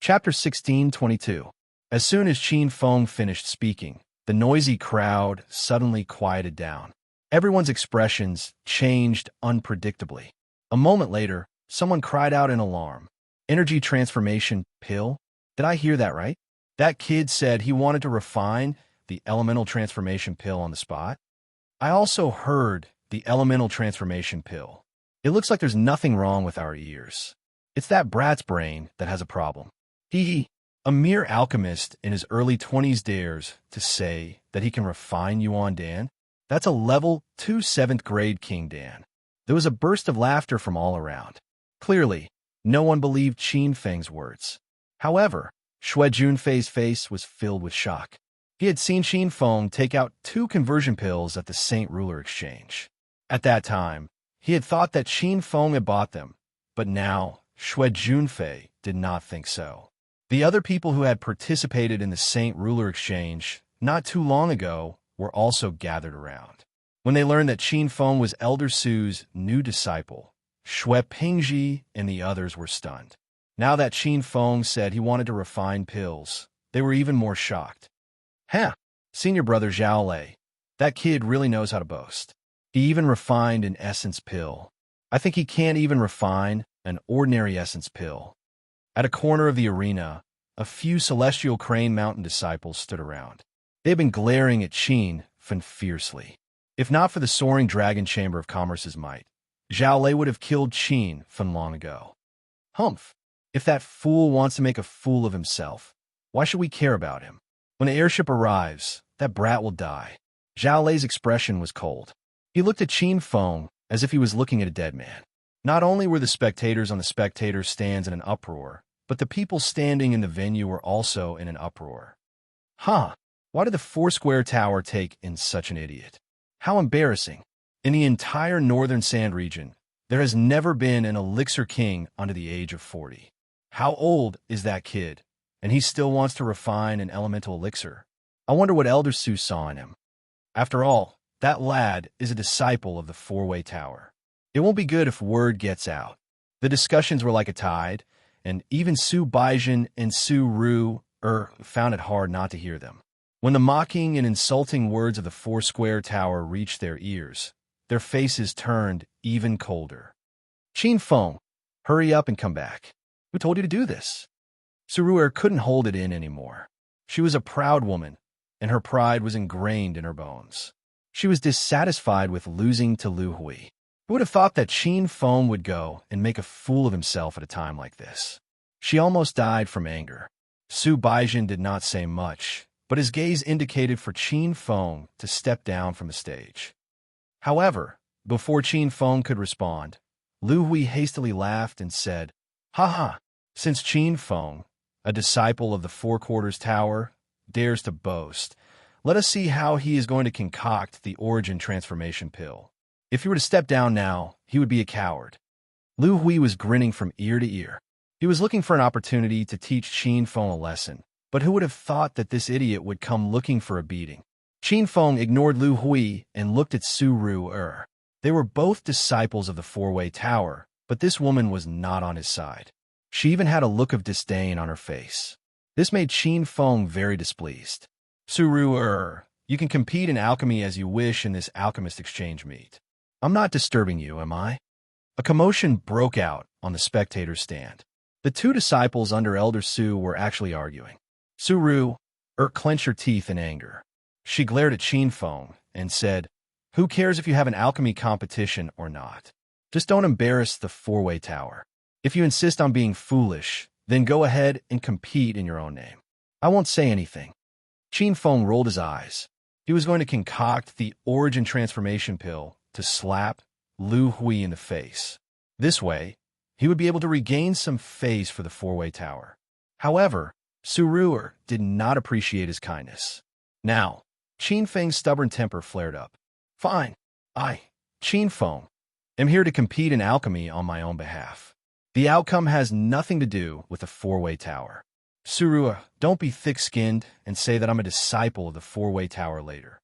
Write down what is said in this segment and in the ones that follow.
Chapter 16:22. As soon as Qin Feng finished speaking, the noisy crowd suddenly quieted down. Everyone's expressions changed unpredictably. A moment later, someone cried out in alarm. Energy transformation pill? Did I hear that right? That kid said he wanted to refine the elemental transformation pill on the spot. I also heard the elemental transformation pill. It looks like there's nothing wrong with our ears. It's that brat's brain that has a problem. A mere alchemist in his early 20s dares to say that he can refine Yuan Dan? That's a level 2 7th grade King Dan. There was a burst of laughter from all around. Clearly, no one believed Qin Feng's words. However, Xue Junfei's face was filled with shock. He had seen Qin Feng take out 2 conversion pills at the Saint Ruler Exchange. At that time, he had thought that Qin Feng had bought them, but now Xue Junfei did not think so. The other people who had participated in the Saint Ruler Exchange not too long ago were also gathered around. When they learned that Qin Feng was Elder Su's new disciple, Xue Pingji and the others were stunned. Now that Qin Feng said he wanted to refine pills, they were even more shocked. Senior brother Zhao Lei, that kid really knows how to boast. He even refined an essence pill. I think he can't even refine an ordinary essence pill. At a corner of the arena, a few Celestial Crane Mountain disciples stood around. They had been glaring at Qin Feng fiercely. If not for the soaring Dragon Chamber of Commerce's might, Zhao Lei would have killed Qin Feng long ago. Humph! If that fool wants to make a fool of himself, why should we care about him? When the airship arrives, that brat will die. Zhao Lei's expression was cold. He looked at Qin Feng as if he was looking at a dead man. Not only were the spectators on the spectators' stands in an uproar, but the people standing in the venue were also in an uproar. Why did the Foursquare Tower take in such an idiot? How embarrassing. In the entire northern sand region, there has never been an elixir king under the age of 40. How old is that kid? And he still wants to refine an elemental elixir. I wonder what Elder Su saw in him. After all, that lad is a disciple of the Four-Way Tower. It won't be good if word gets out. The discussions were like a tide, and even Su Baijin and Su Ru found it hard not to hear them. When the mocking and insulting words of the Foursquare Tower reached their ears, their faces turned even colder. Qin Feng, hurry up and come back. Who told you to do this? Su Ru couldn't hold it in anymore. She was a proud woman, and her pride was ingrained in her bones. She was dissatisfied with losing to Lu Hui. Who would have thought that Qin Feng would go and make a fool of himself at a time like this? She almost died from anger. Su Baijin did not say much, but his gaze indicated for Qin Feng to step down from the stage. However, before Qin Feng could respond, Lu Hui hastily laughed and said, Since Qin Feng, a disciple of the Four Quarters Tower, dares to boast, let us see how he is going to concoct the origin transformation pill. If he were to step down now, he would be a coward. Lu Hui was grinning from ear to ear. He was looking for an opportunity to teach Qin Feng a lesson, but who would have thought that this idiot would come looking for a beating? Qin Feng ignored Lu Hui and looked at Su Ru. They were both disciples of the Four-Way Tower, but this woman was not on his side. She even had a look of disdain on her face. This made Qin Feng very displeased. Su Ru, you can compete in alchemy as you wish in this alchemist exchange meet. I'm not disturbing you, am I? A commotion broke out on the spectators' stand. The 2 disciples under Elder Su were actually arguing. Su Ru clenched her teeth in anger. She glared at Qin Feng and said, "Who cares if you have an alchemy competition or not? Just don't embarrass the Four-Way Tower. If you insist on being foolish, then go ahead and compete in your own name. I won't say anything." Qin Feng rolled his eyes. He was going to concoct the origin transformation pill to slap Lu Hui in the face. This way, he would be able to regain some face for the Four-Way Tower. However, Su Ru did not appreciate his kindness. Now, Qin Feng's stubborn temper flared up. Fine, I, Qin Feng, am here to compete in alchemy on my own behalf. The outcome has nothing to do with the Four-Way Tower. Su Ru, don't be thick-skinned and say that I'm a disciple of the Four-Way Tower later.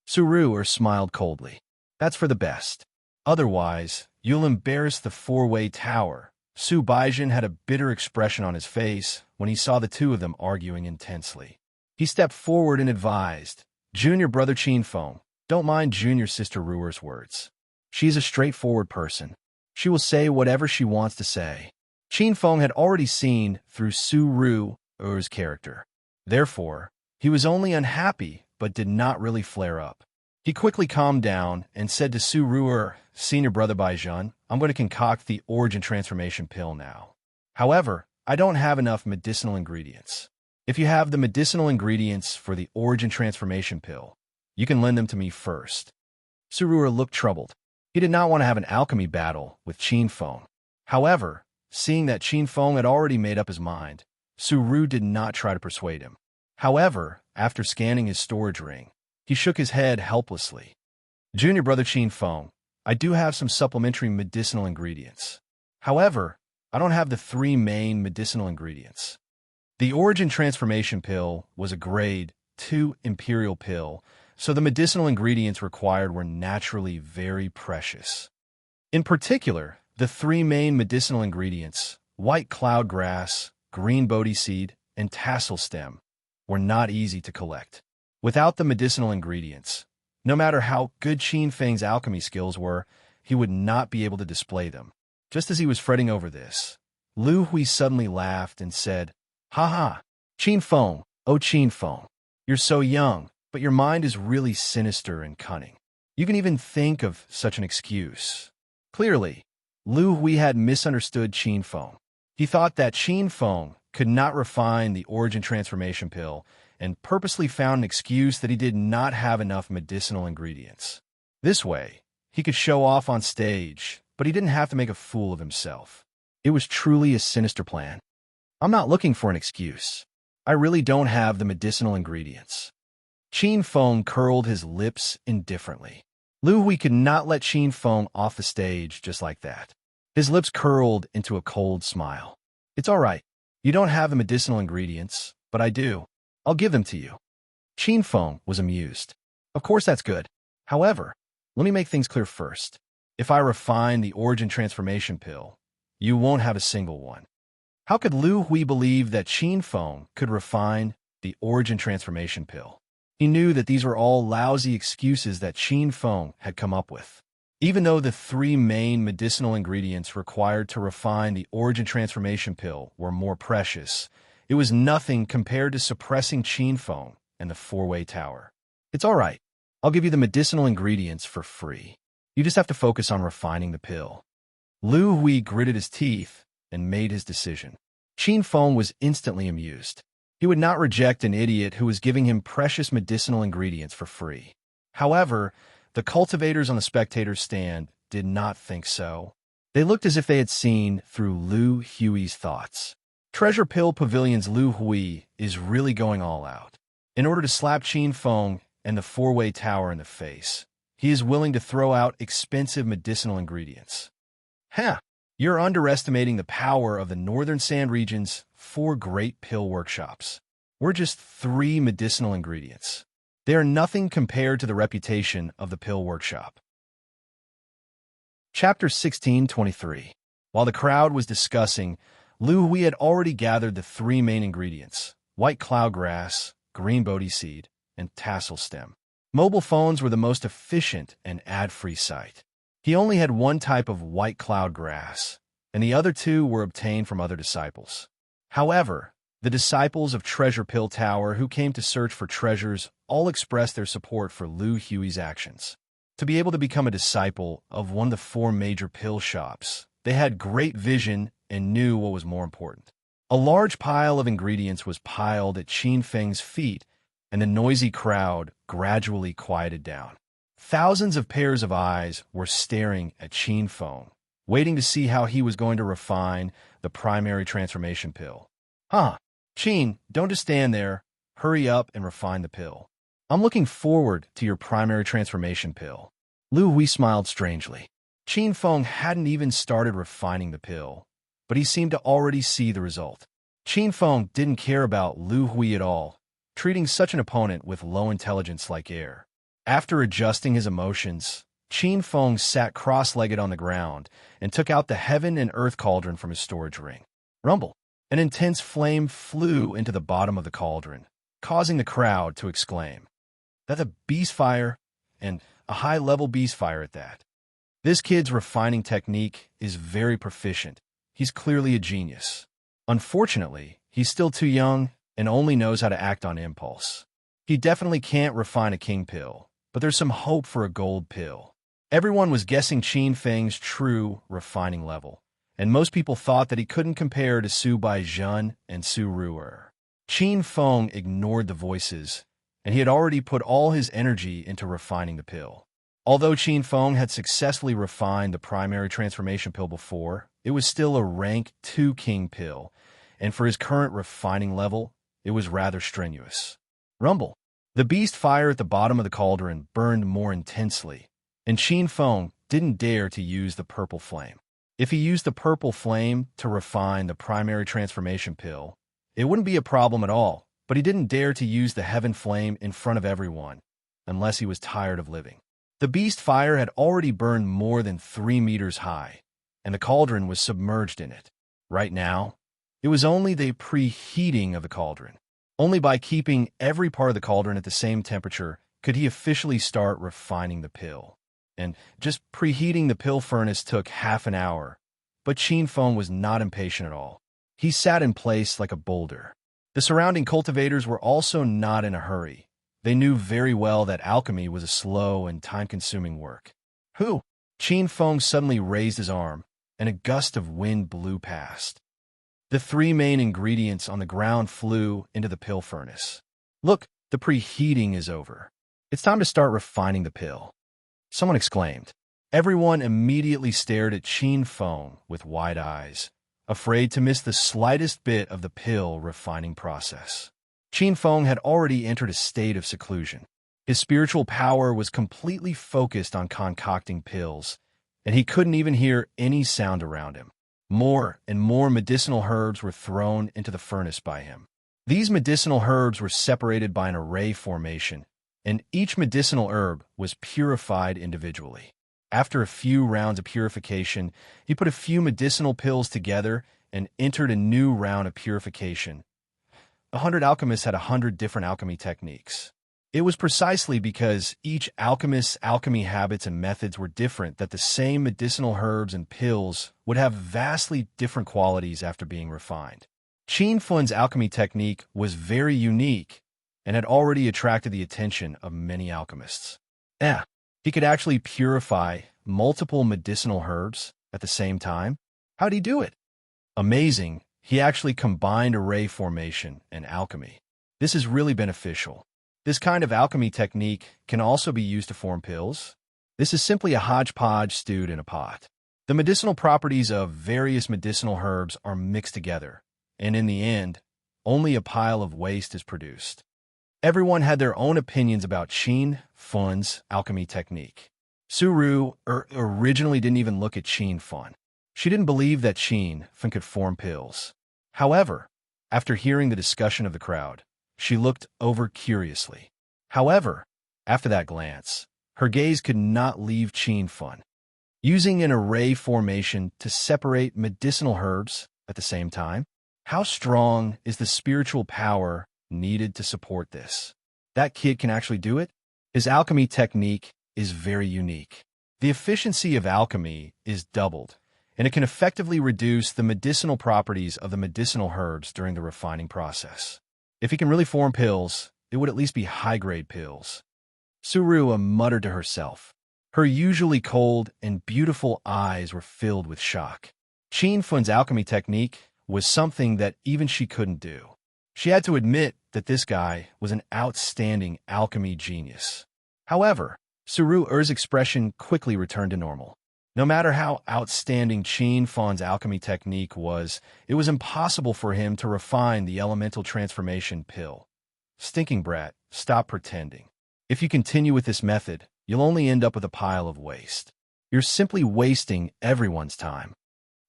Su Ru smiled coldly. That's for the best. Otherwise, you'll embarrass the Four-Way Tower Su Baizhen had a bitter expression on his face when he saw the two of them arguing intensely. He stepped forward and advised, "Junior brother Qin Feng, don't mind junior sister Ruer's words. She's a straightforward person. She will say whatever she wants to say." Qin Feng had already seen through Su Ruer's character. Therefore, he was only unhappy but did not really flare up. He quickly calmed down and said to Su Ruer, "Senior brother Baizhen, I'm going to concoct the origin transformation pill now. However, I don't have enough medicinal ingredients. If you have the medicinal ingredients for the origin transformation pill, you can lend them to me first." Su Ruer looked troubled. He did not want to have an alchemy battle with Qin Feng. However, seeing that Qin Feng had already made up his mind, Su Ru did not try to persuade him. However, after scanning his storage ring, he shook his head helplessly. "Junior brother Qin Feng, I do have some supplementary medicinal ingredients. However, I don't have the 3 main medicinal ingredients." The origin transformation pill was a grade 2 imperial pill, so the medicinal ingredients required were naturally very precious. In particular, the 3 main medicinal ingredients, white cloud grass, green bodhi seed, and tassel stem, were not easy to collect. Without the medicinal ingredients, no matter how good Qin Feng's alchemy skills were, he would not be able to display them. Just as he was fretting over this, Lu Hui suddenly laughed and said, "Ha ha, Qin Feng, oh Qin Feng, you're so young, but your mind is really sinister and cunning. You can even think of such an excuse." Clearly, Lu Hui had misunderstood Qin Feng. He thought that Qin Feng could not refine the origin transformation pill and purposely found an excuse that he did not have enough medicinal ingredients. This way, he could show off on stage, but he didn't have to make a fool of himself. It was truly a sinister plan. "I'm not looking for an excuse. I really don't have the medicinal ingredients." Qin Feng curled his lips indifferently. Lu Hui could not let Qin Feng off the stage just like that. His lips curled into a cold smile. "It's all right. You don't have the medicinal ingredients, but I do. I'll give them to you." Qin Feng was amused. "Of course that's good. However, let me make things clear first. If I refine the origin transformation pill, you won't have a single one." How could Lu Hui believe that Qin Feng could refine the origin transformation pill? He knew that these were all lousy excuses that Qin Feng had come up with. Even though the 3 main medicinal ingredients required to refine the origin transformation pill were more precious, it was nothing compared to suppressing Qin Feng and the 4-way tower. "It's all right. I'll give you the medicinal ingredients for free. You just have to focus on refining the pill." Lu Hui gritted his teeth and made his decision. Qin Feng was instantly amused. He would not reject an idiot who was giving him precious medicinal ingredients for free. However, the cultivators on the spectators' stand did not think so. They looked as if they had seen through Lu Hui's thoughts. Treasure Pill Pavilion's Lu Hui is really going all out. In order to slap Qin Feng and the 4-way tower in the face, he is willing to throw out expensive medicinal ingredients. "Huh, you're underestimating the power of the Northern Sand region's 4 great pill workshops. We're just 3 medicinal ingredients. They are nothing compared to the reputation of the pill workshop." Chapter 1623. While the crowd was discussing, Lu Hui had already gathered the 3 main ingredients, white cloud grass, green bodhi seed, and tassel stem. Mobile phones were the most efficient and ad-free site. He only had 1 type of white cloud grass, and the other 2 were obtained from other disciples. However, the disciples of Treasure Pill Tower who came to search for treasures all expressed their support for Lu Hui's actions. To be able to become a disciple of one of the 4 major pill shops, they had great vision and knew what was more important. A large pile of ingredients was piled at Qin Feng's feet, and the noisy crowd gradually quieted down. Thousands of pairs of eyes were staring at Qin Feng, waiting to see how he was going to refine the primary transformation pill. "Huh, Qin, don't just stand there. Hurry up and refine the pill. I'm looking forward to your primary transformation pill." Lu Hui smiled strangely. Qin Feng hadn't even started refining the pill, but he seemed to already see the result. Qin Feng didn't care about Lu Hui at all, treating such an opponent with low intelligence like air. After adjusting his emotions, Qin Feng sat cross-legged on the ground and took out the heaven and earth cauldron from his storage ring. Rumble! An intense flame flew into the bottom of the cauldron, causing the crowd to exclaim, "That's a beast fire, and a high-level beast fire at that." This kid's refining technique is very proficient. He's clearly a genius. Unfortunately, he's still too young and only knows how to act on impulse. He definitely can't refine a king pill, but there's some hope for a gold pill. Everyone was guessing Qin Feng's true refining level, and most people thought that he couldn't compare to Su Baizhen and Su Ruer. Qin Feng ignored the voices, and he had already put all his energy into refining the pill. Although Qin Feng had successfully refined the primary transformation pill before, it was still a rank 2 king pill, and for his current refining level, it was rather strenuous. Rumble! The beast fire at the bottom of the cauldron burned more intensely, and Qin Feng didn't dare to use the purple flame. If he used the purple flame to refine the primary transformation pill, it wouldn't be a problem at all, but he didn't dare to use the heaven flame in front of everyone, unless he was tired of living. The beast fire had already burned more than 3 meters high, and the cauldron was submerged in it. Right now, it was only the preheating of the cauldron. Only by keeping every part of the cauldron at the same temperature could he officially start refining the pill. And just preheating the pill furnace took half an hour, but Qin Feng was not impatient at all. He sat in place like a boulder. The surrounding cultivators were also not in a hurry. They knew very well that alchemy was a slow and time-consuming work. Who? Qin Feng suddenly raised his arm, and a gust of wind blew past. The 3 main ingredients on the ground flew into the pill furnace. Look, the preheating is over. It's time to start refining the pill. Someone exclaimed. Everyone immediately stared at Qin Feng with wide eyes, afraid to miss the slightest bit of the pill refining process. Qin Feng had already entered a state of seclusion. His spiritual power was completely focused on concocting pills, and he couldn't even hear any sound around him. More and more medicinal herbs were thrown into the furnace by him. These medicinal herbs were separated by an array formation, and each medicinal herb was purified individually. After a few rounds of purification, he put a few medicinal pills together and entered a new round of purification. 100 alchemists had 100 different alchemy techniques. It was precisely because each alchemist's alchemy habits and methods were different that the same medicinal herbs and pills would have vastly different qualities after being refined. Qin Feng's alchemy technique was very unique and had already attracted the attention of many alchemists. He could actually purify multiple medicinal herbs at the same time? How'd he do it? Amazing. He actually combined array formation and alchemy. This is really beneficial. This kind of alchemy technique can also be used to form pills. This is simply a hodgepodge stewed in a pot. The medicinal properties of various medicinal herbs are mixed together, and in the end, only a pile of waste is produced. Everyone had their own opinions about Qin Feng's alchemy technique. Su Ru originally didn't even look at Qin Feng. She didn't believe that Qin Feng could form pills. However, after hearing the discussion of the crowd, she looked over curiously. However, after that glance, her gaze could not leave Qin Feng. Using an array formation to separate medicinal herbs at the same time, how strong is the spiritual power needed to support this? That kid can actually do it? His alchemy technique is very unique. The efficiency of alchemy is doubled, and it can effectively reduce the medicinal properties of the medicinal herbs during the refining process. If he can really form pills, it would at least be high-grade pills. Surua muttered to herself. Her usually cold and beautiful eyes were filled with shock. Qin Feng's alchemy technique was something that even she couldn't do. She had to admit that this guy was an outstanding alchemy genius. However, Suru's expression quickly returned to normal. No matter how outstanding Qin Feng's alchemy technique was, it was impossible for him to refine the elemental transformation pill. Stinking brat, stop pretending. If you continue with this method, you'll only end up with a pile of waste. You're simply wasting everyone's time.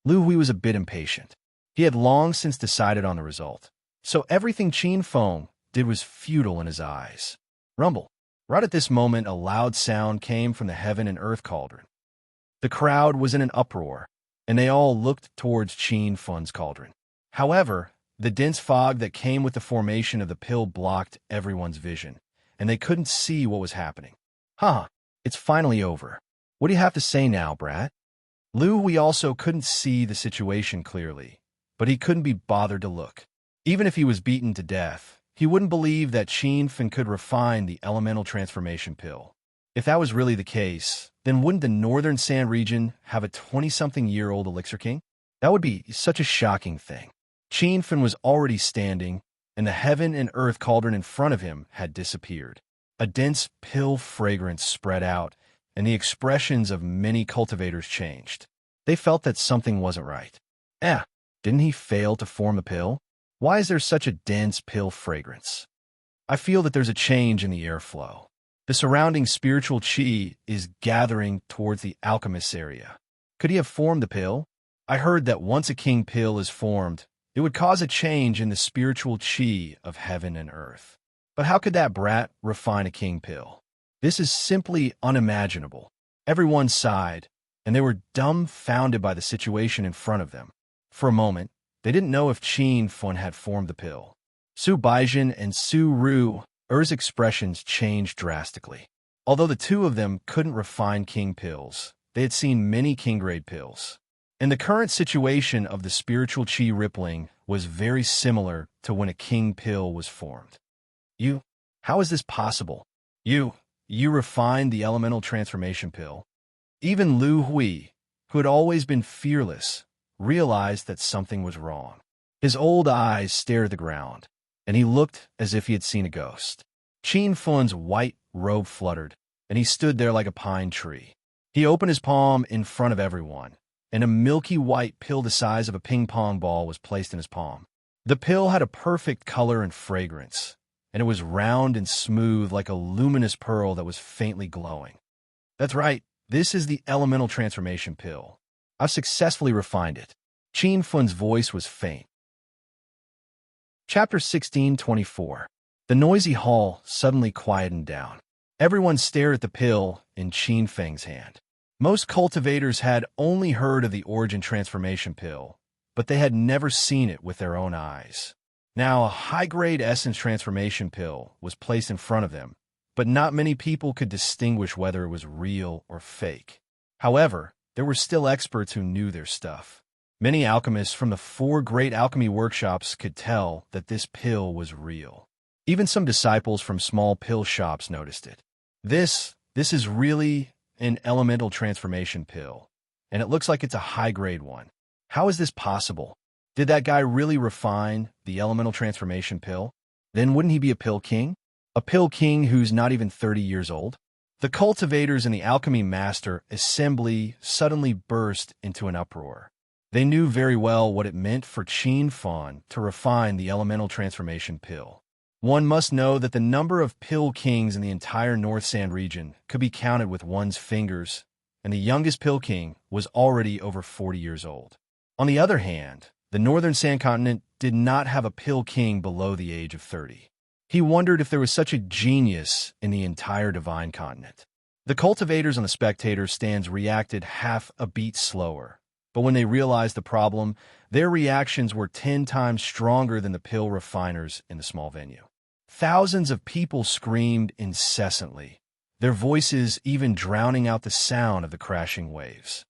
Lu Hui was a bit impatient. He had long since decided on the result, so everything Qin Feng did was futile in his eyes. Rumble. Right at this moment, a loud sound came from the heaven and earth cauldron. The crowd was in an uproar, and they all looked towards Qin Fun's cauldron. However, the dense fog that came with the formation of the pill blocked everyone's vision, and they couldn't see what was happening. Huh, it's finally over. What do you have to say now, brat? Lu Hui also couldn't see the situation clearly, but he couldn't be bothered to look. Even if he was beaten to death, he wouldn't believe that Qin Fan could refine the elemental transformation pill. If that was really the case, then wouldn't the Northern Sand region have a 20-something-year-old elixir king? That would be such a shocking thing. Qin Fan was already standing, and the heaven and earth cauldron in front of him had disappeared. A dense pill fragrance spread out, and the expressions of many cultivators changed. They felt that something wasn't right. Didn't he fail to form the pill? Why is there such a dense pill fragrance? I feel that there's a change in the airflow. The surrounding spiritual qi is gathering towards the alchemist's area. Could he have formed the pill? I heard that once a king pill is formed, it would cause a change in the spiritual qi of heaven and earth. But how could that brat refine a king pill? This is simply unimaginable. Everyone sighed, and they were dumbfounded by the situation in front of them. For a moment, they didn't know if Qin Fan had formed the pill. Su Baijin and Su Ru's expressions changed drastically. Although the two of them couldn't refine king pills, they had seen many king-grade pills. And the current situation of the spiritual qi rippling was very similar to when a king pill was formed. How is this possible? You refined the elemental transformation pill. Even Lu Hui, who had always been fearless, realized that something was wrong. His old eyes stared at the ground, and he looked as if he had seen a ghost. Qin Fan's white robe fluttered, and he stood there like a pine tree. He opened his palm in front of everyone, and a milky white pill the size of a ping-pong ball was placed in his palm. The pill had a perfect color and fragrance, and it was round and smooth like a luminous pearl that was faintly glowing. That's right, this is the elemental transformation pill. I've successfully refined it. Qin Fan's voice was faint. Chapter 16:24. The noisy hall suddenly quietened down. Everyone stared at the pill in Qin Fang's hand. Most cultivators had only heard of the origin transformation pill, but they had never seen it with their own eyes. Now, a high-grade essence transformation pill was placed in front of them, but not many people could distinguish whether it was real or fake. However, there were still experts who knew their stuff. Many alchemists from the 4 great alchemy workshops could tell that this pill was real. Even some disciples from small pill shops noticed it. This is really an elemental transformation pill, and it looks like it's a high-grade one. How is this possible? Did that guy really refine the elemental transformation pill? Then wouldn't he be a pill king? A pill king who's not even 30 years old? The cultivators and the alchemy master assembly suddenly burst into an uproar. They knew very well what it meant for Qin Fan to refine the elemental transformation pill. One must know that the number of pill kings in the entire North Sand region could be counted with one's fingers, and the youngest pill king was already over 40 years old. On the other hand, the Northern Sand continent did not have a pill king below the age of 30. He wondered if there was such a genius in the entire divine continent. The cultivators on the spectator stands reacted half a beat slower, but when they realized the problem, their reactions were 10 times stronger than the pill refiners in the small venue. Thousands of people screamed incessantly, their voices even drowning out the sound of the crashing waves.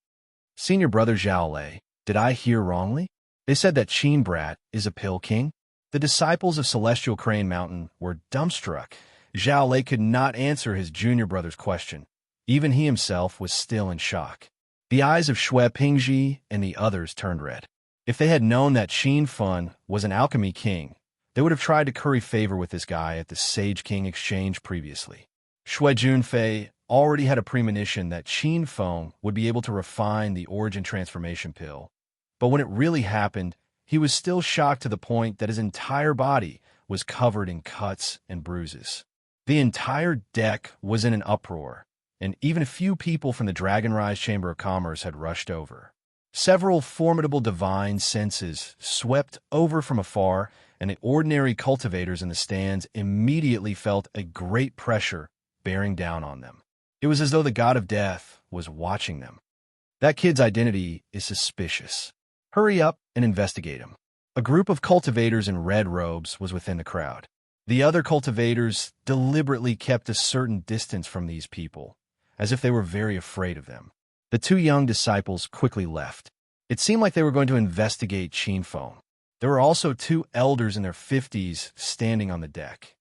Senior brother Zhao Lei, did I hear wrongly? They said that Qin Brat is a pill king? The disciples of Celestial Crane Mountain were dumbstruck. Zhao Lei could not answer his junior brother's question. Even he himself was still in shock. The eyes of Shui Pingji and the others turned red. If they had known that Qin Fan was an alchemy king, they would have tried to curry favor with this guy at the Sage King exchange previously. Shui Junfei already had a premonition that Qin Fan would be able to refine the origin transformation pill, but when it really happened, he was still shocked to the point that his entire body was covered in cuts and bruises. The entire deck was in an uproar, and even a few people from the Dragon Rise Chamber of Commerce had rushed over. Several formidable divine senses swept over from afar, and the ordinary cultivators in the stands immediately felt a great pressure bearing down on them. It was as though the god of death was watching them. That kid's identity is suspicious. Hurry up and investigate him. A group of cultivators in red robes was within the crowd. The other cultivators deliberately kept a certain distance from these people, as if they were very afraid of them. The two young disciples quickly left. It seemed like they were going to investigate Qinfeng. There were also two elders in their 50s standing on the deck.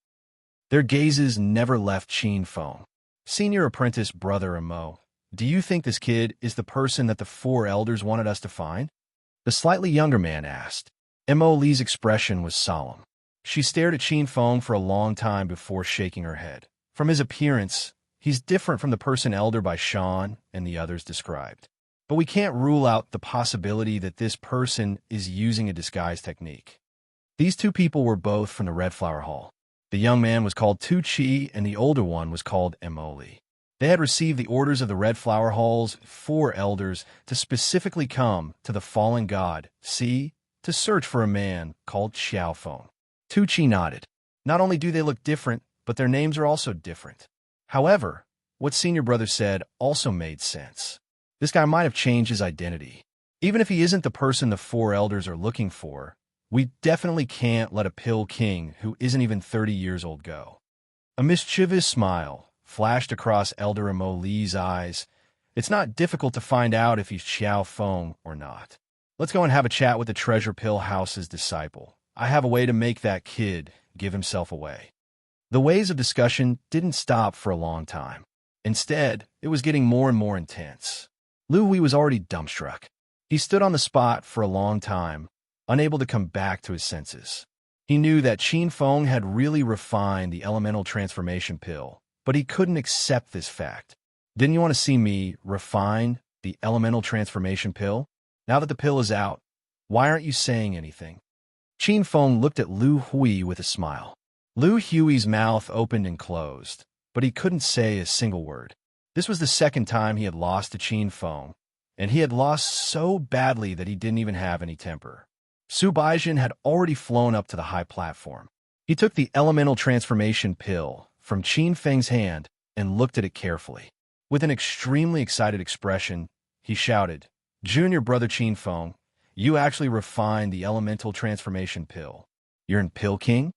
Their gazes never left Qinfeng. Senior apprentice brother Imo, do you think this kid is the person that the four elders wanted us to find? The slightly younger man asked. Imo Li's expression was solemn. She stared at Qinfeng for a long time before shaking her head. From his appearance, he's different from the person elder by Shan and the others described. But we can't rule out the possibility that this person is using a disguise technique. These two people were both from the Red Flower Hall. The young man was called Tu Chi and the older one was called Emoli. They had received the orders of the Red Flower Hall's four elders to specifically come to the fallen god, Si, to search for a man called Xiaofeng. Tu Chi nodded. Not only do they look different, but their names are also different. However, what senior brother said also made sense. This guy might have changed his identity. Even if he isn't the person the four elders are looking for, we definitely can't let a pill king who isn't even 30 years old go. A mischievous smile flashed across Elder Imo Li's eyes. It's not difficult to find out if he's Xiaofeng or not. Let's go and have a chat with the Treasure Pill House's disciple. I have a way to make that kid give himself away. The waves of discussion didn't stop for a long time. Instead, it was getting more and more intense. Lu Hui was already dumbstruck. He stood on the spot for a long time, unable to come back to his senses. He knew that Qinfeng had really refined the elemental transformation pill, but he couldn't accept this fact. Didn't you want to see me refine the elemental transformation pill? Now that the pill is out, why aren't you saying anything? Qinfeng looked at Lu Hui with a smile. Lu Hui's mouth opened and closed, but he couldn't say a single word. This was the second time he had lost to Qinfeng, and he had lost so badly that he didn't even have any temper. Su Baijin had already flown up to the high platform. He took the elemental transformation pill from Qinfeng's hand and looked at it carefully. With an extremely excited expression, he shouted, "Junior brother Qinfeng, you actually refined the elemental transformation pill. You're in Pill King?"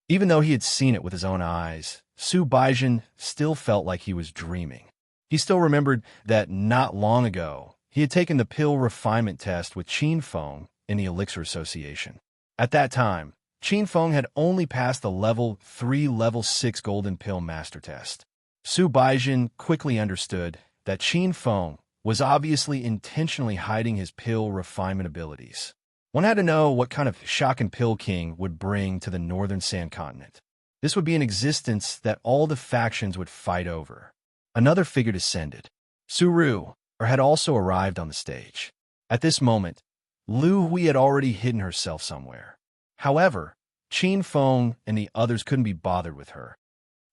Even though he had seen it with his own eyes, Su Baijin still felt like he was dreaming. He still remembered that not long ago, he had taken the pill refinement test with Qinfeng in the Elixir Association. At that time, Qinfeng had only passed the Level 3, Level 6 Golden Pill Master Test. Su Baijin quickly understood that Qinfeng was obviously intentionally hiding his pill refinement abilities. One had to know what kind of shock and Pill King would bring to the Northern Sand Continent. This would be an existence that all the factions would fight over. Another figure descended. Suru had also arrived on the stage. At this moment, Lu Hui had already hidden herself somewhere. However, Qinfeng and the others couldn't be bothered with her.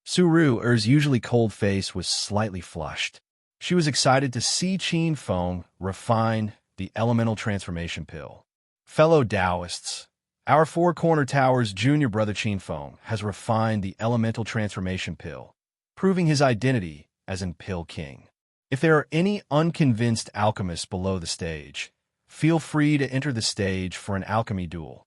Suru's usually cold face was slightly flushed. She was excited to see Qinfeng refine the elemental transformation pill. Fellow Taoists, our Four Corner Tower's junior brother Qinfeng has refined the elemental transformation pill, proving his identity as in Pill King. If there are any unconvinced alchemists below the stage, feel free to enter the stage for an alchemy duel.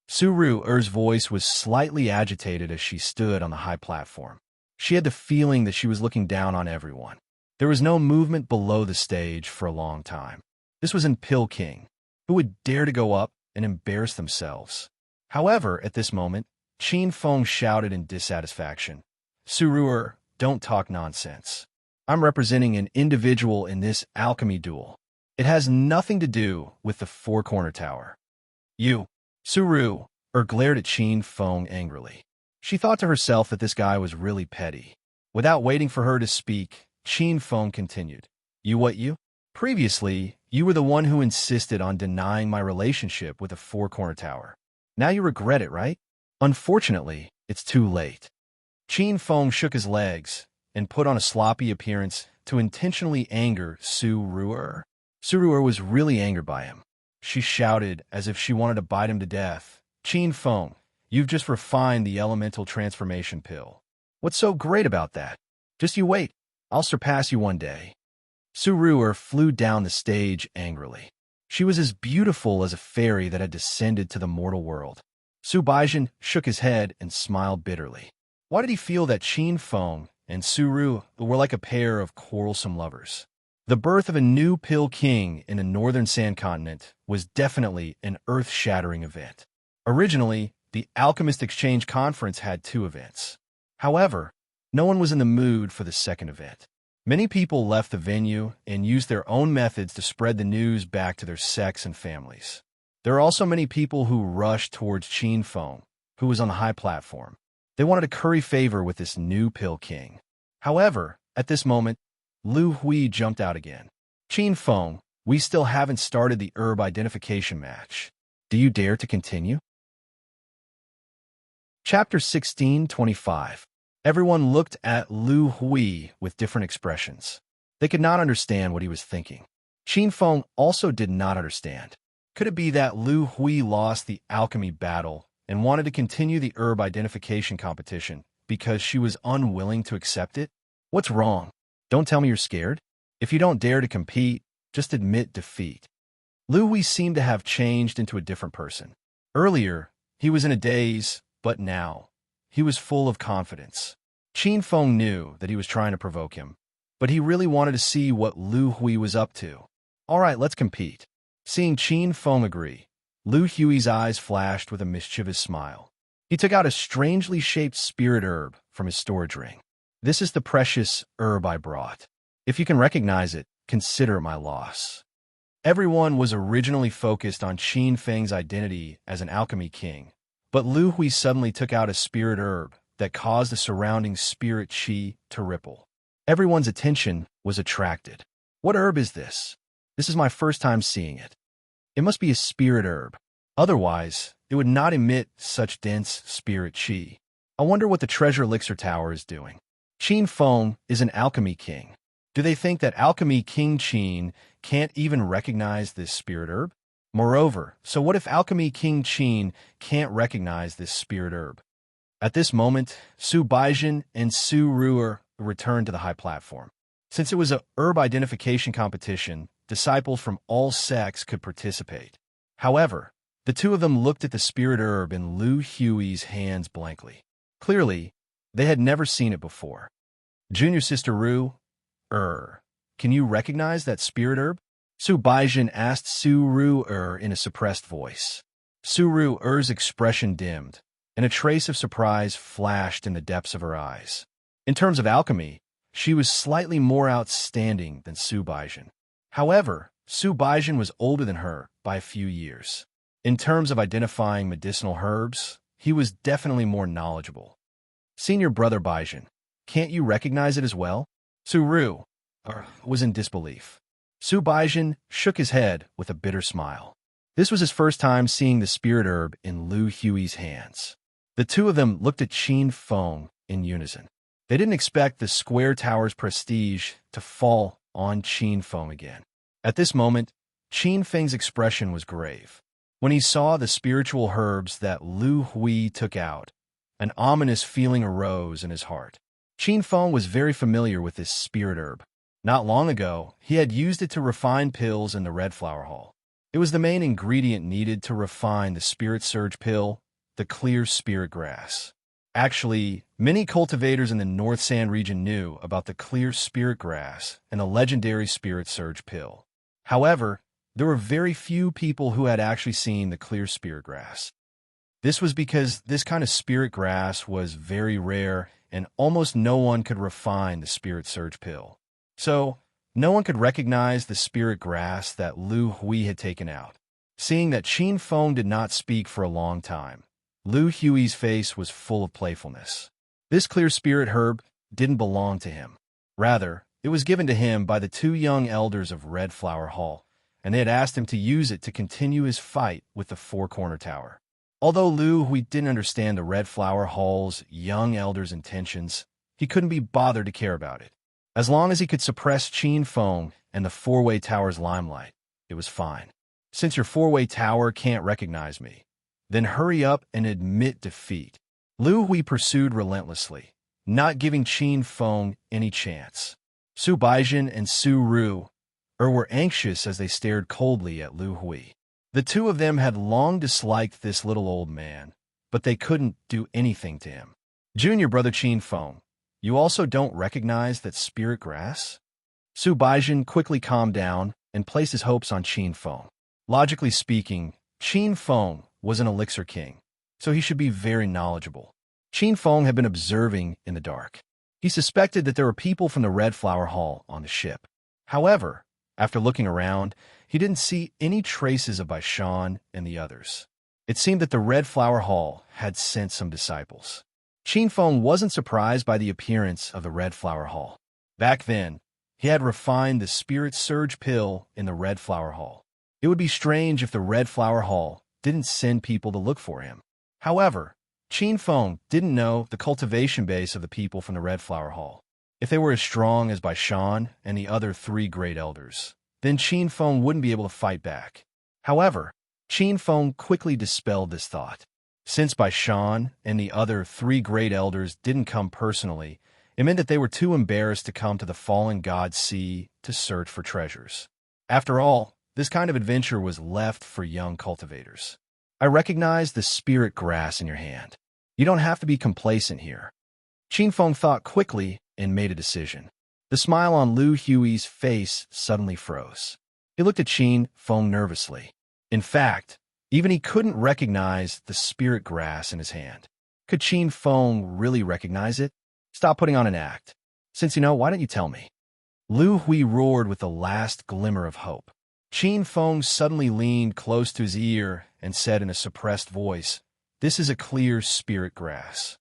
Suru's voice was slightly agitated as she stood on the high platform. She had the feeling that she was looking down on everyone. There was no movement below the stage for a long time. This was in Pill King. Who would dare to go up and embarrass themselves? However, at this moment, Qinfeng shouted in dissatisfaction, "Suru, don't talk nonsense. I'm representing an individual in this alchemy duel. It has nothing to do with the Four Corner Tower." "You!" Suru glared at Qinfeng angrily. She thought to herself that this guy was really petty. Without waiting for her to speak, Qinfeng continued, "You what you? Previously, you were the one who insisted on denying my relationship with the Four Corner Tower. Now you regret it, right? Unfortunately, it's too late." Qinfeng shook his legs and put on a sloppy appearance to intentionally anger Suru. Suru was really angered by him. She shouted as if she wanted to bite him to death, "Qinfeng, you've just refined the elemental transformation pill. What's so great about that? Just you wait. I'll surpass you one day. Su Ru'er flew down the stage angrily. She was as beautiful as a fairy that had descended to the mortal world. Su Baizhen shook his head and smiled bitterly. Why did he feel that Qin Feng and Su Ru were like a pair of quarrelsome lovers? The birth of a new Pill King in a northern sand continent was definitely an earth-shattering event. Originally, the Alchemist Exchange Conference had 2 events. However, no one was in the mood for the second event. Many people left the venue and used their own methods to spread the news back to their sects and families. There are also many people who rushed towards Qin Feng, who was on the high platform. They wanted to curry favor with this new Pill King. However, at this moment, Lu Hui jumped out again. Qin Feng, we still haven't started the herb identification match. Do you dare to continue? Chapter 16:25. Everyone looked at Lu Hui with different expressions. They could not understand what he was thinking. Qin Feng also did not understand. Could it be that Lu Hui lost the alchemy battle and wanted to continue the herb identification competition because she was unwilling to accept it? What's wrong? Don't tell me you're scared. If you don't dare to compete, just admit defeat. Lu Hui seemed to have changed into a different person. Earlier, he was in a daze, but now, he was full of confidence. Qin Feng knew that he was trying to provoke him, but he really wanted to see what Lu Hui was up to. All right, let's compete. Seeing Qin Feng agree, Lu Hui's eyes flashed with a mischievous smile. He took out a strangely shaped spirit herb from his storage ring. This is the precious herb I brought. If you can recognize it, consider it my loss. Everyone was originally focused on Qin Feng's identity as an alchemy king, but Lu Hui suddenly took out a spirit herb that caused the surrounding spirit qi to ripple. Everyone's attention was attracted. What herb is this? This is my first time seeing it. It must be a spirit herb. Otherwise, it would not emit such dense spirit qi. I wonder what the treasure elixir tower is doing. Qin Feng is an alchemy king. Do they think that alchemy king Qin can't even recognize this spirit herb? Moreover, so what if alchemy king Qin can't recognize this spirit herb? At this moment, Su Baizhen and Su Ru'er returned to the high platform. Since it was a herb identification competition, disciples from all sects could participate. However, the 2 of them looked at the spirit herb in Lu Hui's hands blankly. Clearly, they had never seen it before. Junior Sister Ru, can you recognize that spirit herb? Su Baizhen asked Su Ru'er in a suppressed voice. Su Ru'er's expression dimmed, and a trace of surprise flashed in the depths of her eyes. In terms of alchemy, she was slightly more outstanding than Su Baizhen. However, Su Baizhen was older than her by a few years. In terms of identifying medicinal herbs, he was definitely more knowledgeable. Senior brother Baizhen, can't you recognize it as well? Su Ru was in disbelief. Su Baizhen shook his head with a bitter smile. This was his first time seeing the spirit herb in Lu Hui's hands. The 2 of them looked at Qin Feng in unison. They didn't expect the Square Tower's prestige to fall on Qin Feng again. At this moment, Qin Feng's expression was grave. When he saw the spiritual herbs that Lu Hui took out, an ominous feeling arose in his heart. Qin Feng was very familiar with this spirit herb. Not long ago, he had used it to refine pills in the Red Flower Hall. It was the main ingredient needed to refine the Spirit Surge pill, the clear spirit grass. Actually, many cultivators in the North Sand region knew about the clear spirit grass and the legendary Spirit Surge pill. However, there were very few people who had actually seen the clear spirit grass. This was because this kind of spirit grass was very rare and almost no one could refine the Spirit Surge pill. So, no one could recognize the spirit grass that Lu Hui had taken out. Seeing that Qin Feng did not speak for a long time, Lu Hui's face was full of playfulness. This clear spirit herb didn't belong to him. Rather, it was given to him by the 2 young elders of Red Flower Hall, and they had asked him to use it to continue his fight with the Four Corner Tower. Although Lu Hui didn't understand the Red Flower Hall's young elders' intentions, he couldn't be bothered to care about it. As long as he could suppress Qin Feng and the Four-Way Tower's limelight, it was fine. Since your Four-Way Tower can't recognize me, then hurry up and admit defeat. Lu Hui pursued relentlessly. not giving Qin Feng any chance. Su Baijin and Su Ru were anxious as they stared coldly at Lu Hui. The two of them had long disliked this little old man, but they couldn't do anything to him. Junior brother Qin Feng, you also don't recognize that spirit grass? Su Baijin quickly calmed down and placed his hopes on Qin Feng. Logically speaking, Qin Feng was an elixir king, so he should be very knowledgeable. Qin Feng had been observing in the dark. He suspected that there were people from the Red Flower Hall on the ship. However, after looking around, he didn't see any traces of Baishan and the others. It seemed that the Red Flower Hall had sent some disciples. Qin Feng wasn't surprised by the appearance of the Red Flower Hall. Back then, he had refined the Spirit Surge pill in the Red Flower Hall. It would be strange if the Red Flower Hall didn't send people to look for him. However, Qin Feng didn't know the cultivation base of the people from the Red Flower Hall. If they were as strong as Baishan and the other three great elders, then Qin Feng wouldn't be able to fight back. However, Qin Feng quickly dispelled this thought. Since Baishan and the other three great elders didn't come personally, it meant that they were too embarrassed to come to the fallen god sea to search for treasures. After all, this kind of adventure was left for young cultivators. I recognize the spirit grass in your hand. You don't have to be complacent here. Qin Feng thought quickly and made a decision. The smile on Lu Hui's face suddenly froze. He looked at Qin Feng nervously. In fact, even he couldn't recognize the spirit grass in his hand. Could Qin Feng really recognize it? Stop putting on an act. Since you know, why don't you tell me? Lu Hui roared with the last glimmer of hope. Qin Feng suddenly leaned close to his ear and said in a suppressed voice, "This is a clear spirit grass."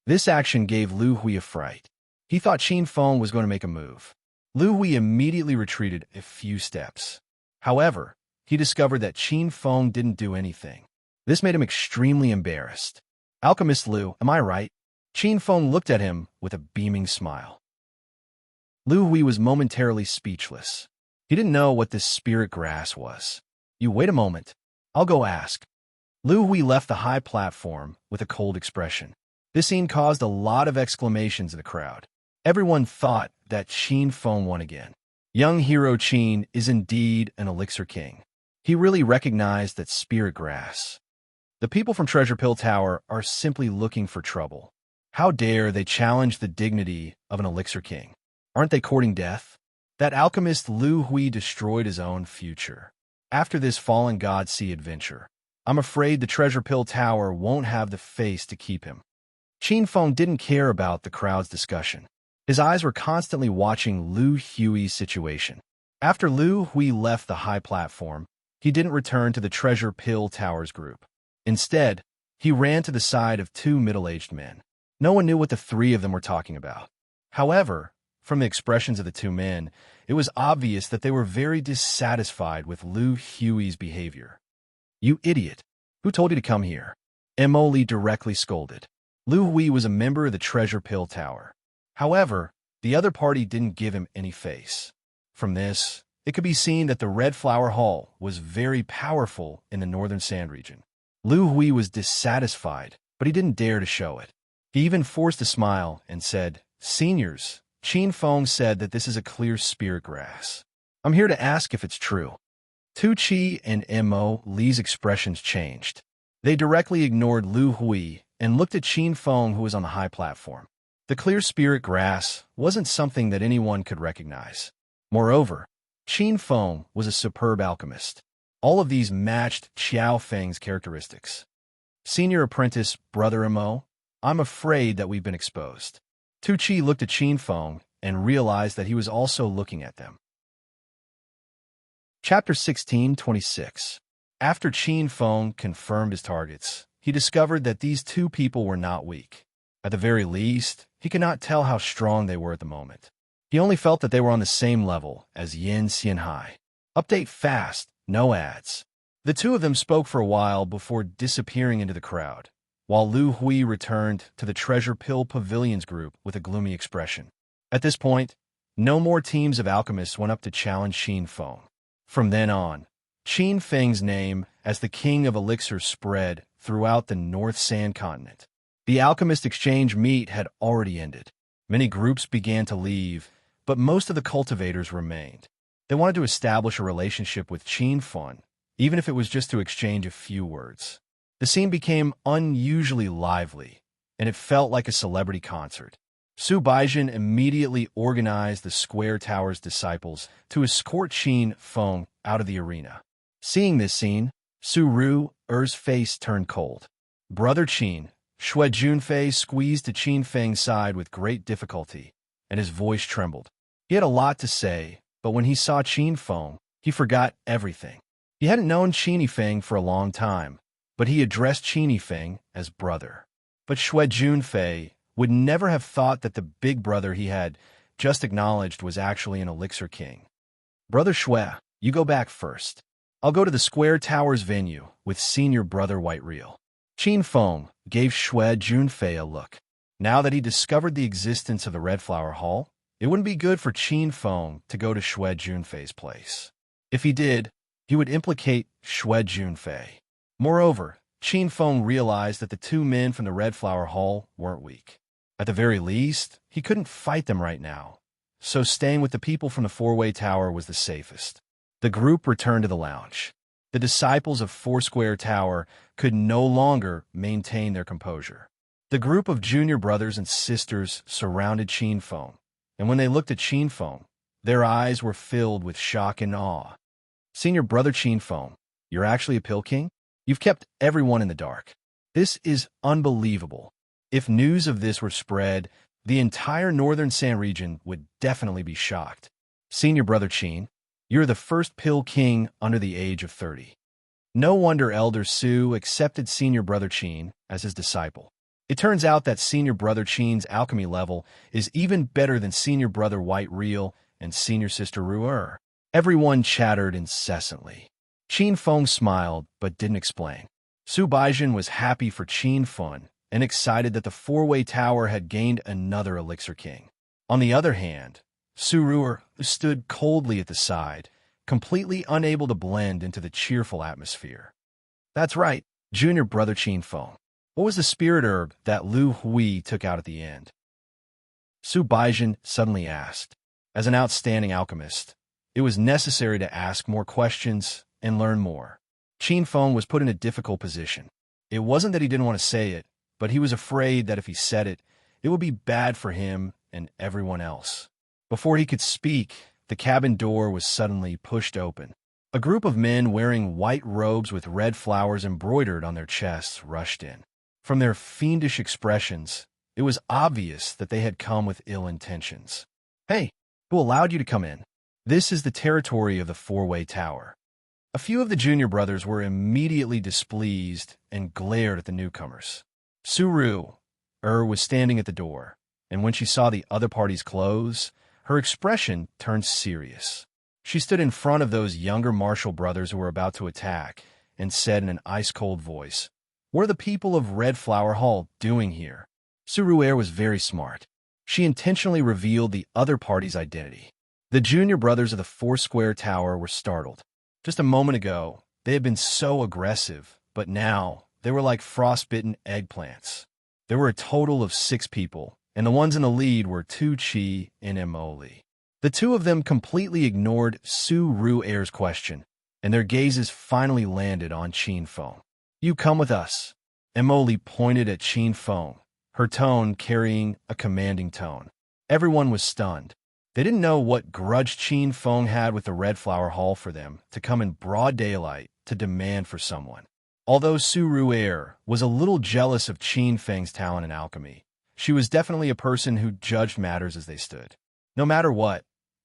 This action gave Lu Hui a fright. He thought Qin Feng was going to make a move. Lu Hui immediately retreated a few steps. However, he discovered that Qin Feng didn't do anything. This made him extremely embarrassed. "Alchemist Lu, am I right?" Qin Feng looked at him with a beaming smile. Lu Hui was momentarily speechless. He didn't know what this spirit grass was. "You wait a moment. I'll go ask." Lu Hui left the high platform with a cold expression. This scene caused a lot of exclamations in the crowd. Everyone thought that Qin Feng won again. Young hero Qin is indeed an elixir king. He really recognized that spirit grass. The people from Treasure Pill Tower are simply looking for trouble. How dare they challenge the dignity of an elixir king? Aren't they courting death? That alchemist Lu Hui destroyed his own future. After this fallen god sea adventure, I'm afraid the Treasure Pill Tower won't have the face to keep him. Qin Feng didn't care about the crowd's discussion. His eyes were constantly watching Lu Hui's situation. After Lu Hui left the high platform, he didn't return to the Treasure Pill Tower's group. Instead, he ran to the side of two middle-aged men. No one knew what the three of them were talking about. However, from the expressions of the two men, it was obvious that they were very dissatisfied with Lu Hui's behavior. "You idiot! Who told you to come here?" Emily directly scolded. Lu Hui was a member of the Treasure Pill Tower. However, the other party didn't give him any face. From this, it could be seen that the Red Flower Hall was very powerful in the Northern Sand region. Lu Hui was dissatisfied, but he didn't dare to show it. He even forced a smile and said, "Seniors, Qin Feng said that this is a clear spirit grass. I'm here to ask if it's true." Tu Chi and Mo Li's expressions changed. They directly ignored Lu Hui and looked at Qin Feng, who was on the high platform. The clear spirit grass wasn't something that anyone could recognize. Moreover, Qin Feng was a superb alchemist. All of these matched Qiao Feng's characteristics. "Senior apprentice, Brother Mo, I'm afraid that we've been exposed." Tu Chi looked at Qin Feng and realized that he was also looking at them. Chapter 16:26. After Qin Feng confirmed his targets, he discovered that these two people were not weak. At the very least, he could not tell how strong they were at the moment. He only felt that they were on the same level as Yin Xianhai. Update fast, no ads. The two of them spoke for a while before disappearing into the crowd, while Lu Hui returned to the Treasure Pill Pavilion's group with a gloomy expression. At this point, no more teams of alchemists went up to challenge Qin Feng. From then on, Qin Feng's name as the King of Elixir spread throughout the North Sand continent. The alchemist exchange meet had already ended. Many groups began to leave, but most of the cultivators remained. They wanted to establish a relationship with Qin Feng, even if it was just to exchange a few words. The scene became unusually lively, and it felt like a celebrity concert. Su Baijin immediately organized the Square Tower's disciples to escort Qin Feng out of the arena. Seeing this scene, Su Ru'er's face turned cold. Brother Qin, Xue Junfei squeezed to Qin Feng's side with great difficulty, and his voice trembled. He had a lot to say, but when he saw Qin Feng, he forgot everything. He hadn't known Qin Feng for a long time, but he addressed Qin Feng as brother. But Xue Junfei would never have thought that the big brother he had just acknowledged was actually an elixir king. Brother Xue, you go back first. I'll go to the Square Tower's venue with senior brother White Real. Qin Feng gave Xue Junfei a look. Now that he discovered the existence of the Red Flower Hall, it wouldn't be good for Qin Feng to go to Xue Junfei's place. If he did, he would implicate Xue Junfei. Moreover, Qin Feng realized that the two men from the Red Flower Hall weren't weak. At the very least, he couldn't fight them right now, so staying with the people from the Four-Way Tower was the safest. The group returned to the lounge. The disciples of Foursquare Tower could no longer maintain their composure. The group of junior brothers and sisters surrounded Qin Feng, and when they looked at Qin Feng, their eyes were filled with shock and awe. Senior brother Qin Feng, you're actually a pill king? You've kept everyone in the dark. This is unbelievable. If news of this were spread, the entire northern San region would definitely be shocked. Senior brother Qin, you're the first pill king under the age of 30. No wonder Elder Su accepted senior brother Qin as his disciple. It turns out that senior brother Qin's alchemy level is even better than senior brother White Real and senior sister Ru'er. Everyone chattered incessantly. Qin Feng smiled but didn't explain. Su Baijin was happy for Qin Feng and excited that the Four-Way Tower had gained another elixir king. On the other hand, Su Ru'er stood coldly at the side, completely unable to blend into the cheerful atmosphere. That's right, junior brother Qin Feng. What was the spirit herb that Lu Hui took out at the end? Su Baijin suddenly asked. As an outstanding alchemist, it was necessary to ask more questions and learn more. Qin Feng was put in a difficult position. It wasn't that he didn't want to say it, but he was afraid that if he said it, it would be bad for him and everyone else. Before he could speak, the cabin door was suddenly pushed open. A group of men wearing white robes with red flowers embroidered on their chests rushed in. From their fiendish expressions, it was obvious that they had come with ill intentions. Hey, who allowed you to come in? This is the territory of the Four-Way Tower. A few of the junior brothers were immediately displeased and glared at the newcomers. Su Ru'er was standing at the door, and when she saw the other party's clothes, her expression turned serious. She stood in front of those younger martial brothers who were about to attack and said in an ice-cold voice, "What are the people of Red Flower Hall doing here?" Su Ru'er was very smart. She intentionally revealed the other party's identity. The junior brothers of the Foursquare Tower were startled. Just a moment ago, they had been so aggressive, but now they were like frostbitten eggplants. There were a total of 6 people, and the ones in the lead were Tu Chi and Emoli. The two of them completely ignored Su Ru'er's question, and their gazes finally landed on Qin Feng. "You come with us." Emoli pointed at Qin Feng, her tone carrying a commanding tone. Everyone was stunned. They didn't know what grudge Qin Feng had with the Red Flower Hall for them to come in broad daylight to demand for someone. Although Su Ru'er was a little jealous of Qin Feng's talent in alchemy, she was definitely a person who judged matters as they stood. No matter what,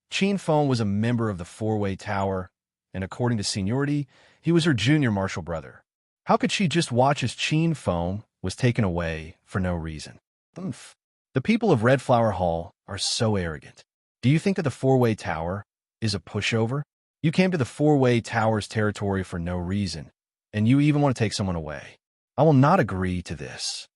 Qin Feng was a member of the Four-Way Tower, and according to seniority, he was her junior martial brother. How could she just watch as Qin Feng was taken away for no reason? Oomph. The people of Red Flower Hall are so arrogant. Do you think that the Four-Way Tower is a pushover? You came to the Four-Way Tower's territory for no reason, and you even want to take someone away. I will not agree to this.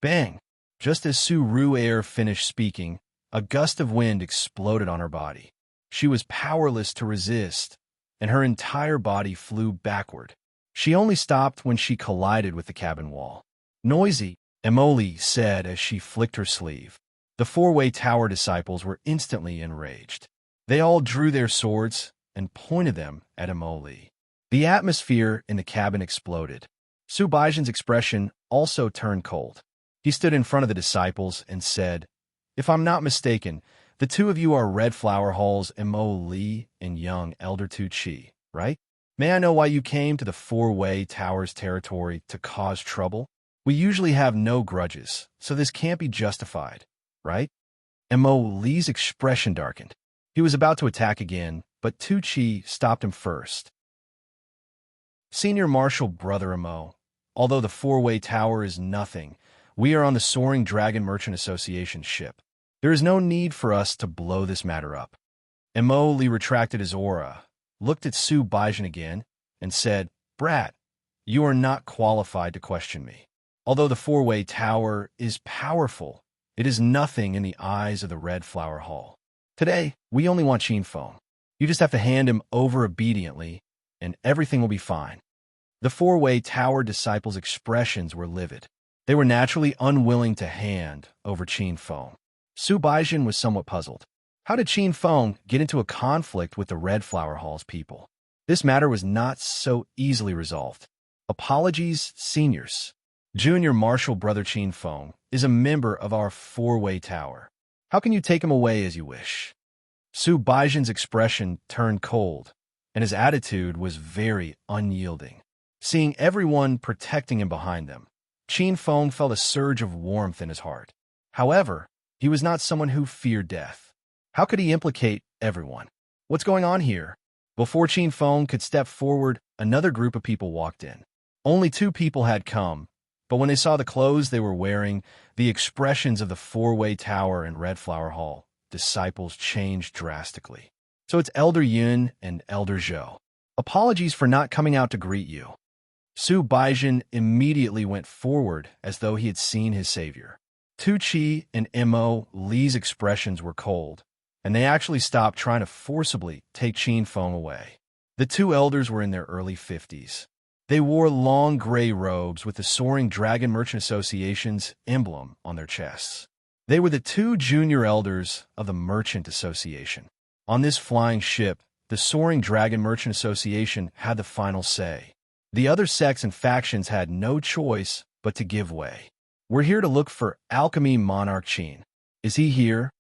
Bang! Just as Su Ru'er finished speaking, a gust of wind exploded on her body. She was powerless to resist, and her entire body flew backward. She only stopped when she collided with the cabin wall. Noisy, Emily said as she flicked her sleeve. The four-way tower disciples were instantly enraged. They all drew their swords and pointed them at Emily. The atmosphere in the cabin exploded. Su Baijian's expression also turned cold. He stood in front of the disciples and said, "If I'm not mistaken, the two of you are Red Flower Hall's Emily and young Elder Tu Chi, right? May I know why you came to the four-way tower's territory to cause trouble? We usually have no grudges, so this can't be justified, right?" Emily's expression darkened. He was about to attack again, but Tu Chi stopped him first. "Senior Marshal Brother Emo, although the four-way tower is nothing, we are on the Soaring Dragon Merchant Association ship. There is no need for us to blow this matter up." Emily retracted his aura, looked at Su Baijian again, and said, "Brat, you are not qualified to question me. Although the four-way tower is powerful, it is nothing in the eyes of the Red Flower Hall. Today, we only want Qin Feng. You just have to hand him over obediently, and everything will be fine." The four-way tower disciples' expressions were livid. They were naturally unwilling to hand over Qin Feng. Su Baijian was somewhat puzzled. How did Qin Feng get into a conflict with the Red Flower Hall's people? This matter was not so easily resolved. "Apologies, seniors. Junior Marshal Brother Qin Feng is a member of our four-way tower. How can you take him away as you wish?" Su Baijian's expression turned cold, and his attitude was very unyielding. Seeing everyone protecting him behind them, Qin Feng felt a surge of warmth in his heart. However, he was not someone who feared death. How could he implicate everyone? What's going on here? Before Qin Feng could step forward, another group of people walked in. Only two people had come, but when they saw the clothes they were wearing, the expressions of the four-way tower and Red Flower Hall disciples changed drastically. "So it's Elder Yun and Elder Zhou. Apologies for not coming out to greet you." Su Baijian immediately went forward as though he had seen his savior. Tu Chi and Emily's expressions were cold, and they actually stopped trying to forcibly take Qin Feng away. The two elders were in their early 50s. They wore long gray robes with the Soaring Dragon Merchant Association's emblem on their chests. They were the two junior elders of the Merchant Association. On this flying ship, the Soaring Dragon Merchant Association had the final say. The other sects and factions had no choice but to give way. "We're here to look for Alchemy Monarch Qin. Is he here?"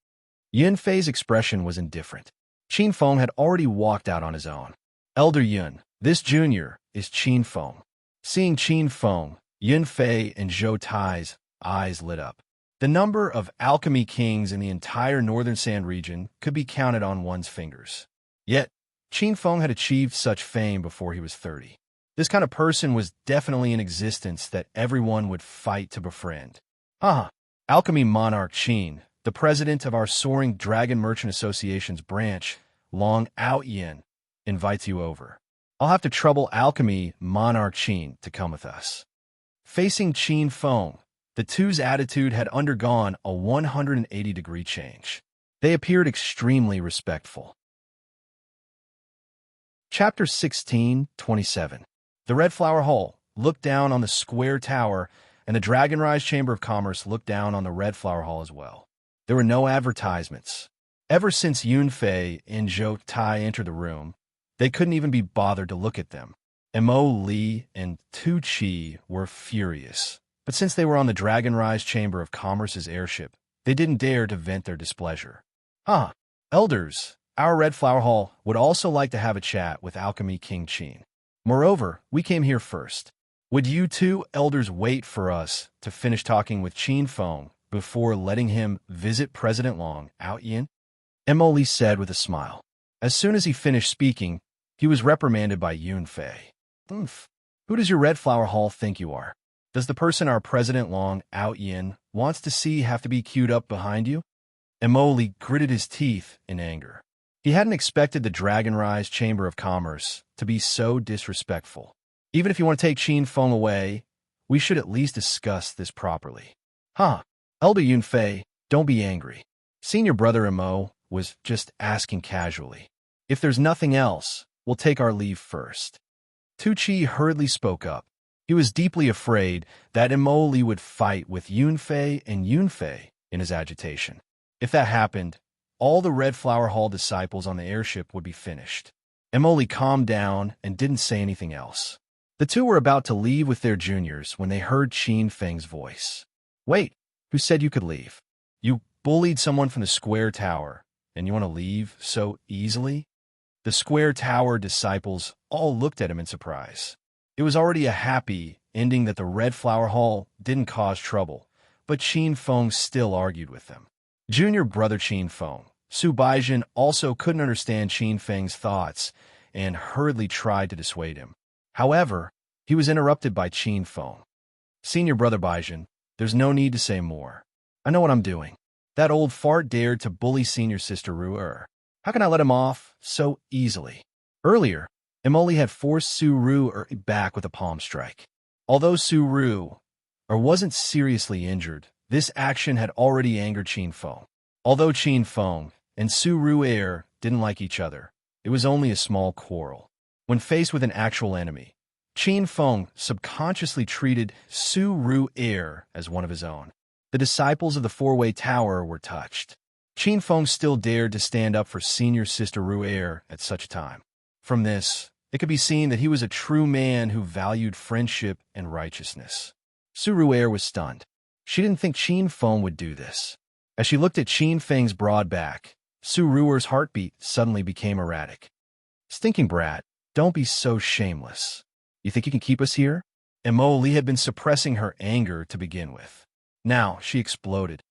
Yun Fei's expression was indifferent. Qin Feng had already walked out on his own. "Elder Yun, this junior is Qin Feng." Seeing Qin Feng, Yun Fei and Zhou Tai's eyes lit up. The number of alchemy kings in the entire Northern Sand region could be counted on one's fingers. Yet, Qin Feng had achieved such fame before he was 30. This kind of person was definitely in existence that everyone would fight to befriend. Alchemy Monarch Qin, the president of our Soaring Dragon Merchant Association's branch, Long Out Yin, invites you over. I'll have to trouble Alchemy Monarch Qin to come with us." Facing Qin Feng, the two's attitude had undergone a 180-degree change. They appeared extremely respectful. Chapter 16:27. The Red Flower Hall looked down on the square tower, and the Dragonrise Chamber of Commerce looked down on the Red Flower Hall as well. There were no advertisements. Ever since Yun Fei and Zhou Tai entered the room, they couldn't even be bothered to look at them. Emily and Tu Chi were furious, but since they were on the Dragonrise Chamber of Commerce's airship, they didn't dare to vent their displeasure. Elders, our Red Flower Hall would also like to have a chat with Alchemy King Qin. Moreover, we came here first. Would you two elders wait for us to finish talking with Qin Feng before letting him visit President Long Out Yin?" Emily said with a smile. As soon as he finished speaking, he was reprimanded by Yun Fei. "Who does your Red Flower Hall think you are? Does the person our President Long Out Yin wants to see have to be queued up behind you?" Emily gritted his teeth in anger. He hadn't expected the Dragonrise Chamber of Commerce to be so disrespectful. Even if you want to take Qin Feng away, we should at least discuss this properly. Elder Yun Fei, don't be angry. Senior Brother Emo was just asking casually. If there's nothing else, we'll take our leave first. Tu Chi hurriedly spoke up. He was deeply afraid that Emoli would fight with Yunfei and Yunfei in his agitation. If that happened, all the Red Flower Hall disciples on the airship would be finished. Emoli calmed down and didn't say anything else. The two were about to leave with their juniors when they heard Qin Feng's voice. "Wait, who said you could leave? You bullied someone from the square tower, and you want to leave so easily?" The square tower disciples all looked at him in surprise. It was already a happy ending that the Red Flower Hall didn't cause trouble, but Qin Feng still argued with them. Junior brother Qin Feng, Su Baizhen, also couldn't understand Qin Feng's thoughts and hurriedly tried to dissuade him. However, he was interrupted by Qin Feng. "Senior brother Baizhen, there's no need to say more. I know what I'm doing. That old fart dared to bully senior sister Ru. How can I let him off so easily?" Earlier, Emoli had forced Su Ru back with a palm strike. Although Su Ru wasn't seriously injured, this action had already angered Qin Feng. Although Qin Feng and Su Ru didn't like each other, it was only a small quarrel. When faced with an actual enemy, Qin Feng subconsciously treated Su Ru as one of his own. The disciples of the four-way tower were touched. Qin Feng still dared to stand up for senior sister Ru at such a time. From this, it could be seen that he was a true man who valued friendship and righteousness. Su Ru was stunned. She didn't think Qin Feng would do this. As she looked at Qin Feng's broad back, Su Ru's heartbeat suddenly became erratic. "Stinking brat, don't be so shameless. You think you can keep us here?" Emoli had been suppressing her anger to begin with. Now she exploded.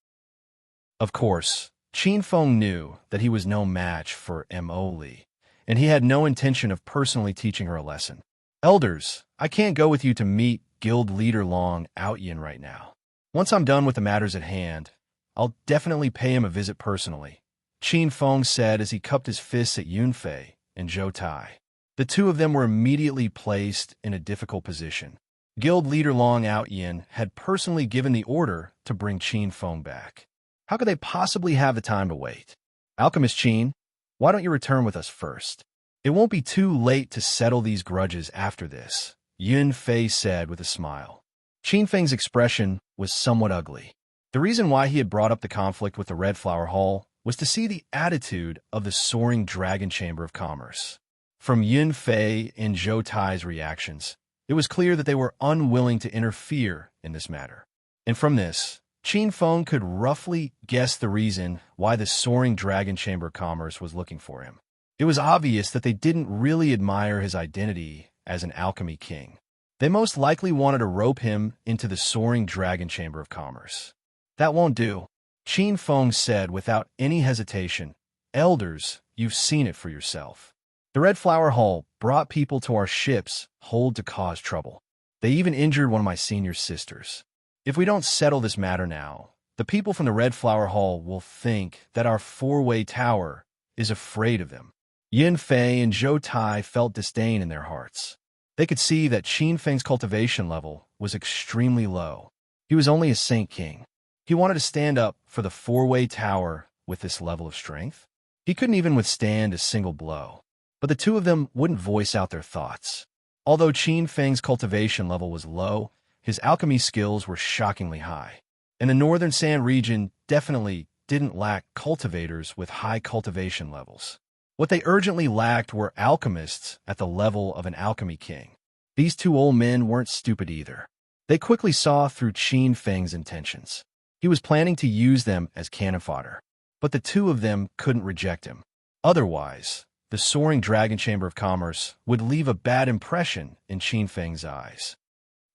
Of course, Qin Feng knew that he was no match for Emoli, and he had no intention of personally teaching her a lesson. "Elders, I can't go with you to meet guild leader Long Outyin right now. Once I'm done with the matters at hand, I'll definitely pay him a visit personally," Qin Feng said as he cupped his fists at Yunfei and Zhou Tai. The two of them were immediately placed in a difficult position. Guild leader Long Outyin had personally given the order to bring Qin Feng back. How could they possibly have the time to wait? "Alchemist Qin, why don't you return with us first? It won't be too late to settle these grudges after this," Yunfei said with a smile. Qin Feng's expression was somewhat ugly. The reason why he had brought up the conflict with the Red Flower Hall was to see the attitude of the soaring Dragon Chamber of Commerce. From Yunfei and Zhou Tai's reactions, it was clear that they were unwilling to interfere in this matter. And from this, Qin Feng could roughly guess the reason why the soaring Dragon Chamber of Commerce was looking for him. It was obvious that they didn't really admire his identity as an alchemy king. They most likely wanted to rope him into the soaring Dragon Chamber of Commerce. "That won't do," Qin Feng said without any hesitation. "Elders, you've seen it for yourself. The Red Flower Hall brought people to our ship's hold to cause trouble. They even injured one of my senior sisters. If we don't settle this matter now, the people from the Red Flower Hall will think that our four-way tower is afraid of them." Yunfei and Zhou Tai felt disdain in their hearts. They could see that Qin Feng's cultivation level was extremely low. He was only a Saint King. He wanted to stand up for the four-way tower with this level of strength. He couldn't even withstand a single blow. But the two of them wouldn't voice out their thoughts. Although Qin Feng's cultivation level was low, his alchemy skills were shockingly high. And the Northern Sand region definitely didn't lack cultivators with high cultivation levels. What they urgently lacked were alchemists at the level of an alchemy king. These two old men weren't stupid either. They quickly saw through Qin Feng's intentions. He was planning to use them as cannon fodder. But the two of them couldn't reject him. Otherwise, the soaring Dragon Chamber of Commerce would leave a bad impression in Qin Feng's eyes.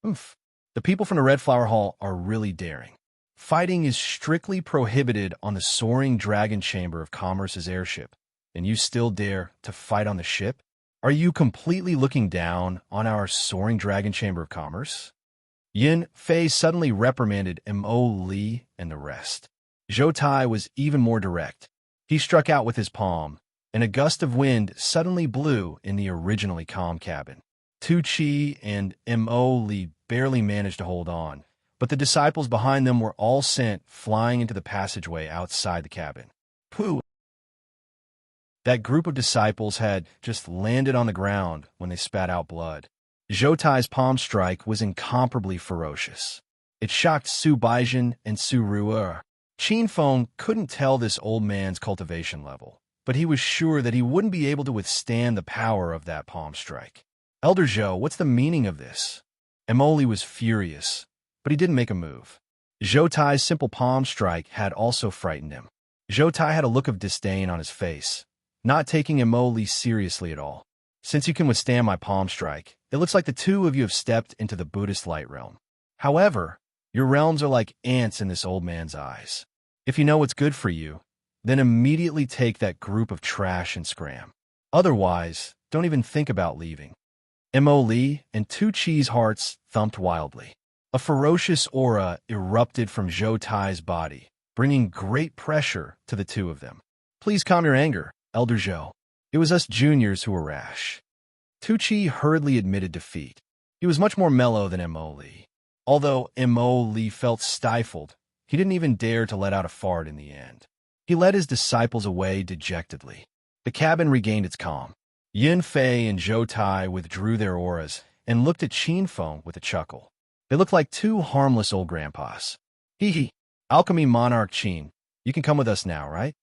"Oof. The people from the Red Flower Hall are really daring. Fighting is strictly prohibited on the soaring Dragon Chamber of Commerce's airship, and you still dare to fight on the ship? Are you completely looking down on our soaring Dragon Chamber of Commerce?" Yunfei suddenly reprimanded Emoli and the rest. Zhou Tai was even more direct. He struck out with his palm, and a gust of wind suddenly blew in the originally calm cabin. Tu Chi and Emoli barely managed to hold on, but the disciples behind them were all sent flying into the passageway outside the cabin. Pooh! That group of disciples had just landed on the ground when they spat out blood. Zhou Tai's palm strike was incomparably ferocious. It shocked Su Baizhen and Su Ru'er. Qin Feng couldn't tell this old man's cultivation level, but he was sure that he wouldn't be able to withstand the power of that palm strike. Elder Zhou, what's the meaning of this? Emoli was furious, but he didn't make a move. Zhou Tai's simple palm strike had also frightened him. Zhou Tai had a look of disdain on his face, not taking Emoli seriously at all. Since you can withstand my palm strike, it looks like the two of you have stepped into the Buddhist light realm. However, your realms are like ants in this old man's eyes. If you know what's good for you, then immediately take that group of trash and scram. Otherwise, don't even think about leaving. Emoli and Tu Chi's hearts thumped wildly. A ferocious aura erupted from Zhou Tai's body, bringing great pressure to the two of them. Please calm your anger, Elder Zhou. It was us juniors who were rash. Tu Chi hurriedly admitted defeat. He was much more mellow than Emoli. Although Emoli felt stifled, he didn't even dare to let out a fart in the end. He led his disciples away dejectedly. The cabin regained its calm. Yin Fei and Zhou Tai withdrew their auras and looked at Qin Feng with a chuckle. They looked like two harmless old grandpas. Hee, Alchemy Monarch Qin, you can come with us now, right?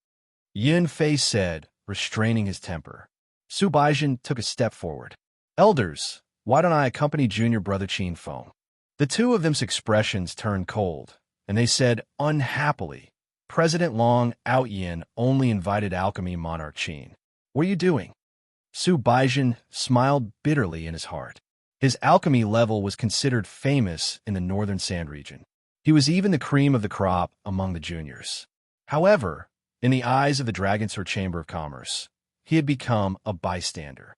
Yin Fei said, restraining his temper. Su Baizhen took a step forward. Elders, why don't I accompany junior brother Qin Feng? The two of them's expressions turned cold, and they said unhappily, President Long Outyin only invited Alchemy Monarch Qin. What are you doing? Su Baizhen smiled bitterly in his heart. His alchemy level was considered famous in the Northern Sand region. He was even the cream of the crop among the juniors. However, in the eyes of the Dragon's Chamber of Commerce, he had become a bystander.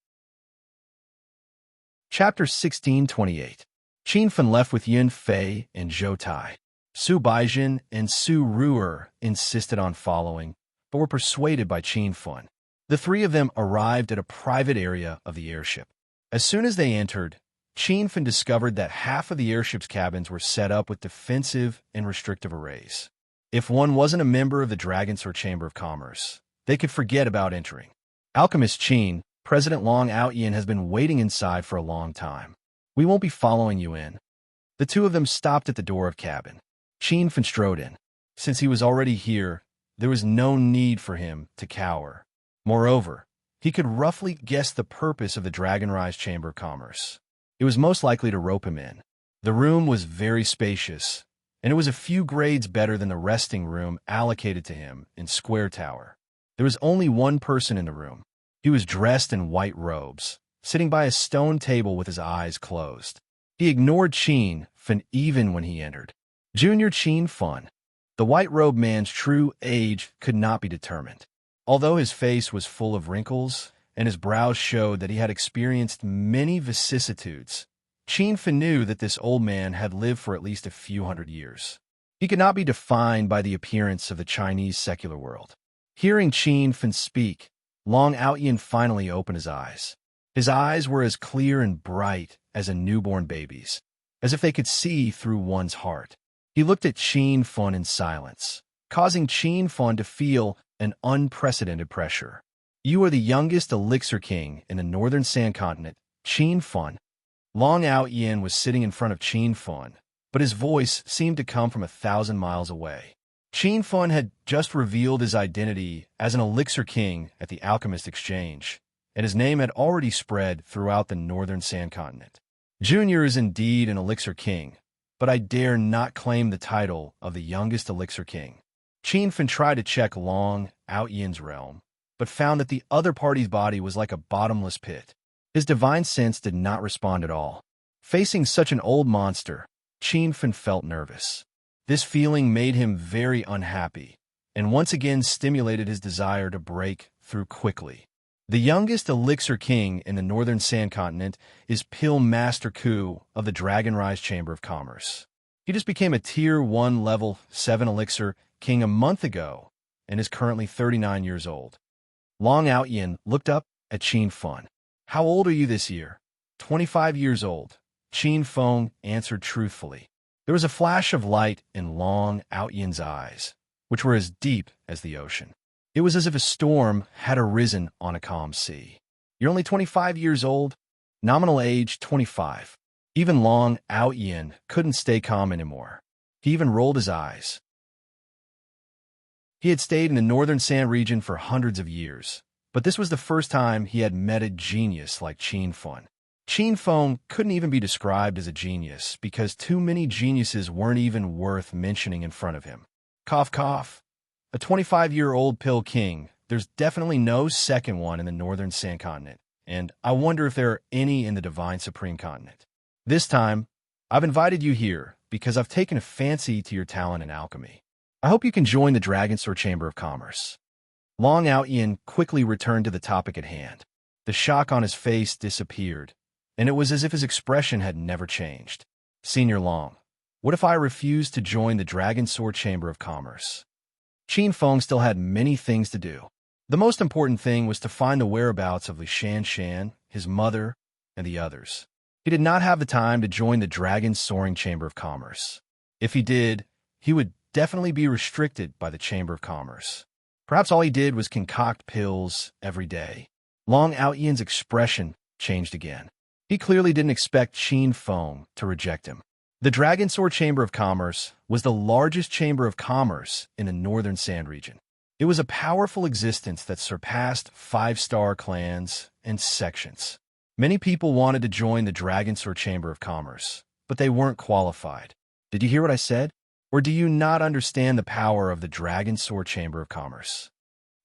Chapter 1628. Qin Feng left with Yin Fei and Zhou Tai. Su Baizhen and Su Ru'er insisted on following, but were persuaded by Qin Feng. The three of them arrived at a private area of the airship. As soon as they entered, Qin Feng discovered that half of the airship's cabins were set up with defensive and restrictive arrays. If one wasn't a member of the Dragon's Chamber of Commerce, they could forget about entering. Alchemist Qin, President Long Outyin has been waiting inside for a long time. We won't be following you in. The two of them stopped at the door of cabin. Qin Feng strode in. Since he was already here, there was no need for him to cower. Moreover, he could roughly guess the purpose of the Dragon's Chamber of Commerce. It was most likely to rope him in. The room was very spacious, and it was a few grades better than the resting room allocated to him in Square Tower. There was only one person in the room. He was dressed in white robes, sitting by a stone table with his eyes closed. He ignored Qin Feng even when he entered. Junior Qin Feng. The white-robed man's true age could not be determined. Although his face was full of wrinkles, and his brows showed that he had experienced many vicissitudes, Qin Feng knew that this old man had lived for at least a few hundred years. He could not be defined by the appearance of the Chinese secular world. Hearing Qin Feng speak, Long Outyin finally opened his eyes. His eyes were as clear and bright as a newborn baby's, as if they could see through one's heart. He looked at Qin Feng in silence, causing Qin Feng to feel an unprecedented pressure. You are the youngest elixir king in the Northern Sand Continent, Qin Feng. Long Outyin was sitting in front of Qin Feng, but his voice seemed to come from 1,000 miles away. Qin Feng had just revealed his identity as an elixir king at the Alchemist Exchange, and his name had already spread throughout the Northern Sand Continent. Junior is indeed an elixir king, but I dare not claim the title of the youngest elixir king. Qin Feng tried to check Long Outyin's realm, but found that the other party's body was like a bottomless pit. His divine sense did not respond at all. Facing such an old monster, Qin Feng felt nervous. This feeling made him very unhappy, and once again stimulated his desire to break through quickly. The youngest elixir king in the Northern Sand Continent is Pill Master Ku of the Dragon's Chamber of Commerce. He just became a Tier 1 Level 7 elixir king a month ago and is currently 39 years old. Long Outyin looked up at Qin Feng. How old are you this year? 25 years old. Qin Feng answered truthfully. There was a flash of light in Long Outyin's eyes, which were as deep as the ocean. It was as if a storm had arisen on a calm sea. You're only 25 years old? Nominal age 25. Even Long Ao Yin couldn't stay calm anymore. He even rolled his eyes. He had stayed in the northern Sand region for hundreds of years, but this was the first time he had met a genius like Qin Feng. Qin Feng couldn't even be described as a genius because too many geniuses weren't even worth mentioning in front of him. Cough, cough. A 25-year-old pill king, there's definitely no second one in the northern Sand continent, and I wonder if there are any in the Divine Supreme continent. This time, I've invited you here because I've taken a fancy to your talent in alchemy. I hope you can join the Dragon Sword Chamber of Commerce. Long Ao Yin quickly returned to the topic at hand. The shock on his face disappeared, and it was as if his expression had never changed. Senior Long, what if I refused to join the Dragon Sword Chamber of Commerce? Qin Feng still had many things to do. The most important thing was to find the whereabouts of Li Shan, his mother, and the others. He did not have the time to join the Dragon Soaring Chamber of Commerce. If he did, he would definitely be restricted by the Chamber of Commerce. Perhaps all he did was concoct pills every day. Long Ao Yin's expression changed again. He clearly didn't expect Qin Feng to reject him. The Dragon Sword Chamber of Commerce was the largest chamber of commerce in the northern Sand region. It was a powerful existence that surpassed 5-star clans and sections. Many people wanted to join the Dragon Sword Chamber of Commerce, but they weren't qualified. Did you hear what I said? Or do you not understand the power of the Dragon Sword Chamber of Commerce?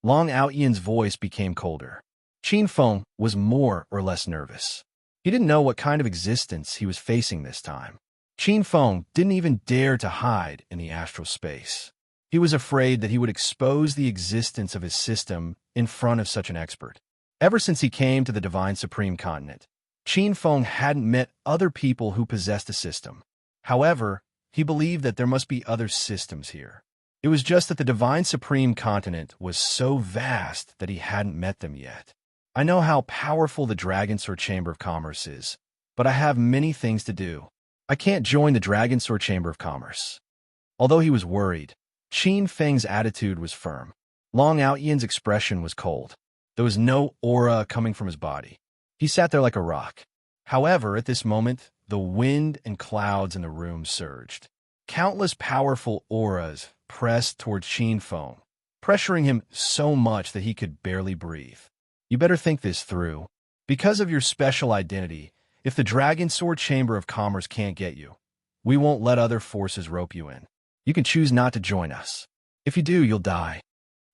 Long Ao Yin's voice became colder. Qin Feng was more or less nervous. He didn't know what kind of existence he was facing this time. Qin Feng didn't even dare to hide in the astral space. He was afraid that he would expose the existence of his system in front of such an expert. Ever since he came to the Divine Supreme Continent, Qin Feng hadn't met other people who possessed a system. However, he believed that there must be other systems here. It was just that the Divine Supreme Continent was so vast that he hadn't met them yet. I know how powerful the Dragon Sword Chamber of Commerce is, but I have many things to do. I can't join the Dragon Sword Chamber of Commerce. Although he was worried, Qin Feng's attitude was firm. Long Ao Yin's expression was cold. There was no aura coming from his body. He sat there like a rock. However, at this moment, the wind and clouds in the room surged. Countless powerful auras pressed towards Qin Feng, pressuring him so much that he could barely breathe. You better think this through. Because of your special identity, if the Dragon Sword Chamber of Commerce can't get you, we won't let other forces rope you in. You can choose not to join us. If you do, you'll die.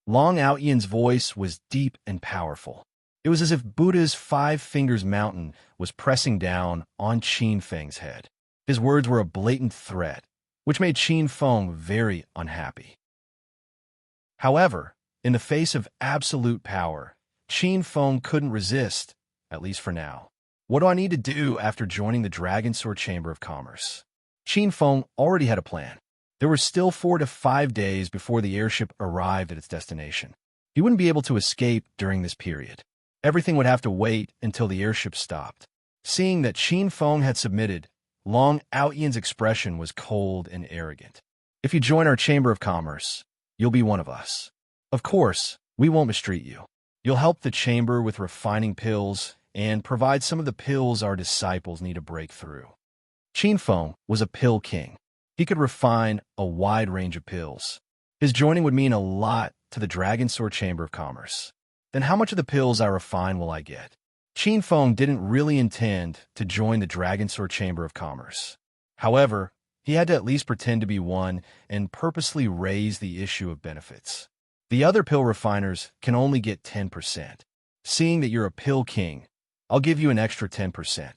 Long Ao Yin's voice was deep and powerful. It was as if Buddha's 5 fingers mountain was pressing down on Qin Feng's head. His words were a blatant threat, which made Qin Feng very unhappy. However, in the face of absolute power, Qin Feng couldn't resist, at least for now. What do I need to do after joining the Dragon Sword Chamber of Commerce? Qin Feng already had a plan. There were still 4 to 5 days before the airship arrived at its destination. He wouldn't be able to escape during this period. Everything would have to wait until the airship stopped. Seeing that Qin Feng had submitted, Long Ao Yin's expression was cold and arrogant. If you join our Chamber of Commerce, you'll be one of us. Of course, we won't mistreat you. You'll help the chamber with refining pills and provide some of the pills our disciples need to break through. Qin Feng was a pill king. He could refine a wide range of pills. His joining would mean a lot to the Dragon Sword Chamber of Commerce. Then how much of the pills I refine will I get? Qin Feng didn't really intend to join the Dragon Sword Chamber of Commerce. However, he had to at least pretend to be one and purposely raise the issue of benefits. The other pill refiners can only get 10%. Seeing that you're a pill king, I'll give you an extra 10%.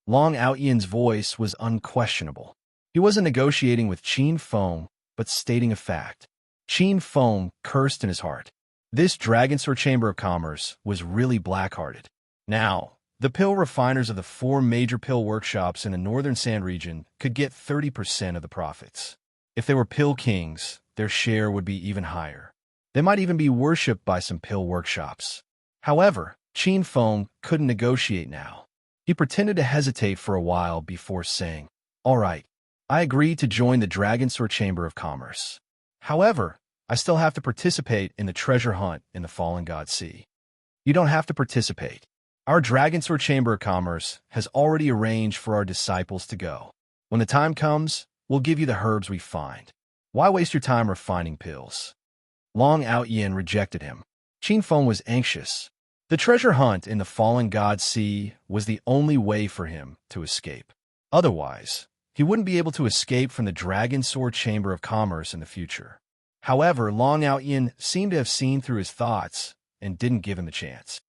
Long Ao Yin's voice was unquestionable. He wasn't negotiating with Qin Feng, but stating a fact. Qin Feng cursed in his heart. This Dragon Sword Chamber of Commerce was really black-hearted. Now, the pill refiners of the 4 major pill workshops in the Northern Sand region could get 30% of the profits. If they were pill kings, their share would be even higher. They might even be worshipped by some pill workshops. However, Qin Feng couldn't negotiate now. He pretended to hesitate for a while before saying, "All right, I agree to join the Dragon Sword Chamber of Commerce. However, I still have to participate in the treasure hunt in the Fallen God Sea." "You don't have to participate. Our Dragonsaur Chamber of Commerce has already arranged for our disciples to go. When the time comes, we'll give you the herbs we find. Why waste your time refining pills? Long Out Yin rejected him. Qin Feng was anxious. The treasure hunt in the fallen god sea was the only way for him to escape. Otherwise, he wouldn't be able to escape from the Dragonsaur Chamber of Commerce in the future. However, Long Out Yin seemed to have seen through his thoughts and didn't give him a chance.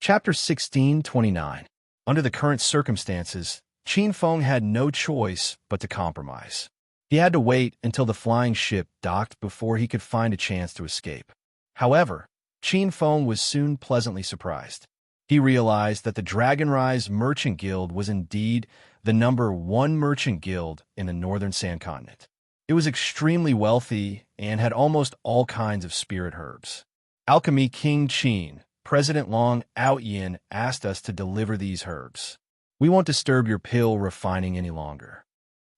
Chapter 16:29. Under the current circumstances, Qin Feng had no choice but to compromise. He had to wait until the flying ship docked before he could find a chance to escape. However, Qin Feng was soon pleasantly surprised. He realized that the Dragonrise Merchant Guild was indeed the #1 merchant guild in the northern Sand Continent. It was extremely wealthy and had almost all kinds of spirit herbs. Alchemy King Qin, President Long Out Yin, asked us to deliver these herbs. We won't disturb your pill refining any longer.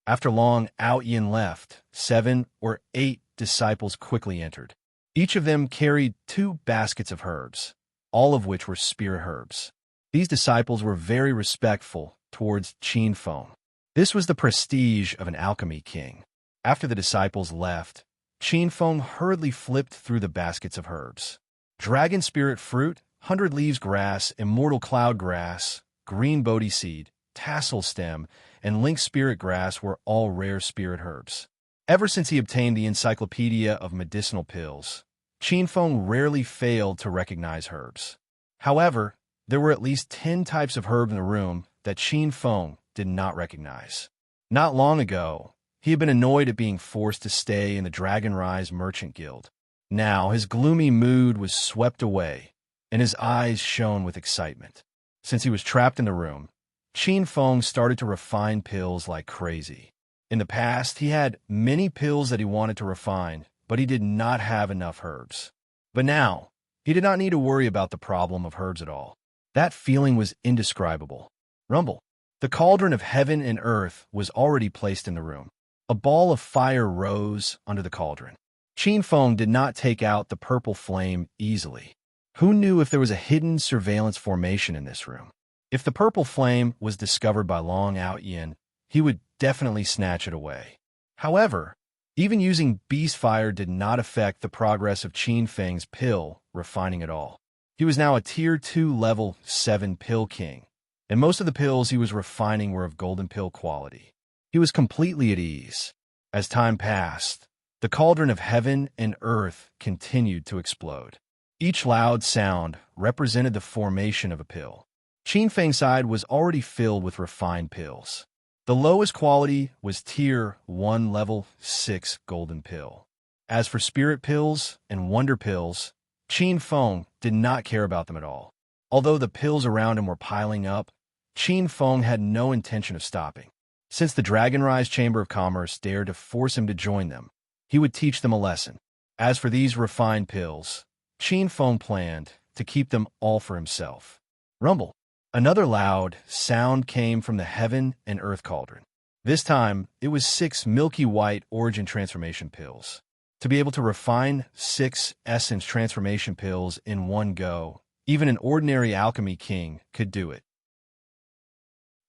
After Long Out Yin left, 7 or 8 disciples quickly entered. Each of them carried 2 baskets of herbs, all of which were spirit herbs. These disciples were very respectful towards Qin Feng. This was the prestige of an alchemy king. After the disciples left, Qin Feng hurriedly flipped through the baskets of herbs. Dragon spirit fruit, 100 leaves grass, immortal cloud grass, green bodhi seed, tassel stem, and lynx spirit grass were all rare spirit herbs. Ever since he obtained the Encyclopedia of Medicinal Pills, Qin Feng rarely failed to recognize herbs. However, there were at least 10 types of herb in the room that Qin Feng did not recognize. Not long ago, he had been annoyed at being forced to stay in the Dragonrise Merchant Guild. Now his gloomy mood was swept away, and his eyes shone with excitement. Since he was trapped in the room, Qin Feng started to refine pills like crazy. In the past, he had many pills that he wanted to refine, but he did not have enough herbs. But now, he did not need to worry about the problem of herbs at all. That feeling was indescribable. Rumble. The cauldron of heaven and earth was already placed in the room. A ball of fire rose under the cauldron. Qin Feng did not take out the purple flame easily. Who knew if there was a hidden surveillance formation in this room? If the purple flame was discovered by Long Out Yin, he would definitely snatch it away. However, even using beast fire did not affect the progress of Qin Feng's pill refining at all. He was now a Tier 2 Level 7 pill king, and most of the pills he was refining were of golden pill quality. He was completely at ease. As time passed, the cauldron of heaven and earth continued to explode. Each loud sound represented the formation of a pill. Qin Feng's side was already filled with refined pills. The lowest quality was Tier 1 Level 6 Golden Pill. As for Spirit Pills and Wonder Pills, Qin Feng did not care about them at all. Although the pills around him were piling up, Qin Feng had no intention of stopping. Since the Dragonrise Chamber of Commerce dared to force him to join them, he would teach them a lesson. As for these refined pills, Qin Feng planned to keep them all for himself. Rumble. Another loud sound came from the heaven and earth cauldron. This time, it was 6 milky white origin transformation pills. To be able to refine 6 essence transformation pills in one go, even an ordinary alchemy king could do it.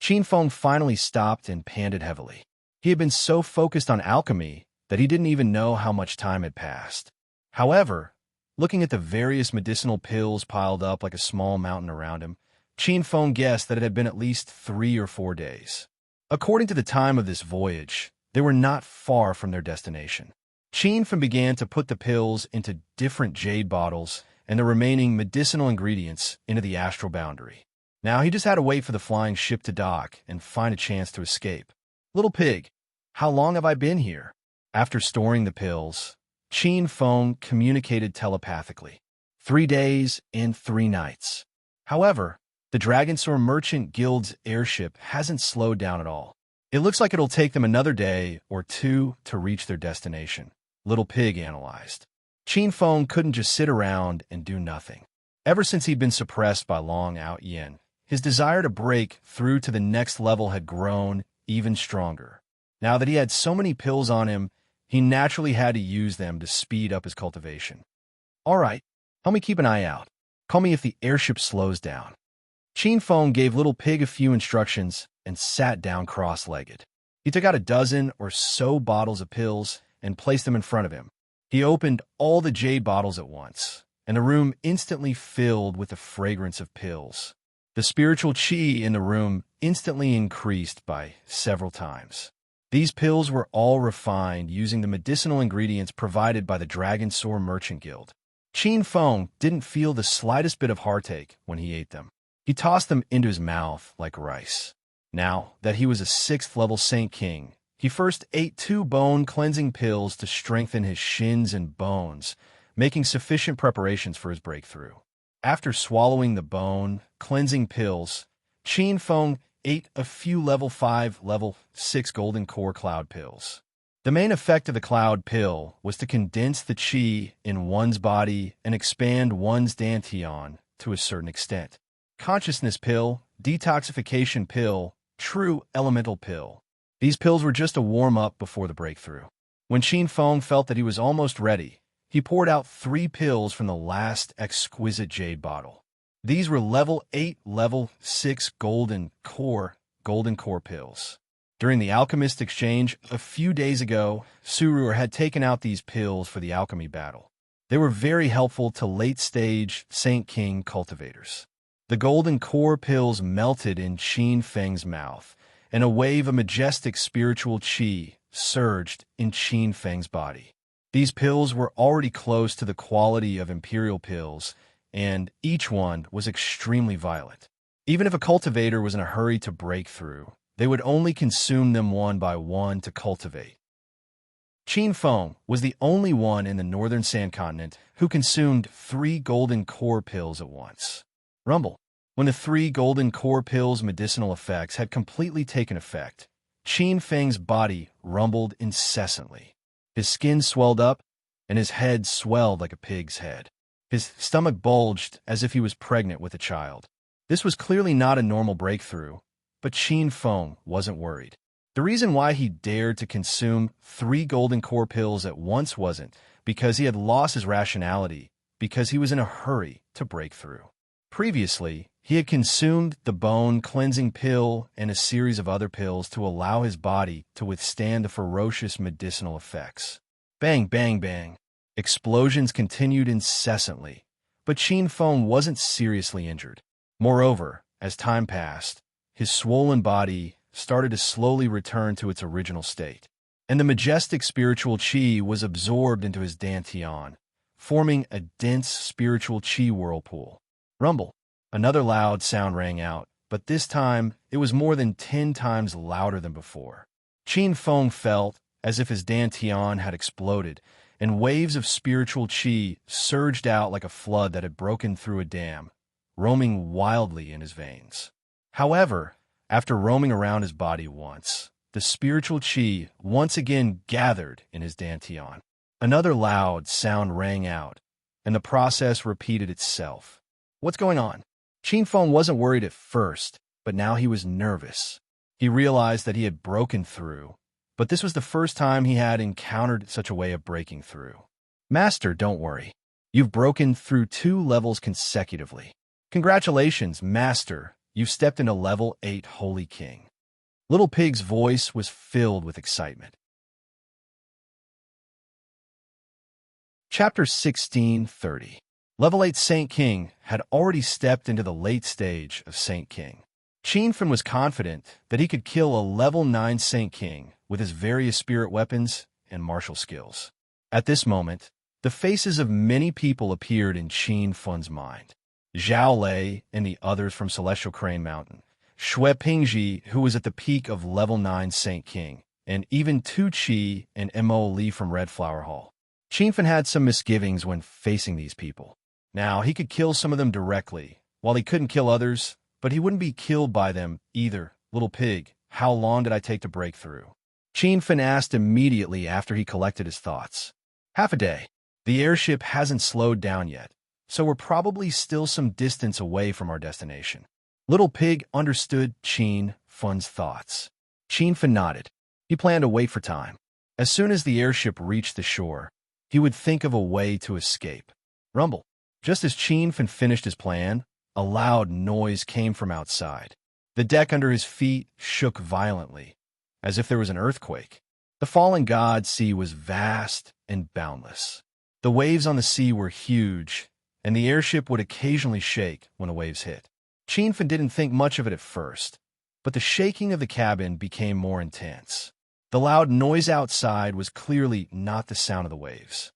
Qin Feng finally stopped and panted heavily. He had been so focused on alchemy that he didn't even know how much time had passed. However, looking at the various medicinal pills piled up like a small mountain around him, Qin Feng guessed that it had been at least 3 or 4 days. According to the time of this voyage, they were not far from their destination. Qin Feng began to put the pills into different jade bottles and the remaining medicinal ingredients into the astral boundary. Now he just had to wait for the flying ship to dock and find a chance to escape. Little pig, how long have I been here? After storing the pills, Qin Feng communicated telepathically. 3 days and 3 nights. However, the Dragonsaur Merchant Guild's airship hasn't slowed down at all. It looks like it'll take them another day or 2 to reach their destination, Little Pig analyzed. Qin Feng couldn't just sit around and do nothing. Ever since he'd been suppressed by Long Out Yin, his desire to break through to the next level had grown even stronger. Now that he had so many pills on him, he naturally had to use them to speed up his cultivation. All right, Help me keep an eye out. Call me if the airship slows down. Qin Feng gave Little Pig a few instructions and sat down cross-legged. He took out a dozen or so bottles of pills and placed them in front of him. He opened all the jade bottles at once, and the room instantly filled with the fragrance of pills. The spiritual qi in the room instantly increased by several times. These pills were all refined using the medicinal ingredients provided by the Dragon Sword Merchant Guild. Qin Feng didn't feel the slightest bit of heartache when he ate them. He tossed them into his mouth like rice. Now that he was a 6th level Saint King, he first ate 2 bone-cleansing pills to strengthen his shins and bones, making sufficient preparations for his breakthrough. After swallowing the bone-cleansing pills, Qin Feng ate a few level 5, level 6 golden core cloud pills. The main effect of the cloud pill was to condense the qi in one's body and expand one's dantian to a certain extent. Consciousness pill, detoxification pill, true elemental pill. These pills were just a warm-up before the breakthrough. When Qin Feng felt that he was almost ready, he poured out 3 pills from the last exquisite jade bottle. These were level 8, level 6 golden core pills. During the alchemist exchange a few days ago, Surur had taken out these pills for the alchemy battle. They were very helpful to late-stage Saint King cultivators. The golden core pills melted in Qin Feng's mouth, and a wave of majestic spiritual qi surged in Qin Feng's body. These pills were already close to the quality of imperial pills, and each one was extremely violent. Even if a cultivator was in a hurry to break through, they would only consume them one by one to cultivate. Qin Feng was the only one in the northern Sand Continent who consumed 3 golden core pills at once. Rumble. When the 3 golden core pills' medicinal effects had completely taken effect, Qin Feng's body rumbled incessantly. His skin swelled up, and his head swelled like a pig's head. His stomach bulged as if he was pregnant with a child. This was clearly not a normal breakthrough, but Qin Feng wasn't worried. The reason why he dared to consume 3 golden core pills at once wasn't because he had lost his rationality, because he was in a hurry to break through. Previously, he had consumed the bone-cleansing pill and a series of other pills to allow his body to withstand the ferocious medicinal effects. Bang, bang, bang. Explosions continued incessantly, but Qin Feng wasn't seriously injured. Moreover, as time passed, his swollen body started to slowly return to its original state, and the majestic spiritual qi was absorbed into his dantian, forming a dense spiritual qi whirlpool. Rumble. Another loud sound rang out, but this time it was more than 10 times louder than before. Qin Feng felt as if his dantian had exploded, and waves of spiritual qi surged out like a flood that had broken through a dam, roaming wildly in his veins. However, after roaming around his body once, the spiritual qi once again gathered in his dantian. Another loud sound rang out, and the process repeated itself. What's going on? Qin Feng wasn't worried at first, but now he was nervous. He realized that he had broken through, but this was the first time he had encountered such a way of breaking through. Master, don't worry. You've broken through 2 levels consecutively. Congratulations, Master. You've stepped into level 8 Holy King. Little Pig's voice was filled with excitement. Chapter 16:30. Level 8 Saint King had already stepped into the late stage of Saint King. Qin Feng was confident that he could kill a level 9 Saint King with his various spirit weapons and martial skills. At this moment, the faces of many people appeared in Qin Feng's mind. Zhao Lei and the others from Celestial Crane Mountain, Shui Pingji, who was at the peak of level 9 Saint King, and even Tu Chi and Mo Li from Red Flower Hall. Qin Feng had some misgivings when facing these people. Now, he could kill some of them directly, while he couldn't kill others, but he wouldn't be killed by them either. Little Pig, how long did I take to break through? Qin Feng asked immediately after he collected his thoughts. Half a day. The airship hasn't slowed down yet, so we're probably still some distance away from our destination. Little Pig understood Qin Feng's thoughts. Qin Feng nodded. He planned to wait for time. As soon as the airship reached the shore, he would think of a way to escape. Rumble. Just as Qin finished his plan, a loud noise came from outside. The deck under his feet shook violently, as if there was an earthquake. The fallen god sea was vast and boundless. The waves on the sea were huge, and the airship would occasionally shake when the waves hit. Qin didn't think much of it at first, but the shaking of the cabin became more intense. The loud noise outside was clearly not the sound of the waves.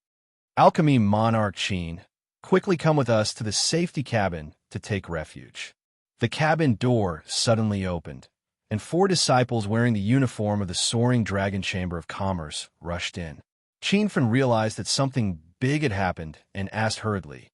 Alchemy Monarch Qin, quickly come with us to the safety cabin to take refuge. The cabin door suddenly opened, and 4 disciples wearing the uniform of the Soaring Dragon Chamber of Commerce rushed in. Qin realized that something big had happened and asked hurriedly,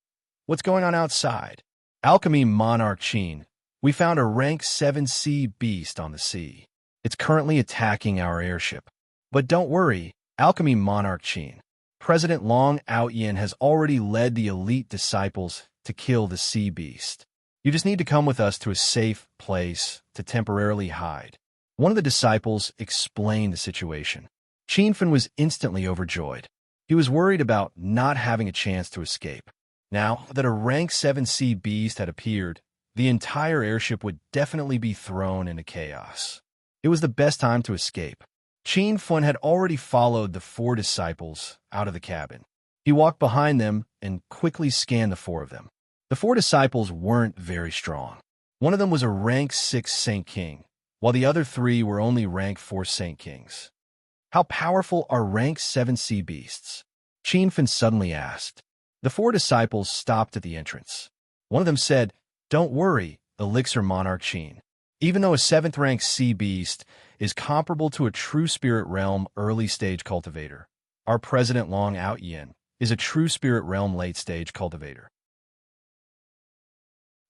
"What's going on outside?" Alchemy Monarch Qin, "We found a rank 7 sea beast on the sea. It's currently attacking our airship. But don't worry, Alchemy Monarch Qin. President Long Outyin has already led the elite disciples to kill the sea beast. You just need to come with us to a safe place to temporarily hide." One of the disciples explained the situation. Qin was instantly overjoyed. He was worried about not having a chance to escape. Now that a rank 7 sea beast had appeared, the entire airship would definitely be thrown into chaos. It was the best time to escape. Qin had already followed the 4 disciples out of the cabin. He walked behind them and quickly scanned the 4 of them. The 4 disciples weren't very strong. One of them was a rank 6 Saint King, while the other 3 were only rank 4 Saint Kings. How powerful are rank 7 sea beasts? Qin suddenly asked. The 4 disciples stopped at the entrance. One of them said, "Don't worry, Elixir Monarch Qin. Even though a 7th rank sea beast is comparable to a true spirit realm early stage cultivator, our President Long Outyin is a true spirit realm late stage cultivator.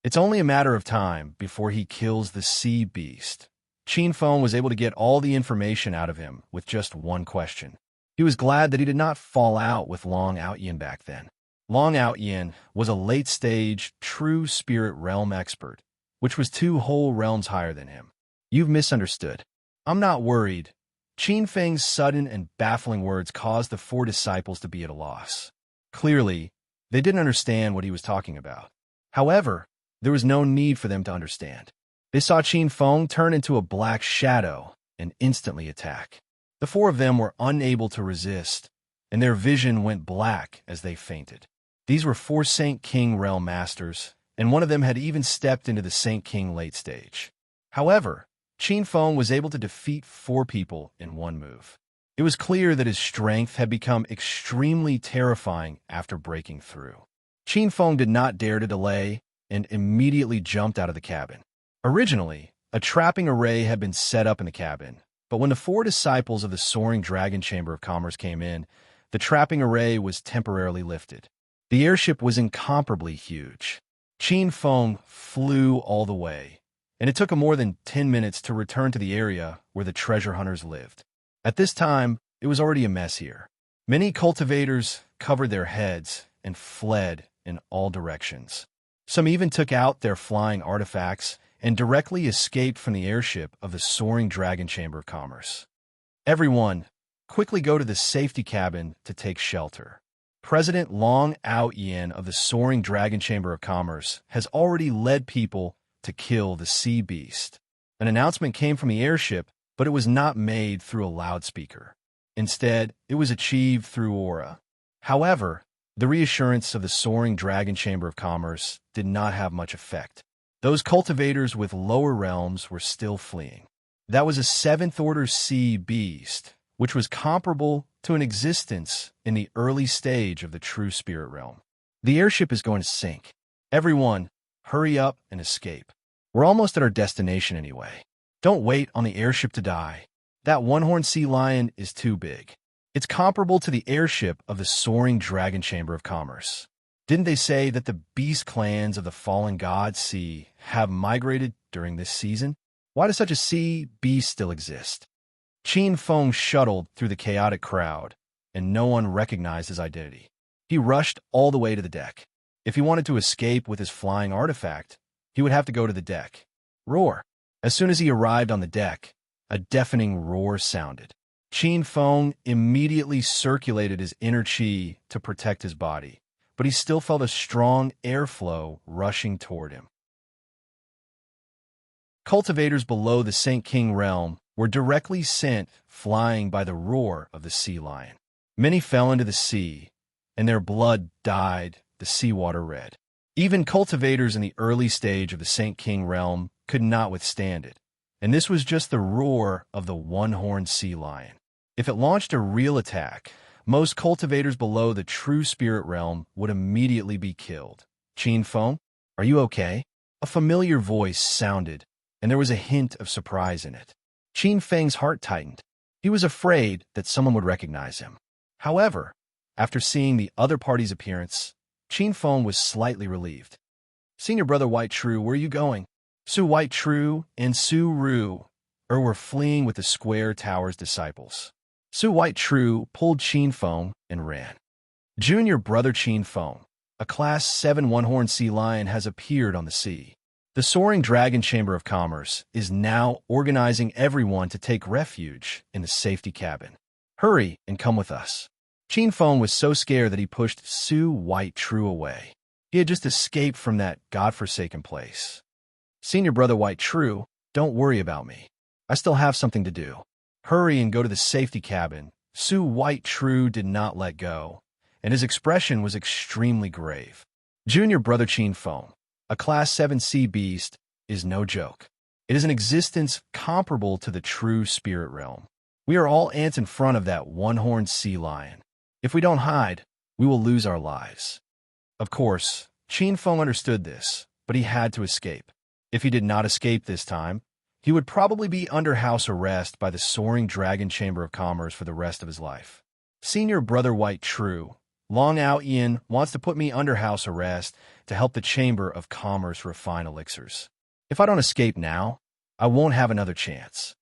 It's only a matter of time before he kills the sea beast." Qin was able to get all the information out of him with just one question. He was glad that he did not fall out with Long Outyin back then. Long Outyin was a late-stage, true spirit realm expert, which was 2 whole realms higher than him. "You've misunderstood. I'm not worried." Qin sudden and baffling words caused the 4 disciples to be at a loss. Clearly, they didn't understand what he was talking about. However, there was no need for them to understand. They saw Qin turn into a black shadow and instantly attack. The 4 of them were unable to resist, and their vision went black as they fainted. These were 4 Saint King realm masters, and one of them had even stepped into the Saint King late stage. However, Qin was able to defeat 4 people in one move. It was clear that his strength had become extremely terrifying after breaking through. Qin did not dare to delay and immediately jumped out of the cabin. Originally, a trapping array had been set up in the cabin, but when the 4 disciples of the Soaring Dragon Chamber of Commerce came in, the trapping array was temporarily lifted. The airship was incomparably huge. Qin flew all the way, and it took him more than 10 minutes to return to the area where the treasure hunters lived. At this time, it was already a mess here. Many cultivators covered their heads and fled in all directions. Some even took out their flying artifacts and directly escaped from the airship of the Soaring Dragon Chamber of Commerce. Everyone, quickly go to the safety cabin to take shelter. President Long Outyin of the Soaring Dragon Chamber of Commerce has already led people to kill the sea beast. An announcement came from the airship, but it was not made through a loudspeaker. Instead, it was achieved through aura. However, the reassurance of the Soaring Dragon Chamber of Commerce did not have much effect. Those cultivators with lower realms were still fleeing. That was a 7th order sea beast, which was comparable to an existence in the early stage of the true spirit realm. The airship is going to sink. Everyone, hurry up and escape. We're almost at our destination anyway. Don't wait on the airship to die. That one-horned sea lion is too big. It's comparable to the airship of the Soaring Dragon Chamber of Commerce. Didn't they say that the beast clans of the fallen god sea have migrated during this season? Why does such a sea beast still exist? Qin shuttled through the chaotic crowd, and no one recognized his identity. He rushed all the way to the deck. If he wanted to escape with his flying artifact, he would have to go to the deck. Roar! As soon as he arrived on the deck, a deafening roar sounded. Qin immediately circulated his inner chi to protect his body, but he still felt a strong airflow rushing toward him. Cultivators below the St. King realm were directly sent flying by the roar of the sea lion. Many fell into the sea, and their blood dyed the seawater red. Even cultivators in the early stage of the St. King realm could not withstand it, and this was just the roar of the one-horned sea lion. If it launched a real attack, most cultivators below the true spirit realm would immediately be killed. Qin Feng, are you okay? A familiar voice sounded, and there was a hint of surprise in it. Qin Feng's heart tightened. He was afraid that someone would recognize him. However, after seeing the other party's appearance, Qin Feng was slightly relieved. Senior Brother White True, where are you going? Su White True and Su Ru were fleeing with the Square Tower's disciples. Su White True pulled Qin Feng and ran. Junior Brother Qin Feng, a Class 7 one-horned sea lion, has appeared on the sea. The Soaring Dragon Chamber of Commerce is now organizing everyone to take refuge in the safety cabin. Hurry and come with us. Qin Feng was so scared that he pushed Su White True away. He had just escaped from that godforsaken place. Senior Brother White True, don't worry about me. I still have something to do. Hurry and go to the safety cabin. Su White True did not let go, and his expression was extremely grave. Junior Brother Qin Feng, a Class 7 sea beast, is no joke. It is an existence comparable to the true spirit realm. We are all ants in front of that one-horned sea lion. If we don't hide, we will lose our lives. Of course, Qin Feng understood this, but he had to escape. If he did not escape this time, he would probably be under house arrest by the Soaring Dragon Chamber of Commerce for the rest of his life. Senior Brother White True, Long Ao Yin wants to put me under house arrest to help the Chamber of Commerce refine elixirs. If I don't escape now, I won't have another chance.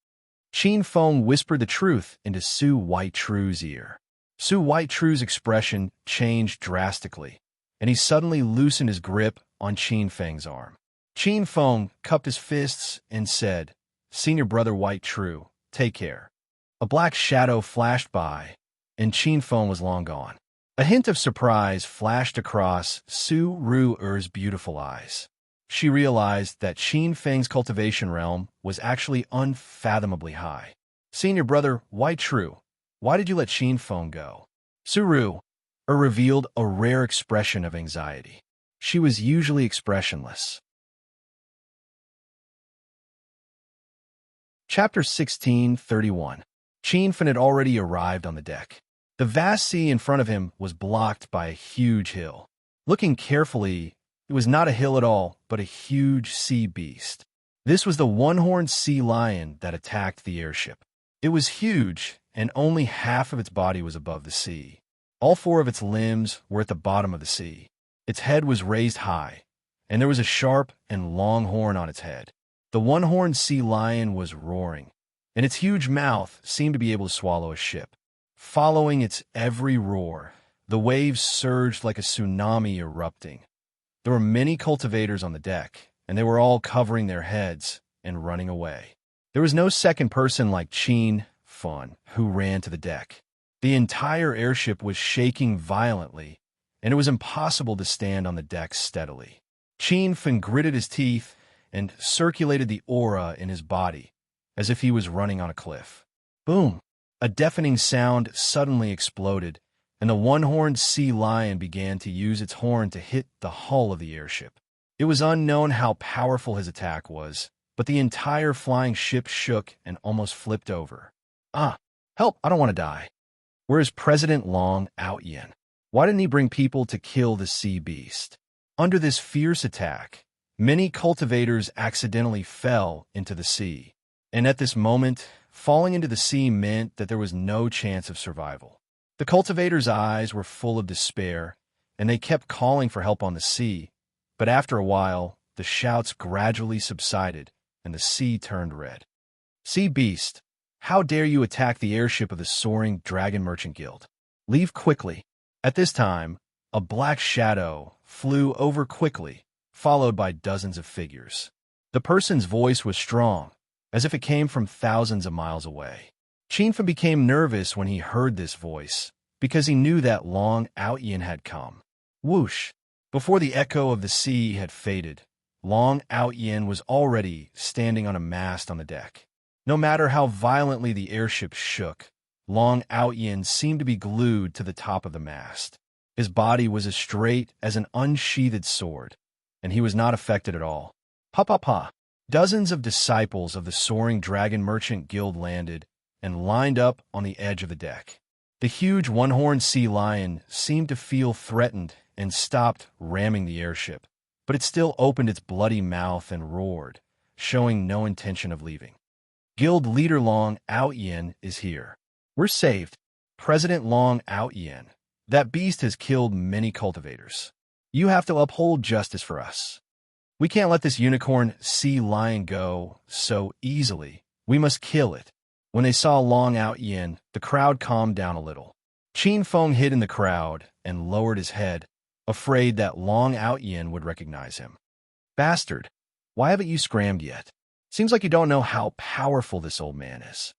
Qin Feng whispered the truth into Su White True's ear. Su White True's expression changed drastically, and he suddenly loosened his grip on Qin Feng's arm. Qin Feng cupped his fists and said, Senior Brother White True, take care. A black shadow flashed by, and Qin Feng was long gone. A hint of surprise flashed across Su Ru's beautiful eyes. She realized that Qin Feng's cultivation realm was actually unfathomably high. Senior Brother White True, why did you let Qin Feng go? Su Ru revealed a rare expression of anxiety. She was usually expressionless. Chapter 16:31. Qin Feng had already arrived on the deck. The vast sea in front of him was blocked by a huge hill. Looking carefully, it was not a hill at all, but a huge sea beast. This was the one-horned sea lion that attacked the airship. It was huge, and only half of its body was above the sea. All four of its limbs were at the bottom of the sea. Its head was raised high, and there was a sharp and long horn on its head. The one-horned sea lion was roaring, and its huge mouth seemed to be able to swallow a ship. Following its every roar, the waves surged like a tsunami erupting. There were many cultivators on the deck, and they were all covering their heads and running away. There was no second person like Qin Feng who ran to the deck. The entire airship was shaking violently, and it was impossible to stand on the deck steadily. Qin Feng gritted his teeth and circulated the aura in his body, as if he was running on a cliff. Boom! A deafening sound suddenly exploded, and the one-horned sea lion began to use its horn to hit the hull of the airship. It was unknown how powerful his attack was, but the entire flying ship shook and almost flipped over. Ah, help, I don't want to die. Where's President Long Ao Yin? Why didn't he bring people to kill the sea beast? Under this fierce attack, many cultivators accidentally fell into the sea, and at this moment, falling into the sea meant that there was no chance of survival. The cultivators' eyes were full of despair, and they kept calling for help on the sea, but after a while, the shouts gradually subsided, and the sea turned red. Sea beast, how dare you attack the airship of the Soaring Dragon Merchant Guild? Leave quickly. At this time, a black shadow flew over quickly, followed by dozens of figures. The person's voice was strong, as if it came from thousands of miles away. Qin Feng became nervous when he heard this voice, because he knew that Long Ao Yin had come. Whoosh! Before the echo of the sea had faded, Long Out Yin was already standing on a mast on the deck. No matter how violently the airship shook, Long Out Yin seemed to be glued to the top of the mast. His body was as straight as an unsheathed sword, and he was not affected at all. Pa pa pa! Dozens of disciples of the soaring dragon merchant guild landed and lined up on the edge of the deck. The huge one-horned sea lion seemed to feel threatened and stopped ramming the airship, but it still opened its bloody mouth and roared, showing no intention of leaving. Guild leader Long Out Yin is here. We're saved. President Long Out Yin. That beast has killed many cultivators. You have to uphold justice for us. We can't let this unicorn sea lion go so easily. We must kill it. When they saw Long Out Yin, the crowd calmed down a little. Qin Feng hid in the crowd and lowered his head, afraid that Long Out Yin would recognize him. Bastard, why haven't you scrammed yet? Seems like you don't know how powerful this old man is.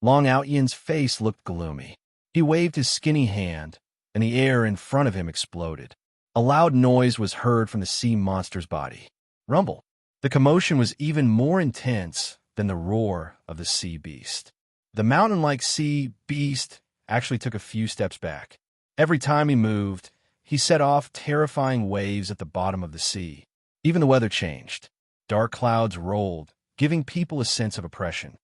Long Out Yin's face looked gloomy. He waved his skinny hand, and the air in front of him exploded. A loud noise was heard from the sea monster's body. Rumble. The commotion was even more intense than the roar of the sea beast. The mountain-like sea beast actually took a few steps back. Every time he moved, he set off terrifying waves at the bottom of the sea. Even the weather changed. Dark clouds rolled, giving people a sense of oppression.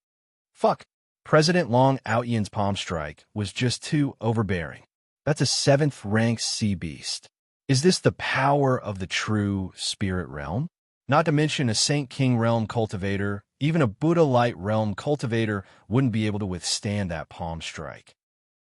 Fuck. President Long Out Yin's palm strike was just too overbearing. That's a 7th-ranked sea beast. Is this the power of the true spirit realm? Not to mention a Saint King realm cultivator, even a Buddha light realm cultivator wouldn't be able to withstand that palm strike.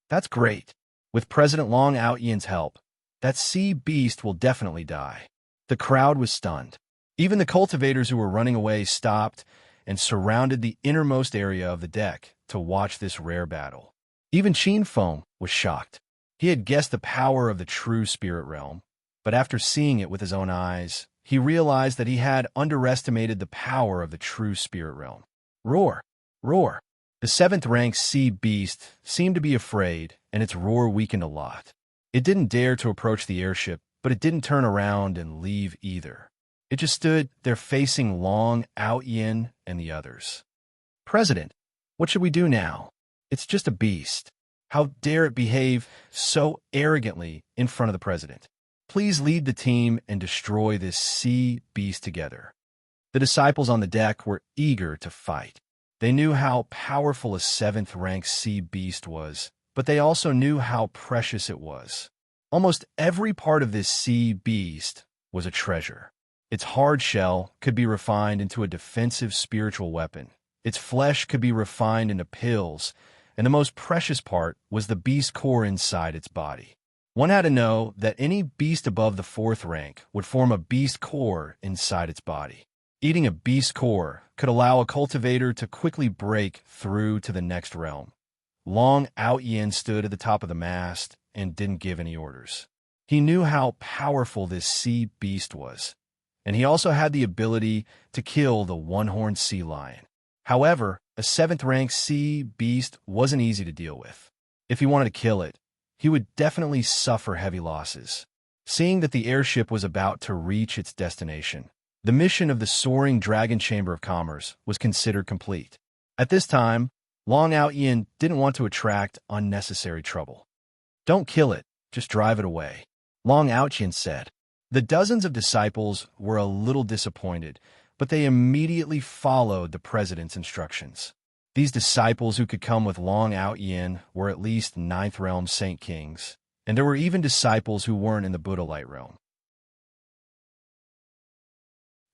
That's great. With President Long Out Yin's help, that sea beast will definitely die. The crowd was stunned. Even the cultivators who were running away stopped and surrounded the innermost area of the deck to watch this rare battle. Even Qin Feng was shocked. He had guessed the power of the true spirit realm, but after seeing it with his own eyes, he realized that he had underestimated the power of the true spirit realm. Roar! Roar! The 7th-ranked sea beast seemed to be afraid, and its roar weakened a lot. It didn't dare to approach the airship, but it didn't turn around and leave either. It just stood there facing Long Out Yin and the others. President, what should we do now? It's just a beast. How dare it behave so arrogantly in front of the president? Please lead the team and destroy this sea beast together. The disciples on the deck were eager to fight. They knew how powerful a 7th-ranked sea beast was, but they also knew how precious it was. Almost every part of this sea beast was a treasure. Its hard shell could be refined into a defensive spiritual weapon. Its flesh could be refined into pills, and the most precious part was the beast core inside its body. One had to know that any beast above the 4th rank would form a beast core inside its body. Eating a beast core could allow a cultivator to quickly break through to the next realm. Long Out Yin stood at the top of the mast and didn't give any orders. He knew how powerful this sea beast was, and he also had the ability to kill the one-horned sea lion. However, a 7th-ranked sea beast wasn't easy to deal with. If he wanted to kill it, he would definitely suffer heavy losses. Seeing that the airship was about to reach its destination, the mission of the soaring Dragon Chamber of Commerce was considered complete. At this time, Long Out Yin didn't want to attract unnecessary trouble. Don't kill it, just drive it away, Long Out Yin said. The dozens of disciples were a little disappointed, but they immediately followed the president's instructions. These disciples who could come with Long Out Yin were at least 9th realm Saint Kings, and there were even disciples who weren't in the Buddha light realm.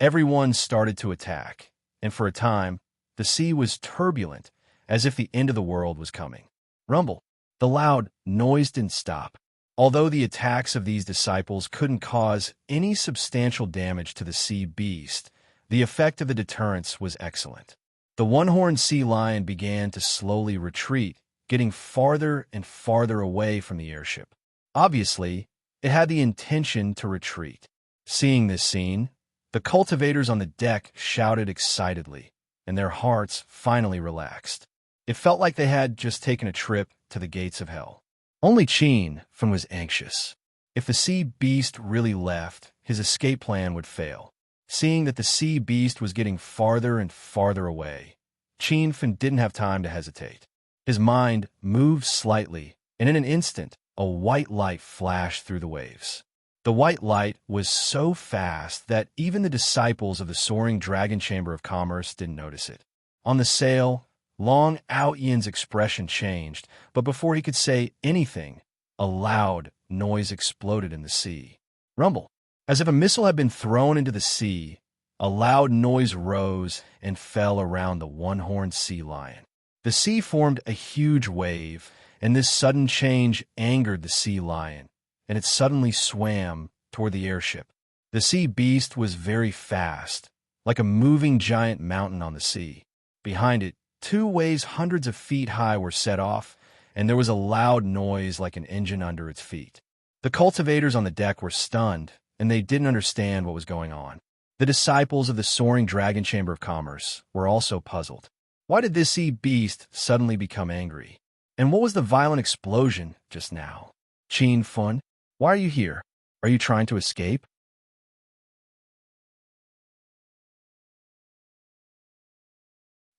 Everyone started to attack, and for a time, the sea was turbulent, as if the end of the world was coming. Rumble. The loud noise didn't stop. Although the attacks of these disciples couldn't cause any substantial damage to the sea beast, the effect of the deterrence was excellent. The one-horned sea lion began to slowly retreat, getting farther and farther away from the airship. Obviously, it had the intention to retreat. Seeing this scene, the cultivators on the deck shouted excitedly, and their hearts finally relaxed. It felt like they had just taken a trip to the gates of hell. Only Qin Feng was anxious. If the sea beast really left, his escape plan would fail. Seeing that the sea beast was getting farther and farther away, Qin Fen didn't have time to hesitate. His mind moved slightly, and in an instant, a white light flashed through the waves. The white light was so fast that even the disciples of the soaring dragon chamber of commerce didn't notice it. On the sail, Long Out Yin's expression changed, but before he could say anything, a loud noise exploded in the sea. Rumble. As if a missile had been thrown into the sea, a loud noise rose and fell around the one-horned sea lion. The sea formed a huge wave, and this sudden change angered the sea lion, and it suddenly swam toward the airship. The sea beast was very fast, like a moving giant mountain on the sea. Behind it, two waves hundreds of feet high were set off, and there was a loud noise like an engine under its feet. The cultivators on the deck were stunned, and they didn't understand what was going on. The disciples of the soaring dragon chamber of commerce were also puzzled. Why did this sea beast suddenly become angry? And what was the violent explosion just now? Qin Fen, why are you here? Are you trying to escape?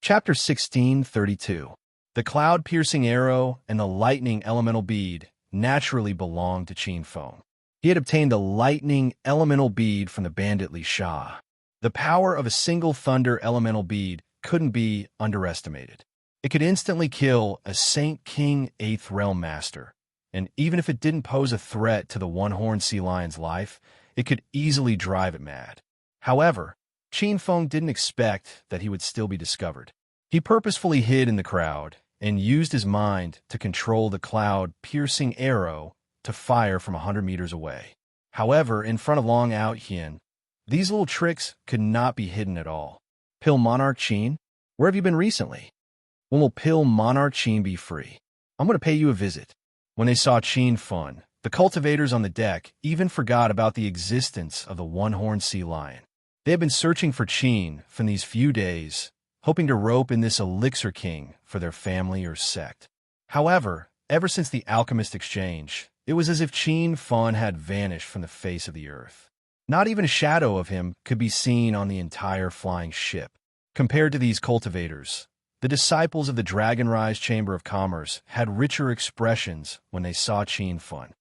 Chapter 1632. The cloud-piercing arrow and the lightning elemental bead naturally belonged to Qin Fen. He had obtained the lightning elemental bead from the bandit Li Sha. The power of a single thunder elemental bead couldn't be underestimated. It could instantly kill a Saint King 8th Realm Master, and even if it didn't pose a threat to the one-horned sea lion's life, it could easily drive it mad. However, Qin Fen didn't expect that he would still be discovered. He purposefully hid in the crowd and used his mind to control the cloud-piercing arrow to fire from 100 meters away. However, in front of Long Out Yin, these little tricks could not be hidden at all. Pill Monarch Qin, where have you been recently? When will Pill Monarch Qin be free? I'm going to pay you a visit. When they saw Qin Fen, the cultivators on the deck even forgot about the existence of the one-horned sea lion. They had been searching for Qin Fen these few days, hoping to rope in this elixir king for their family or sect. However, ever since the alchemist exchange, it was as if Qin Fen had vanished from the face of the earth. Not even a shadow of him could be seen on the entire flying ship. Compared to these cultivators, the disciples of the Dragonrise Chamber of Commerce had richer expressions when they saw Qin Fen.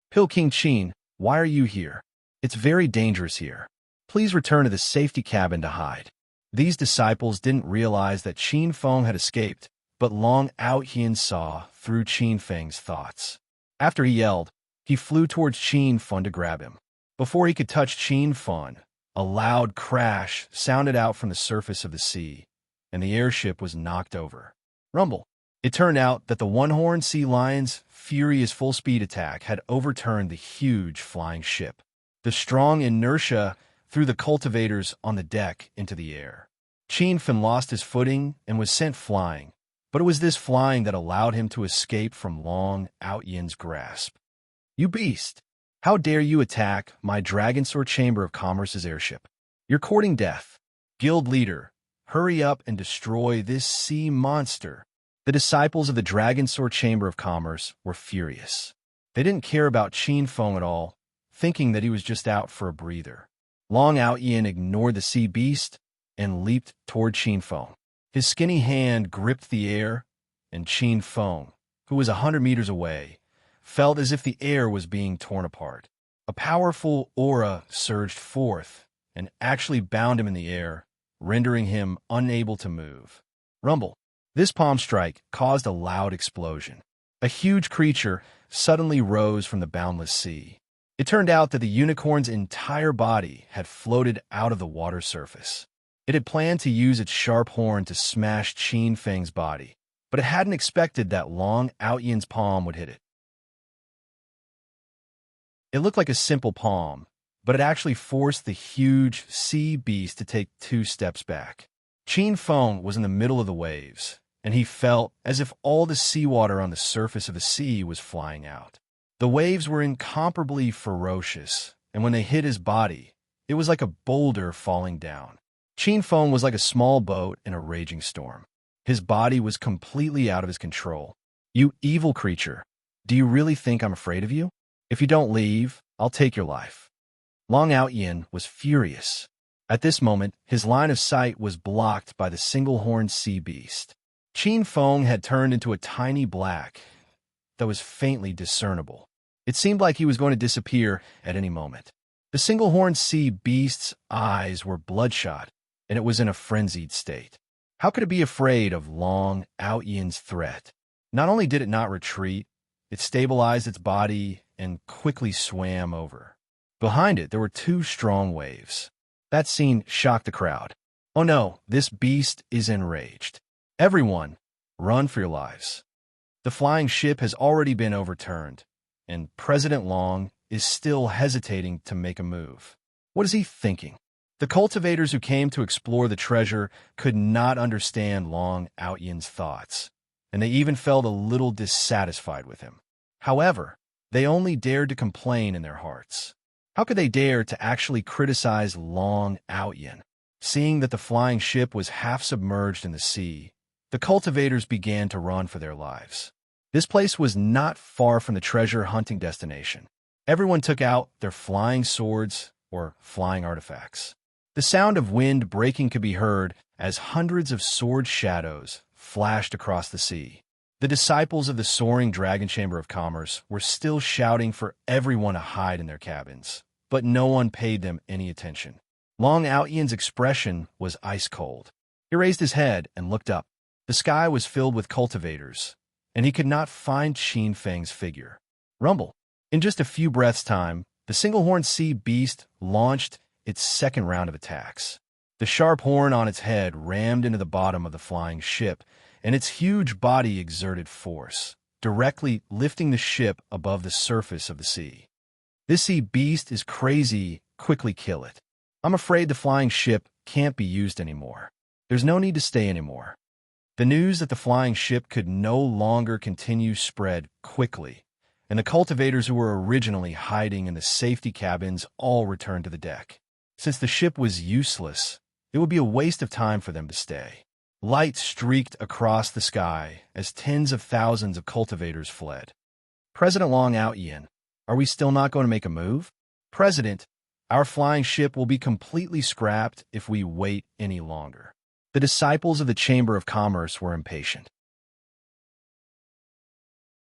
Pill King Qin, why are you here? It's very dangerous here. Please return to the safety cabin to hide. These disciples didn't realize that Qin Fen had escaped, but Long Out Yin saw through Qin Feng's thoughts. After he yelled, he flew towards Qin Fen to grab him. Before he could touch Qin Fen, a loud crash sounded out from the surface of the sea, and the airship was knocked over. Rumble. It turned out that the one-horned sea lion's furious full-speed attack had overturned the huge flying ship. The strong inertia threw the cultivators on the deck into the air. Qin Fen lost his footing and was sent flying, but it was this flying that allowed him to escape from Long Out Yin's grasp. You beast! How dare you attack my Dragonsword Chamber of Commerce's airship? You're courting death. Guild leader, hurry up and destroy this sea monster. The disciples of the Dragonsword Chamber of Commerce were furious. They didn't care about Qin Fen at all, thinking that he was just out for a breather. Long Out Yin ignored the sea beast and leaped toward Qin Fen. His skinny hand gripped the air, and Qin Fen, who was 100 meters away, felt as if the air was being torn apart. A powerful aura surged forth and actually bound him in the air, rendering him unable to move. Rumble. This palm strike caused a loud explosion. A huge creature suddenly rose from the boundless sea. It turned out that the unicorn's entire body had floated out of the water surface. It had planned to use its sharp horn to smash Qin Feng's body, but it hadn't expected that Long Out Yin's palm would hit it. It looked like a simple palm, but it actually forced the huge sea beast to take 2 steps back. Qin Fen was in the middle of the waves, and he felt as if all the seawater on the surface of the sea was flying out. The waves were incomparably ferocious, and when they hit his body, it was like a boulder falling down. Qin Fen was like a small boat in a raging storm. His body was completely out of his control. You evil creature, do you really think I'm afraid of you? If you don't leave, I'll take your life. Long Out Yin was furious. At this moment, his line of sight was blocked by the single-horned sea beast. Qin Feng had turned into a tiny black that was faintly discernible. It seemed like he was going to disappear at any moment. The single-horned sea beast's eyes were bloodshot, and it was in a frenzied state. How could it be afraid of Long Out Yin's threat? Not only did it not retreat, it stabilized its body and quickly swam over. Behind it, there were two strong waves. That scene shocked the crowd. Oh no, this beast is enraged. Everyone, run for your lives. The flying ship has already been overturned, and President Long is still hesitating to make a move. What is he thinking? The cultivators who came to explore the treasure could not understand Long Out Yin's thoughts, and they even felt a little dissatisfied with him. However, they only dared to complain in their hearts. How could they dare to actually criticize Long Out Yin? Seeing that the flying ship was half submerged in the sea, the cultivators began to run for their lives. This place was not far from the treasure hunting destination. Everyone took out their flying swords or flying artifacts. The sound of wind breaking could be heard as hundreds of sword shadows flashed across the sea. The disciples of the soaring Dragon Chamber of Commerce were still shouting for everyone to hide in their cabins, but no one paid them any attention. Long Out Yin's expression was ice cold. He raised his head and looked up. The sky was filled with cultivators, and he could not find Qin Feng's figure. Rumble. In just a few breaths' time, the single-horned sea beast launched its second round of attacks. The sharp horn on its head rammed into the bottom of the flying ship, and its huge body exerted force, directly lifting the ship above the surface of the sea. This sea beast is crazy. Quickly kill it. I'm afraid the flying ship can't be used anymore. There's no need to stay anymore. The news that the flying ship could no longer continue spread quickly, and the cultivators who were originally hiding in the safety cabins all returned to the deck. Since the ship was useless, it would be a waste of time for them to stay. Light streaked across the sky as tens of thousands of cultivators fled. President Long Out Yin, are we still not going to make a move? President, our flying ship will be completely scrapped if we wait any longer. The disciples of the Chamber of Commerce were impatient.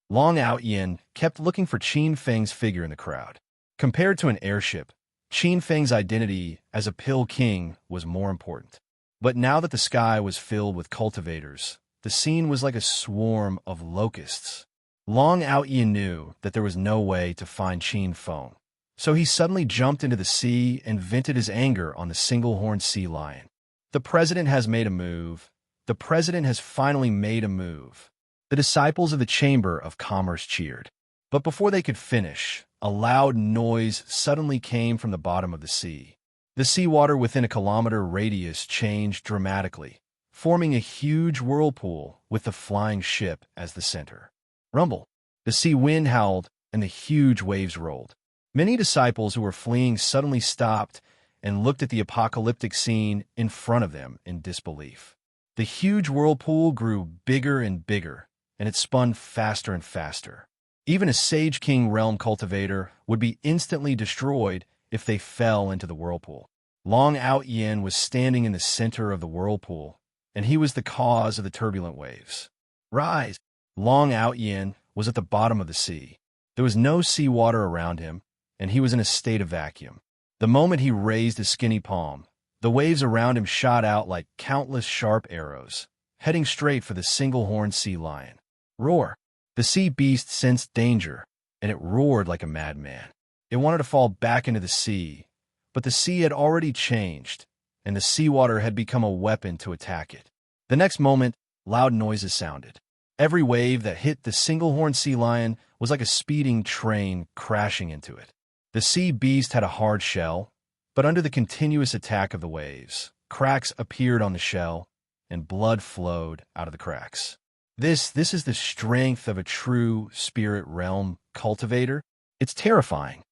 Long Out Yin kept looking for Qin Feng's figure in the crowd. Compared to an airship, Qin Feng's identity as a pill king was more important. But now that the sky was filled with cultivators, the scene was like a swarm of locusts. Long Out Yin knew that there was no way to find Qin Feng, so he suddenly jumped into the sea and vented his anger on the single-horned sea lion. The president has made a move. The president has finally made a move. The disciples of the Chamber of Commerce cheered. But before they could finish, a loud noise suddenly came from the bottom of the sea. The seawater within a kilometer radius changed dramatically, forming a huge whirlpool with the flying ship as the center. Rumble. The sea wind howled and the huge waves rolled. Many disciples who were fleeing suddenly stopped and looked at the apocalyptic scene in front of them in disbelief. The huge whirlpool grew bigger and bigger, and it spun faster and faster. Even a Sage King realm cultivator would be instantly destroyed if they fell into the whirlpool. Long Out Yin was standing in the center of the whirlpool, and he was the cause of the turbulent waves. Rise! Long Out Yin was at the bottom of the sea. There was no seawater around him, and he was in a state of vacuum. The moment he raised his skinny palm, the waves around him shot out like countless sharp arrows, heading straight for the single-horned sea lion. Roar! The sea beast sensed danger, and it roared like a madman. It wanted to fall back into the sea, but the sea had already changed, and the seawater had become a weapon to attack it. The next moment, loud noises sounded. Every wave that hit the single-horned sea lion was like a speeding train crashing into it. The sea beast had a hard shell, but under the continuous attack of the waves, cracks appeared on the shell, and blood flowed out of the cracks. This is the strength of a true spirit realm cultivator. It's terrifying.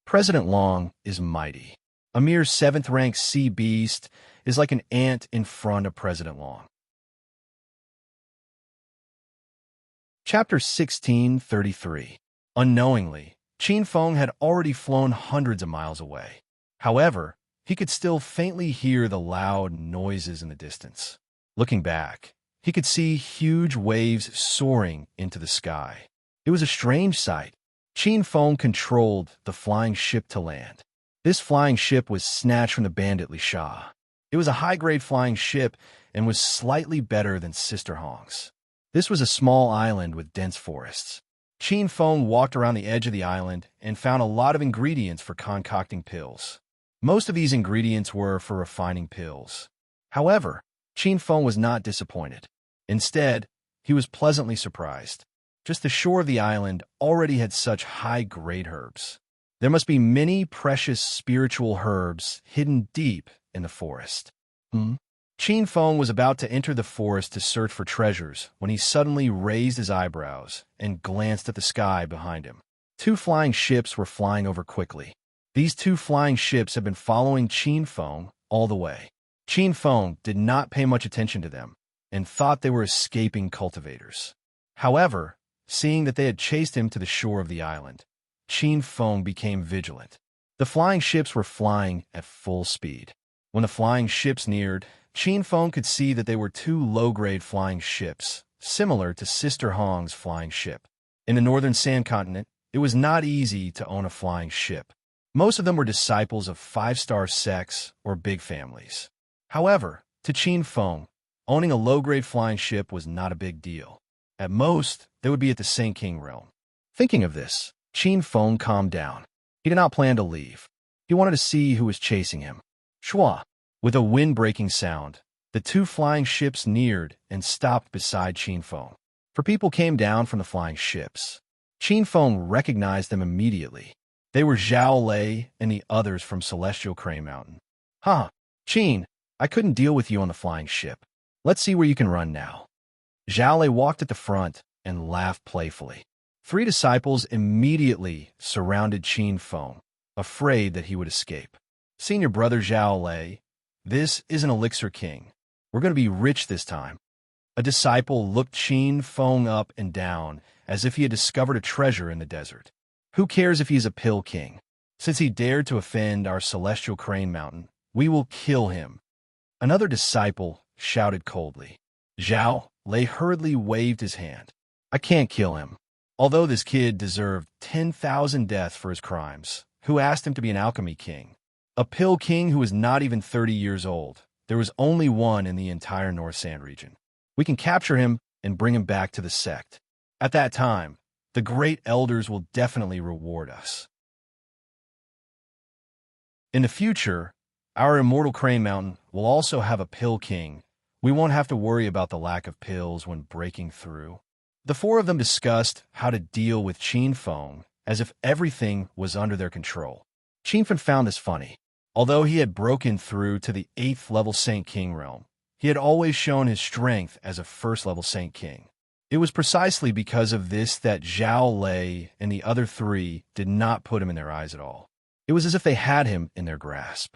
President Long is mighty. A mere 7th-ranked sea beast is like an ant in front of President Long. Chapter 1633. Unknowingly, Qin Feng had already flown hundreds of miles away. However, he could still faintly hear the loud noises in the distance. Looking back, he could see huge waves soaring into the sky. It was a strange sight. Qin Feng controlled the flying ship to land. This flying ship was snatched from the bandit Li Sha. It was a high-grade flying ship and was slightly better than Sister Hong's. This was a small island with dense forests. Qin Feng walked around the edge of the island and found a lot of ingredients for concocting pills. Most of these ingredients were for refining pills. However, Qin Feng was not disappointed. Instead, he was pleasantly surprised. Just the shore of the island already had such high-grade herbs. There must be many precious spiritual herbs hidden deep in the forest. Qin Feng was about to enter the forest to search for treasures when he suddenly raised his eyebrows and glanced at the sky behind him. Two flying ships were flying over quickly. These two flying ships had been following Qin Feng all the way. Qin Feng did not pay much attention to them and thought they were escaping cultivators. However, seeing that they had chased him to the shore of the island, Qin Feng became vigilant. The flying ships were flying at full speed. When the flying ships neared, Qin Feng could see that they were two low-grade flying ships, similar to Sister Hong's flying ship. In the northern sand continent, it was not easy to own a flying ship. Most of them were disciples of five-star sects or big families. However, to Qin Feng, owning a low-grade flying ship was not a big deal. At most, they would be at the Saint King realm. Thinking of this, Qin Feng calmed down. He did not plan to leave. He wanted to see who was chasing him. Shua! With a wind-breaking sound, the two flying ships neared and stopped beside Qin Feng. For people came down from the flying ships. Qin Feng recognized them immediately. They were Zhao Lei and the others from Celestial Crane Mountain. Qin, I couldn't deal with you on the flying ship. Let's see where you can run now. Zhao Lei walked at the front and laughed playfully. Three disciples immediately surrounded Qin Feng, afraid that he would escape. Senior brother Zhao Lei, this is an elixir king. We're going to be rich this time. A disciple looked Qin Feng up and down as if he had discovered a treasure in the desert. Who cares if he's a pill king? Since he dared to offend our Celestial Crane Mountain, we will kill him. Another disciple shouted coldly. Zhao Lei hurriedly waved his hand. I can't kill him. Although this kid deserved 10,000 deaths for his crimes, who asked him to be an alchemy king? A pill king who was not even 30 years old. There was only one in the entire North Sand region. We can capture him and bring him back to the sect. At that time, the great elders will definitely reward us. In the future, our immortal Crane Mountain will also have a pill king. We won't have to worry about the lack of pills when breaking through. The four of them discussed how to deal with Qin Feng as if everything was under their control. Qin Feng found this funny. Although he had broken through to the 8th level Saint King realm, he had always shown his strength as a 1st level Saint King. It was precisely because of this that Zhao Lei and the other three did not put him in their eyes at all. It was as if they had him in their grasp.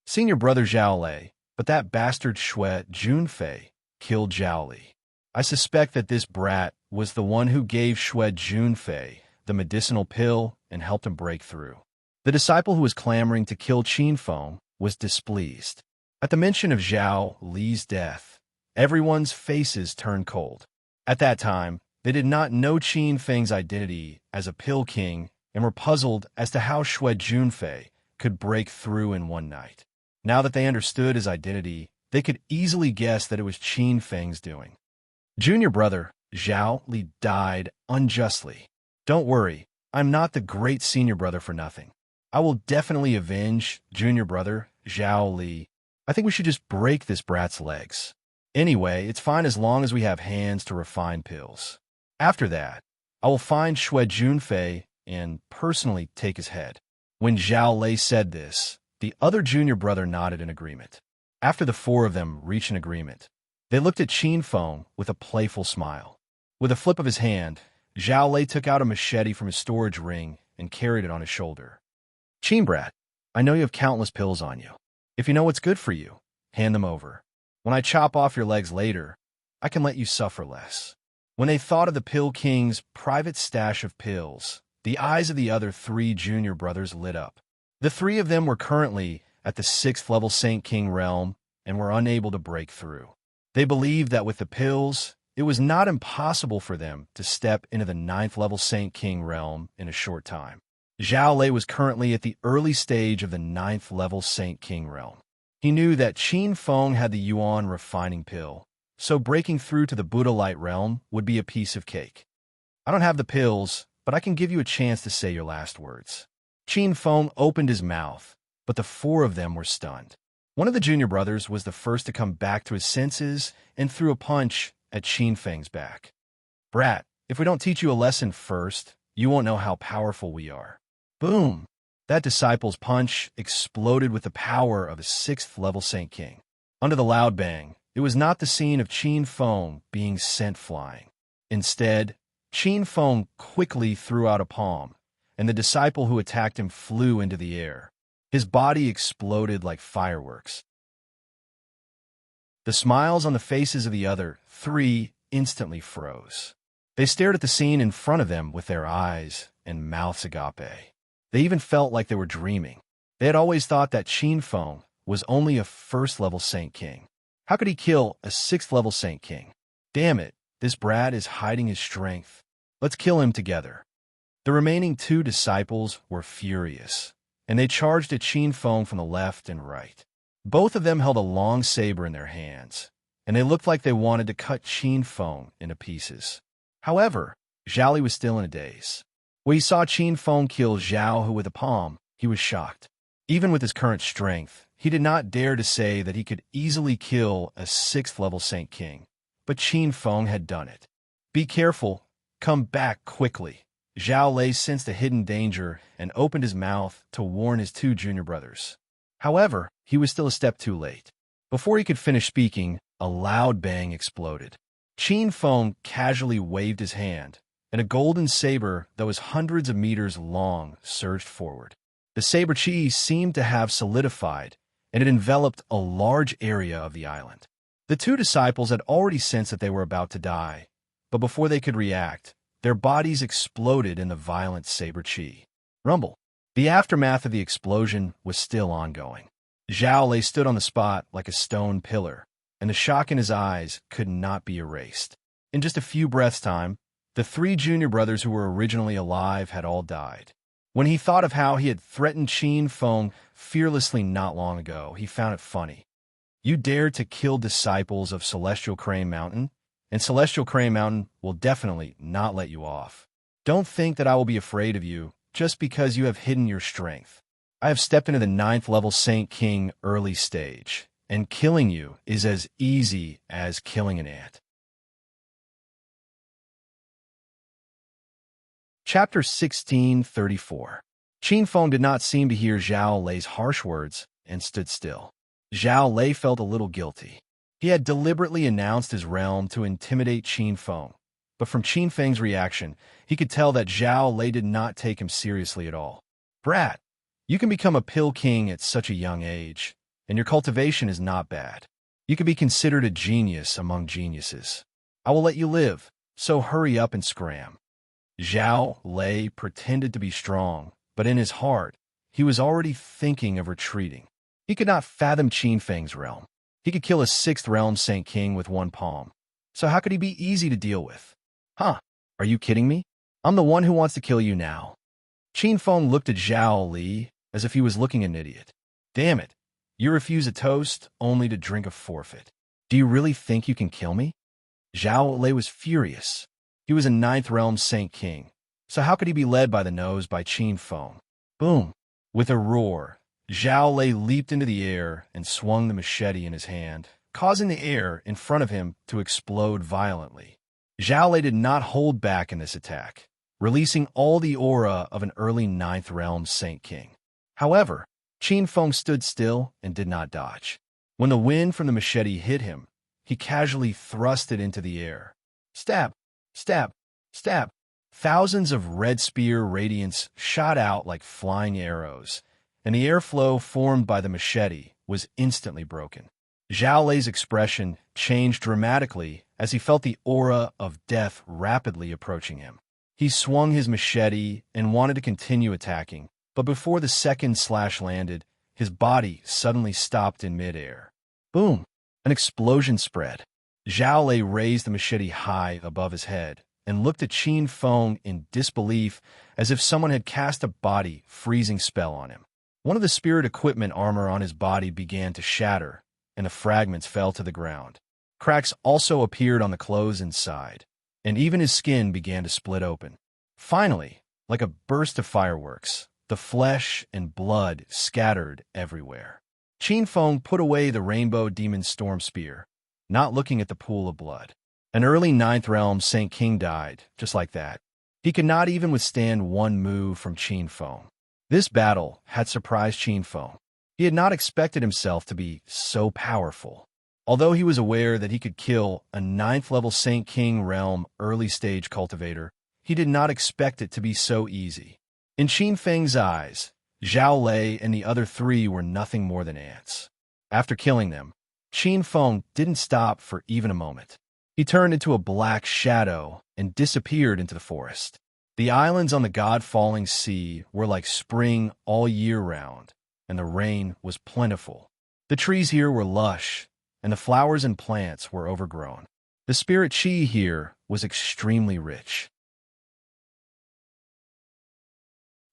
Senior brother Zhao Lei, but that bastard Shui Junfei killed Zhao Li. I suspect that this brat was the one who gave Shui Junfei the medicinal pill and helped him break through. The disciple who was clamoring to kill Qin Feng was displeased. At the mention of Zhao Li's death, everyone's faces turned cold. At that time, they did not know Qin Feng's identity as a pill king and were puzzled as to how Shui Junfei could break through in one night. Now that they understood his identity, they could easily guess that it was Qin Feng's doing. Junior brother Zhao Li died unjustly. Don't worry, I'm not the great senior brother for nothing. I will definitely avenge junior brother Zhao Li. I think we should just break this brat's legs. Anyway, it's fine as long as we have hands to refine pills. After that, I will find Shui Junfei and personally take his head. When Zhao Lei said this, the other junior brother nodded in agreement. After the four of them reached an agreement, they looked at Qin Feng with a playful smile. With a flip of his hand, Zhao Lei took out a machete from his storage ring and carried it on his shoulder. Qin brat, I know you have countless pills on you. If you know what's good for you, hand them over. When I chop off your legs later, I can let you suffer less. When they thought of the Pill King's private stash of pills, The eyes of the other three junior brothers lit up. The three of them were currently at the 6th level Saint King realm and were unable to break through. They believed that with the pills, it was not impossible for them to step into the 9th level Saint King realm in a short time. Zhao Lei was currently at the early stage of the 9th level Saint King realm. He knew that Qin Feng had the Yuan refining pill, so breaking through to the Buddha light realm would be a piece of cake. I don't have the pills, but I can give you a chance to say your last words. Qin Feng opened his mouth, but the four of them were stunned. One of the junior brothers was the first to come back to his senses and threw a punch at Qin Feng's back. Brat, if we don't teach you a lesson first, you won't know how powerful we are. Boom! That disciple's punch exploded with the power of a 6th level Saint King. Under the loud bang, it was not the scene of Qin Feng being sent flying. Instead, Qin Feng quickly threw out a palm, and the disciple who attacked him flew into the air. His body exploded like fireworks. The smiles on the faces of the other three instantly froze. They stared at the scene in front of them with their eyes and mouths agape. They even felt like they were dreaming. They had always thought that Qin Feng was only a 1st level Saint King. How could he kill a 6th level Saint King? Damn it, this brat is hiding his strength. Let's kill him together. The remaining two disciples were furious, and they charged at Qin Feng from the left and right. Both of them held a long saber in their hands, and they looked like they wanted to cut Qin Feng into pieces. However, Zhao Li was still in a daze. When he saw Qin Feng kill Zhao Hu with a palm, he was shocked. Even with his current strength, he did not dare to say that he could easily kill a 6th level Saint King, but Qin Feng had done it. Be careful, come back quickly. Zhao Lei sensed a hidden danger and opened his mouth to warn his two junior brothers. However, he was still a step too late. Before he could finish speaking, a loud bang exploded. Qin Feng casually waved his hand, and a golden saber that was hundreds of meters long surged forward. The saber chi seemed to have solidified, and it enveloped a large area of the island. The two disciples had already sensed that they were about to die, but before they could react, their bodies exploded in the violent saber chi. Rumble. The aftermath of the explosion was still ongoing. Zhao Lei stood on the spot like a stone pillar, and the shock in his eyes could not be erased. In just a few breaths' time, the three junior brothers who were originally alive had all died. When he thought of how he had threatened Qin Feng fearlessly not long ago, he found it funny. You dared to kill disciples of Celestial Crane Mountain, and Celestial Crane Mountain will definitely not let you off. Don't think that I will be afraid of you just because you have hidden your strength. I have stepped into the 9th level Saint King early stage, and killing you is as easy as killing an ant. Chapter 1634. Qin Feng did not seem to hear Zhao Lei's harsh words and stood still. Zhao Lei felt a little guilty. He had deliberately announced his realm to intimidate Qin Feng, but from Qin Feng's reaction, he could tell that Zhao Lei did not take him seriously at all. Brat, you can become a pill king at such a young age, and your cultivation is not bad. You could be considered a genius among geniuses. I will let you live, so hurry up and scram. Zhao Lei pretended to be strong, but in his heart, he was already thinking of retreating. He could not fathom Qin Feng's realm. He could kill a 6th realm Saint King with one palm. So how could he be easy to deal with? Huh, are you kidding me? I'm the one who wants to kill you now. Qin Feng looked at Zhao Li as if he was looking at an idiot. Damn it, you refuse a toast only to drink a forfeit. Do you really think you can kill me? Zhao Li was furious. He was a 9th realm Saint King, so how could he be led by the nose by Qin Feng? Boom! With a roar, Zhao Lei leaped into the air and swung the machete in his hand, causing the air in front of him to explode violently. Zhao Lei did not hold back in this attack, releasing all the aura of an early 9th realm Saint King. However, Qin Feng stood still and did not dodge. When the wind from the machete hit him, he casually thrust it into the air. Stab! Stab! Stab! Thousands of red spear radiance shot out like flying arrows, and the airflow formed by the machete was instantly broken. Zhao Lei's expression changed dramatically as he felt the aura of death rapidly approaching him. He swung his machete and wanted to continue attacking, but before the second slash landed, his body suddenly stopped in midair. Boom! An explosion spread. Zhao Lei raised the machete high above his head and looked at Qin Feng in disbelief, as if someone had cast a body-freezing spell on him. One of the spirit equipment armor on his body began to shatter, and the fragments fell to the ground. Cracks also appeared on the clothes inside, and even his skin began to split open. Finally, like a burst of fireworks, the flesh and blood scattered everywhere. Qin Feng put away the Rainbow Demon Storm Spear, not looking at the pool of blood. An early 9th Realm Saint King died, just like that. He could not even withstand one move from Qin Feng. This battle had surprised Qin Feng. He had not expected himself to be so powerful. Although he was aware that he could kill a 9th level Saint King Realm early stage cultivator, he did not expect it to be so easy. In Qin Feng's eyes, Zhao Lei and the other 3 were nothing more than ants. After killing them, Qin Feng didn't stop for even a moment. He turned into a black shadow and disappeared into the forest. The islands on the God-falling sea were like spring all year round, and the rain was plentiful. The trees here were lush, and the flowers and plants were overgrown. The spirit qi here was extremely rich.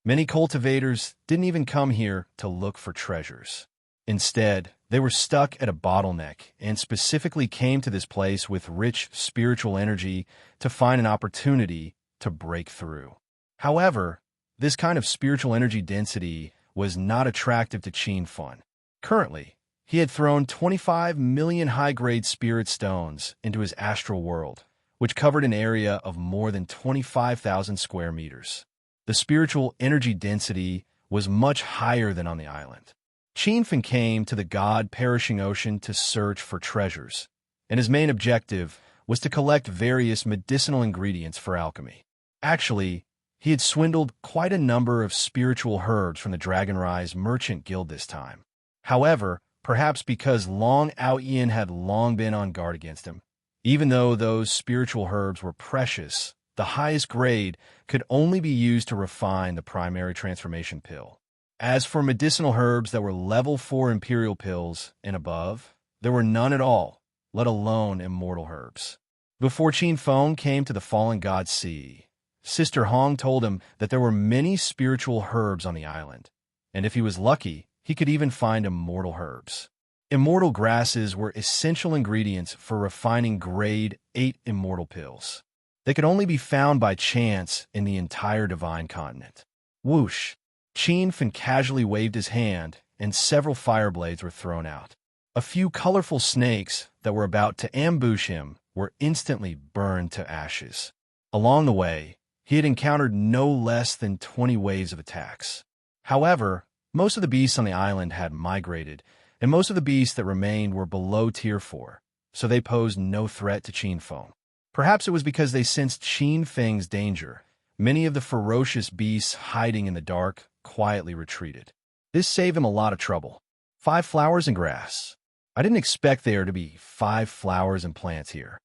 Many cultivators didn't even come here to look for treasures. Instead, they were stuck at a bottleneck and specifically came to this place with rich spiritual energy to find an opportunity to break through. However, this kind of spiritual energy density was not attractive to Qin Feng. Currently, he had thrown 25 million high-grade spirit stones into his astral world, which covered an area of more than 25,000 square meters. The spiritual energy density was much higher than on the island. Qin Feng came to the God-perishing ocean to search for treasures, and his main objective was to collect various medicinal ingredients for alchemy. Actually, he had swindled quite a number of spiritual herbs from the Dragonrise Merchant Guild this time. However, perhaps because Long Ao-Yin had long been on guard against him, even though those spiritual herbs were precious, the highest grade could only be used to refine the primary transformation pill. As for medicinal herbs that were level 4 imperial pills and above, there were none at all, let alone immortal herbs. Before Qin Feng came to the fallen god sea, Sister Hong told him that there were many spiritual herbs on the island, and if he was lucky, he could even find immortal herbs. Immortal grasses were essential ingredients for refining grade 8 immortal pills. They could only be found by chance in the entire divine continent. Whoosh! Qin Feng casually waved his hand, and several fire blades were thrown out. A few colorful snakes that were about to ambush him were instantly burned to ashes. Along the way, he had encountered no less than 20 waves of attacks. However, most of the beasts on the island had migrated, and most of the beasts that remained were below Tier 4, so they posed no threat to Qin Feng. Perhaps it was because they sensed Qin Feng's danger. Many of the ferocious beasts hiding in the dark quietly retreated. This saved him a lot of trouble. 5 flowers and grass. I didn't expect there to be 5 flowers and plants here.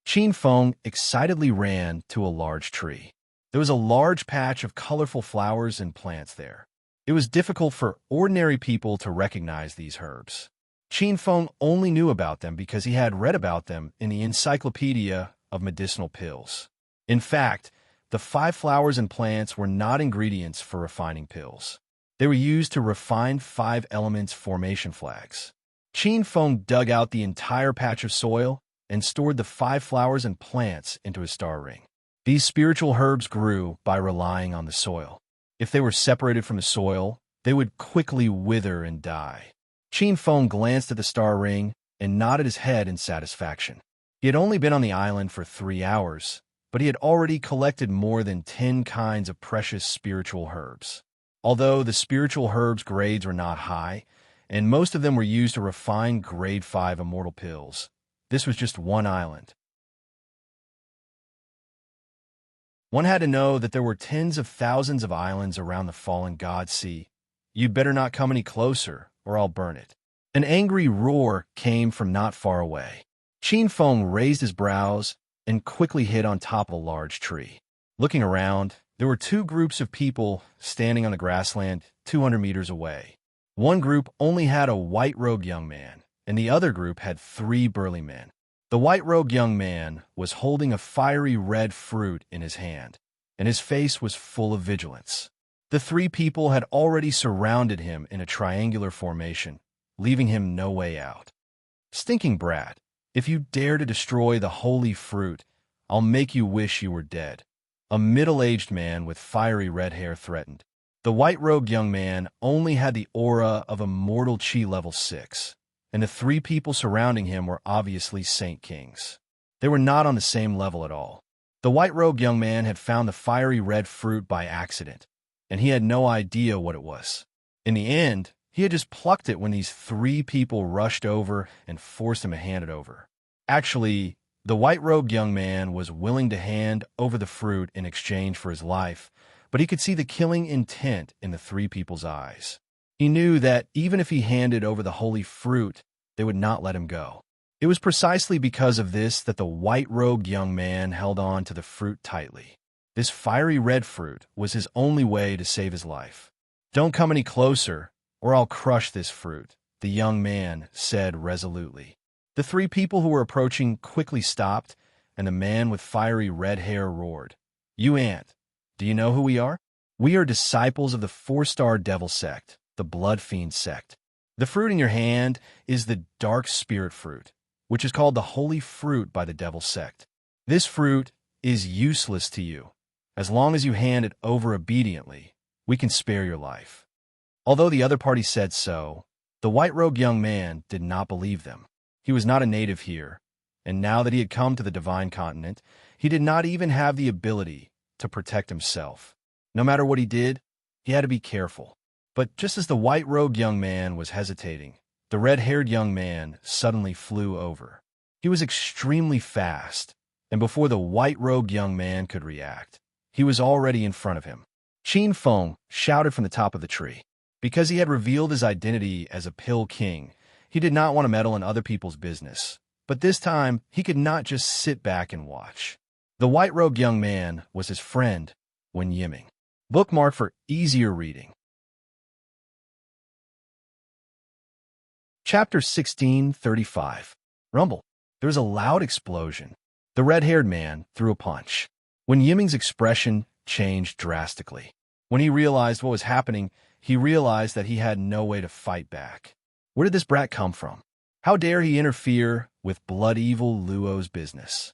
Qin Feng excitedly ran to a large tree. There was a large patch of colorful flowers and plants there. It was difficult for ordinary people to recognize these herbs. Qin Feng only knew about them because he had read about them in the Encyclopedia of Medicinal Pills. In fact, the 5 flowers and plants were not ingredients for refining pills. They were used to refine 5 elements formation flags. Qin Feng dug out the entire patch of soil and stored the 5 flowers and plants into his star ring. These spiritual herbs grew by relying on the soil. If they were separated from the soil, they would quickly wither and die. Qin Feng glanced at the star ring and nodded his head in satisfaction. He had only been on the island for 3 hours, but he had already collected more than 10 kinds of precious spiritual herbs. Although the spiritual herbs grades were not high, and most of them were used to refine grade 5 immortal pills, this was just one island. One had to know that there were tens of thousands of islands around the fallen god sea. You'd better not come any closer, or I'll burn it. An angry roar came from not far away. Qin Feng raised his brows and quickly hid on top of a large tree. Looking around, there were two groups of people standing on the grassland 200 meters away. One group only had a white-robed young man, and the other group had three burly men. The white-robed young man was holding a fiery red fruit in his hand, and his face was full of vigilance. The three people had already surrounded him in a triangular formation, leaving him no way out. "Stinking brat, if you dare to destroy the holy fruit, I'll make you wish you were dead," a middle-aged man with fiery red hair threatened. The white-robed young man only had the aura of a mortal chi level 6, and the three people surrounding him were obviously Saint Kings. They were not on the same level at all. The white-robed young man had found the fiery red fruit by accident, and he had no idea what it was. In the end, he had just plucked it when these three people rushed over and forced him to hand it over. Actually, the white-robed young man was willing to hand over the fruit in exchange for his life, but he could see the killing intent in the three people's eyes. He knew that even if he handed over the holy fruit, they would not let him go. It was precisely because of this that the white-robed young man held on to the fruit tightly. This fiery red fruit was his only way to save his life. "Don't come any closer, or I'll crush this fruit," the young man said resolutely. The three people who were approaching quickly stopped, and the man with fiery red hair roared, "You ant, do you know who we are? We are disciples of the 4-star devil sect, the Blood Fiend sect. The fruit in your hand is the dark spirit fruit, which is called the holy fruit by the devil sect. This fruit is useless to you. As long as you hand it over obediently, we can spare your life." Although the other party said so, the white-robed young man did not believe them. He was not a native here, and now that he had come to the divine continent, he did not even have the ability to protect himself. No matter what he did, he had to be careful. But just as the white-robed young man was hesitating, the red-haired young man suddenly flew over. He was extremely fast, and before the white-robed young man could react, he was already in front of him. Qin Feng shouted from the top of the tree. Because he had revealed his identity as a Pill King, he did not want to meddle in other people's business. But this time, he could not just sit back and watch. The white-robed young man was his friend, Wen Yiming. Bookmark for easier reading. Chapter 1635. Rumble. There was a loud explosion. The red-haired man threw a punch. Wen Yiming's expression changed drastically. When he realized what was happening, he realized that he had no way to fight back. Where did this brat come from? How dare he interfere with Blood Evil Luo's business?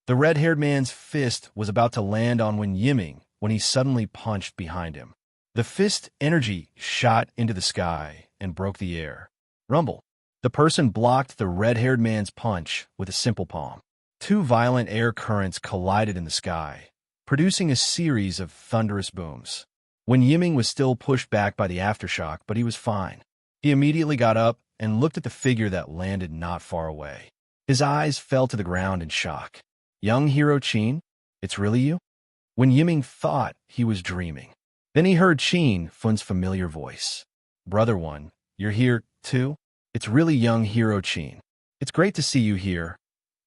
The red-haired man's fist was about to land on Wen Yiming when he suddenly punched behind him. The fist energy shot into the sky and broke the air. Rumble. The person blocked the red-haired man's punch with a simple palm. Two violent air currents collided in the sky, producing a series of thunderous booms. Wen Yiming was still pushed back by the aftershock, but he was fine. He immediately got up and looked at the figure that landed not far away. His eyes fell to the ground in shock. "Young hero Qin, it's really you?" Wen Yiming thought he was dreaming. Then he heard Qin Fun's familiar voice. "Brother One, you're here, too? It's really young hero Qin. It's great to see you here."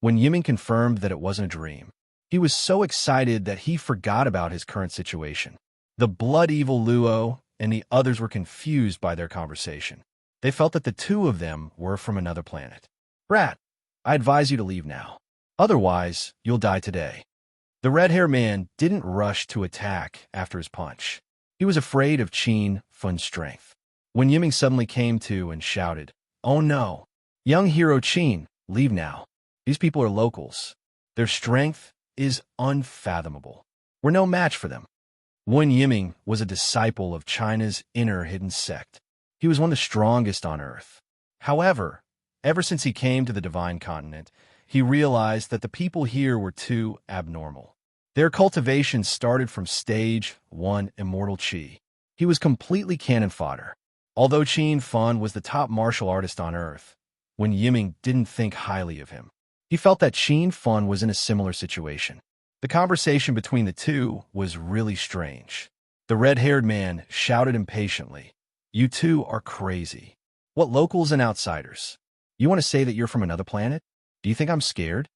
Wen Yiming confirmed that it wasn't a dream. He was so excited that he forgot about his current situation. The Blood Evil Luo and the others were confused by their conversation. They felt that the two of them were from another planet. "Brat, I advise you to leave now. Otherwise, you'll die today." The red-haired man didn't rush to attack after his punch. He was afraid of Qin Fun's strength. Wen Yiming suddenly came to and shouted, "Oh no! Young hero Qin, leave now. These people are locals. Their strength is unfathomable. We're no match for them." Wen Yiming was a disciple of China's inner hidden sect. He was one of the strongest on Earth. However, ever since he came to the divine continent, he realized that the people here were too abnormal. Their cultivation started from stage 1 immortal chi. He was completely cannon fodder. Although Qin Fun was the top martial artist on Earth, Wen Yiming didn't think highly of him. He felt that Qin Fun was in a similar situation. The conversation between the two was really strange. The red-haired man shouted impatiently, "You two are crazy. What locals and outsiders? You want to say that you're from another planet? Do you think I'm scared?"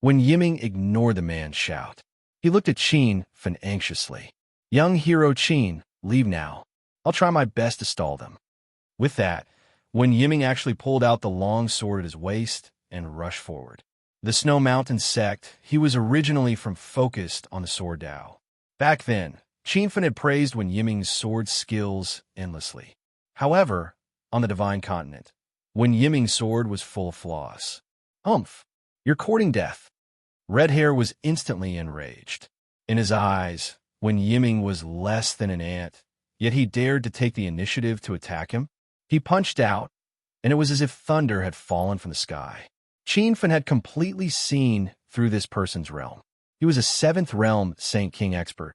Wen Yiming ignored the man's shout. He looked at Qin Fan anxiously. Young hero Qin, leave now. I'll try my best to stall them. With that, Wen Yiming actually pulled out the long sword at his waist and rushed forward. The Snow Mountain sect he was originally from focused on the sword Dao. Back then, Qin Fan had praised Wen Yiming's sword skills endlessly. However, on the Divine Continent, Wen Yiming's sword was full of flaws. Humph! You're courting death. Red Hair was instantly enraged. In his eyes, Wen Yiming was less than an ant, yet he dared to take the initiative to attack him. He punched out, and it was as if thunder had fallen from the sky. Qin Fan had completely seen through this person's realm. He was a 7th realm Saint King expert.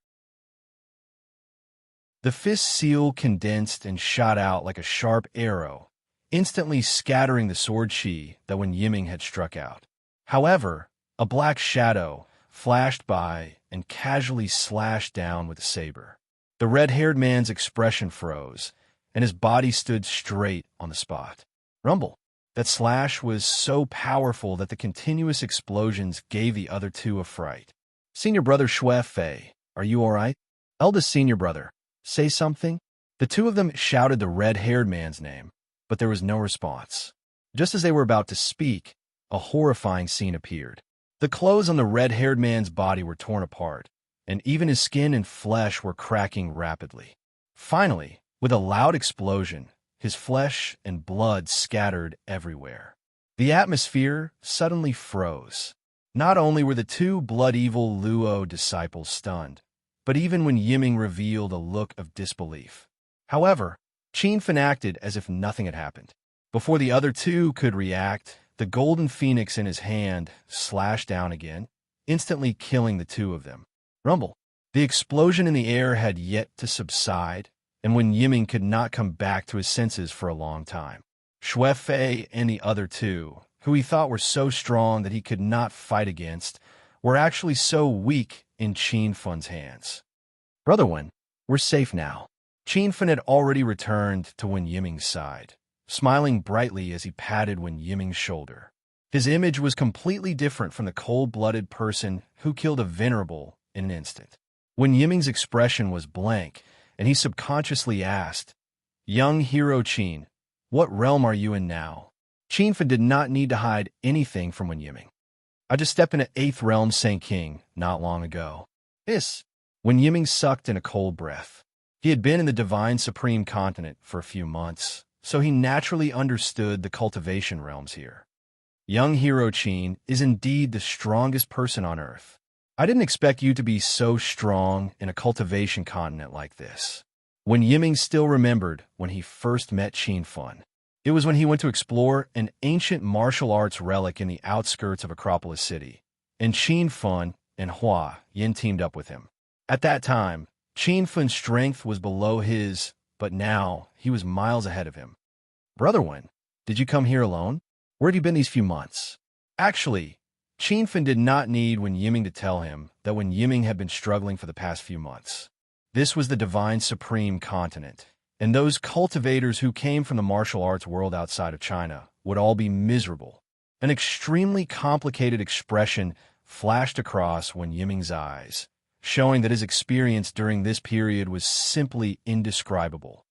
The fist seal condensed and shot out like a sharp arrow, instantly scattering the sword chi that Wen Yiming had struck out. However, a black shadow flashed by and casually slashed down with the saber. The red-haired man's expression froze, and his body stood straight on the spot. Rumble. That slash was so powerful that the continuous explosions gave the other two a fright. Senior brother Xue Fei, are you all right? Eldest senior brother, say something? The two of them shouted the red-haired man's name, but there was no response. Just as they were about to speak, a horrifying scene appeared. The clothes on the red-haired man's body were torn apart, and even his skin and flesh were cracking rapidly. Finally, with a loud explosion, his flesh and blood scattered everywhere. The atmosphere suddenly froze. Not only were the two blood-evil Luo disciples stunned, but even Wen Yiming revealed a look of disbelief. However, Qin Fan acted as if nothing had happened. Before the other two could react, the golden phoenix in his hand slashed down again, instantly killing the two of them. Rumble. The explosion in the air had yet to subside, and Wen Yiming could not come back to his senses for a long time. Xue Fei and the other two, who he thought were so strong that he could not fight against, were actually so weak in Qin Fan's hands. Brother Wen, we're safe now. Qin Fan had already returned to Wen Yiming's side, smiling brightly as he patted Wen Yiming's shoulder. His image was completely different from the cold-blooded person who killed a venerable in an instant. Wen Yiming's expression was blank, and he subconsciously asked, Young hero Qin, what realm are you in now? Qin Fan did not need to hide anything from Wen Yiming. I just stepped into 8th realm Saint King not long ago. Wen Yiming sucked in a cold breath. He had been in the Divine Supreme Continent for a few months, so he naturally understood the cultivation realms here. Young hero Qin is indeed the strongest person on Earth. I didn't expect you to be so strong in a cultivation continent like this. Wen Yiming still remembered when he first met Qin Fan. It was when he went to explore an ancient martial arts relic in the outskirts of Acropolis City, and Qin Fan and Hua Yin teamed up with him. At that time, Qin Fan's strength was below his, but now he was miles ahead of him. Brother Wen, did you come here alone? Where have you been these few months? Actually, Qin Fan did not need Wen Yiming to tell him that Wen Yiming had been struggling for the past few months. This was the Divine Supreme Continent, and those cultivators who came from the martial arts world outside of China would all be miserable. An extremely complicated expression flashed across Wen Yiming's eyes, showing that his experience during this period was simply indescribable.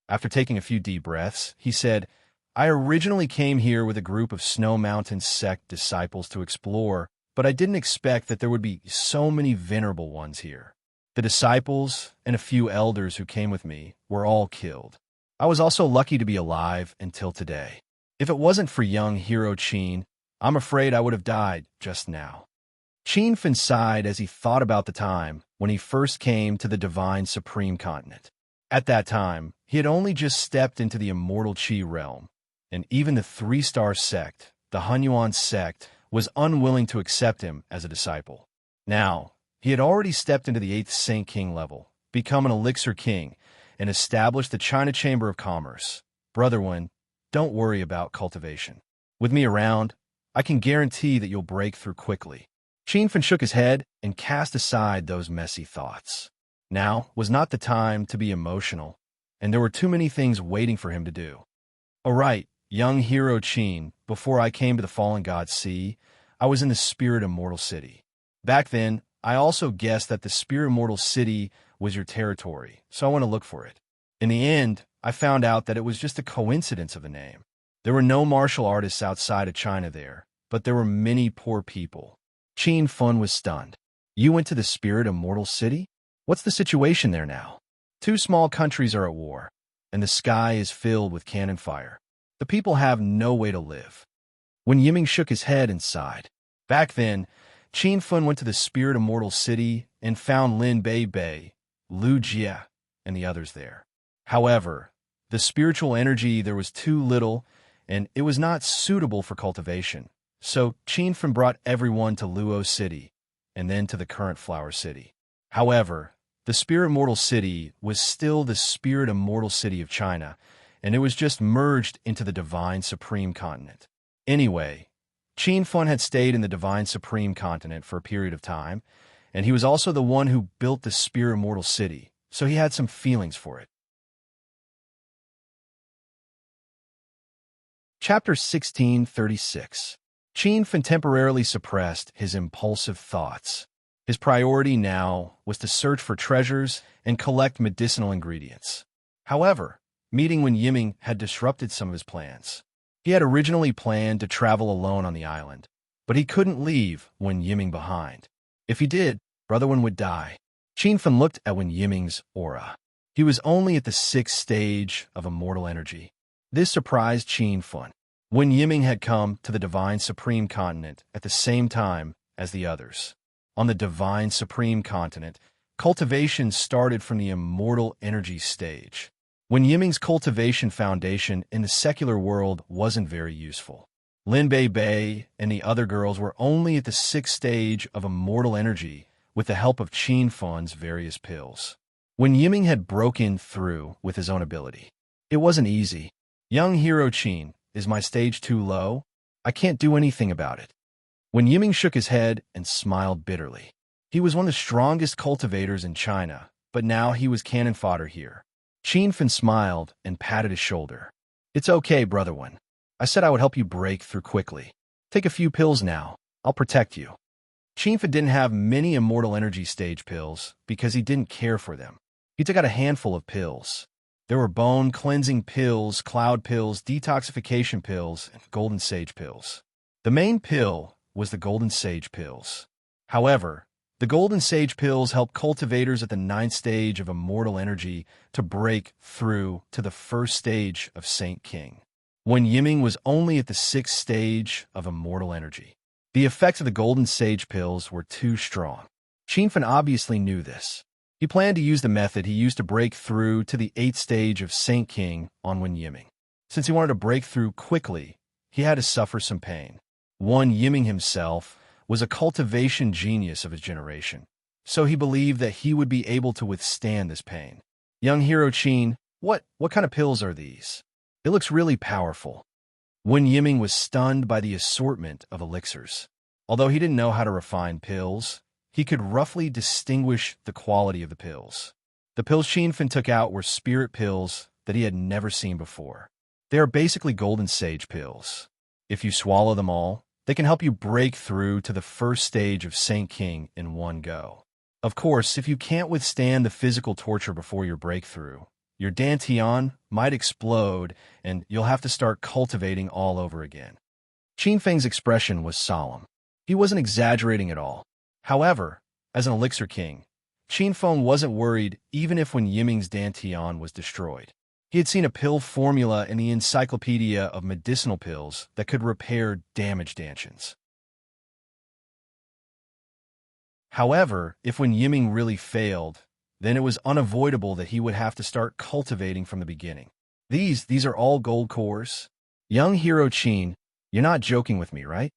After taking a few deep breaths, he said, I originally came here with a group of Snow Mountain sect disciples to explore, but I didn't expect that there would be so many venerable ones here. The disciples and a few elders who came with me were all killed. I was also lucky to be alive until today. If it wasn't for young hero Qin, I'm afraid I would have died just now. Qin Fan sighed as he thought about the time when he first came to the Divine Supreme Continent. At that time, he had only just stepped into the Immortal Qi realm, and even the 3-star sect, the Hunyuan sect, was unwilling to accept him as a disciple. Now, he had already stepped into the 8th Saint King level, become an Elixir King, and established the China Chamber of Commerce. Brother Wen, don't worry about cultivation. With me around, I can guarantee that you'll break through quickly. Qin Fan shook his head and cast aside those messy thoughts. Now was not the time to be emotional, and there were too many things waiting for him to do. All right, young hero Qin, before I came to the Fallen God Sea, I was in the Spirit Immortal City. Back then, I also guessed that the Spirit Immortal City was your territory, so I went to look for it. In the end, I found out that it was just a coincidence of the name. There were no martial artists outside of China there, but there were many poor people. Qin Fun was stunned. You went to the Spirit Immortal City? What's the situation there now? Two small countries are at war, and the sky is filled with cannon fire. The people have no way to live. When Yiming shook his head and sighed. Back then, Qin Fun went to the Spirit Immortal City and found Lin Bei Bei, Lu Jie, and the others there. However, the spiritual energy there was too little, and it was not suitable for cultivation. So Qin Fun brought everyone to Luo City, and then to the current Flower City. However, the Spirit Immortal City was still the Spirit Immortal City of China, and it was just merged into the Divine Supreme Continent. Anyway, Qin Fun had stayed in the Divine Supreme Continent for a period of time, and he was also the one who built the Spirit Immortal City, so he had some feelings for it. Chapter 1636. Qin Fun temporarily suppressed his impulsive thoughts. His priority now was to search for treasures and collect medicinal ingredients. However, meeting Wen Yiming had disrupted some of his plans. He had originally planned to travel alone on the island, but he couldn't leave Wen Yiming behind. If he did, Brother Wen would die. Qin Fun looked at Wen Yiming's aura. He was only at the 6th stage of immortal energy. This surprised Qin Fun. Wen Yiming had come to the Divine Supreme Continent at the same time as the others. On the Divine Supreme Continent, cultivation started from the immortal energy stage. Wen Yiming's cultivation foundation in the secular world wasn't very useful. Lin Bei Bei and the other girls were only at the 6th stage of immortal energy with the help of Qin Fun's various pills. Wen Yiming had broken through with his own ability. It wasn't easy. Young hero Qin, is my stage too low? I can't do anything about it. Wen Yiming shook his head and smiled bitterly. He was one of the strongest cultivators in China, but now he was cannon fodder here. Qin Fun smiled and patted his shoulder. It's okay, Brother Wen. I said I would help you break through quickly. Take a few pills now. I'll protect you. Qin Fun didn't have many immortal energy stage pills because he didn't care for them. He took out a handful of pills. There were bone cleansing pills, cloud pills, detoxification pills, and golden sage pills. The main pill was the golden sage pills. However, the golden sage pills helped cultivators at the 9th stage of immortal energy to break through to the 1st stage of Saint King. Wen Yiming was only at the 6th stage of immortal energy. The effects of the golden sage pills were too strong. Qin Fun obviously knew this. He planned to use the method he used to break through to the 8th stage of Saint King on Wen Yiming. Since he wanted to break through quickly, he had to suffer some pain. Wen Yiming himself was a cultivation genius of his generation, so he believed that he would be able to withstand this pain. Young hero Qin, what kind of pills are these? It looks really powerful. Wen Yiming was stunned by the assortment of elixirs. Although he didn't know how to refine pills, he could roughly distinguish the quality of the pills. The pills Qin Fun took out were spirit pills that he had never seen before. They are basically golden sage pills. If you swallow them all, they can help you break through to the 1st stage of Saint King in one go. Of course, if you can't withstand the physical torture before your breakthrough, your dantian might explode and you'll have to start cultivating all over again. Qin Feng's expression was solemn. He wasn't exaggerating at all. However, as an elixir king, Qin Feng wasn't worried even if Wen Yiming's dantian was destroyed. He had seen a pill formula in the Encyclopedia of Medicinal Pills that could repair damaged dantians. However, if Wen Yiming really failed, then it was unavoidable that he would have to start cultivating from the beginning. These are all gold cores? Young hero Qin, you're not joking with me, right?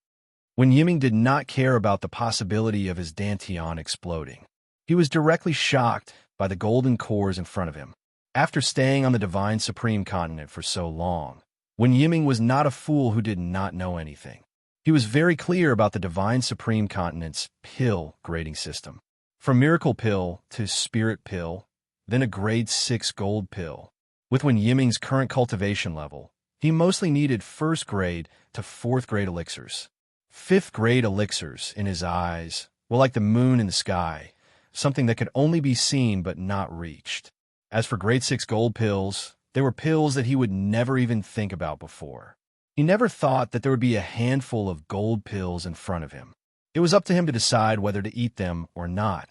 Wen Yiming did not care about the possibility of his dantian exploding. He was directly shocked by the golden cores in front of him. After staying on the Divine Supreme Continent for so long, Wen Yiming was not a fool who did not know anything. He was very clear about the Divine Supreme Continent's pill grading system. From Miracle Pill to Spirit Pill, then a Grade 6 Gold Pill. With Wen Yiming's current cultivation level, he mostly needed 1st grade to 4th grade elixirs. 5th grade elixirs, in his eyes, Well, like the moon in the sky, something that could only be seen but not reached. As for grade 6 gold pills, they were pills that he would never even think about before. He never thought that there would be a handful of gold pills in front of him. It was up to him to decide whether to eat them or not.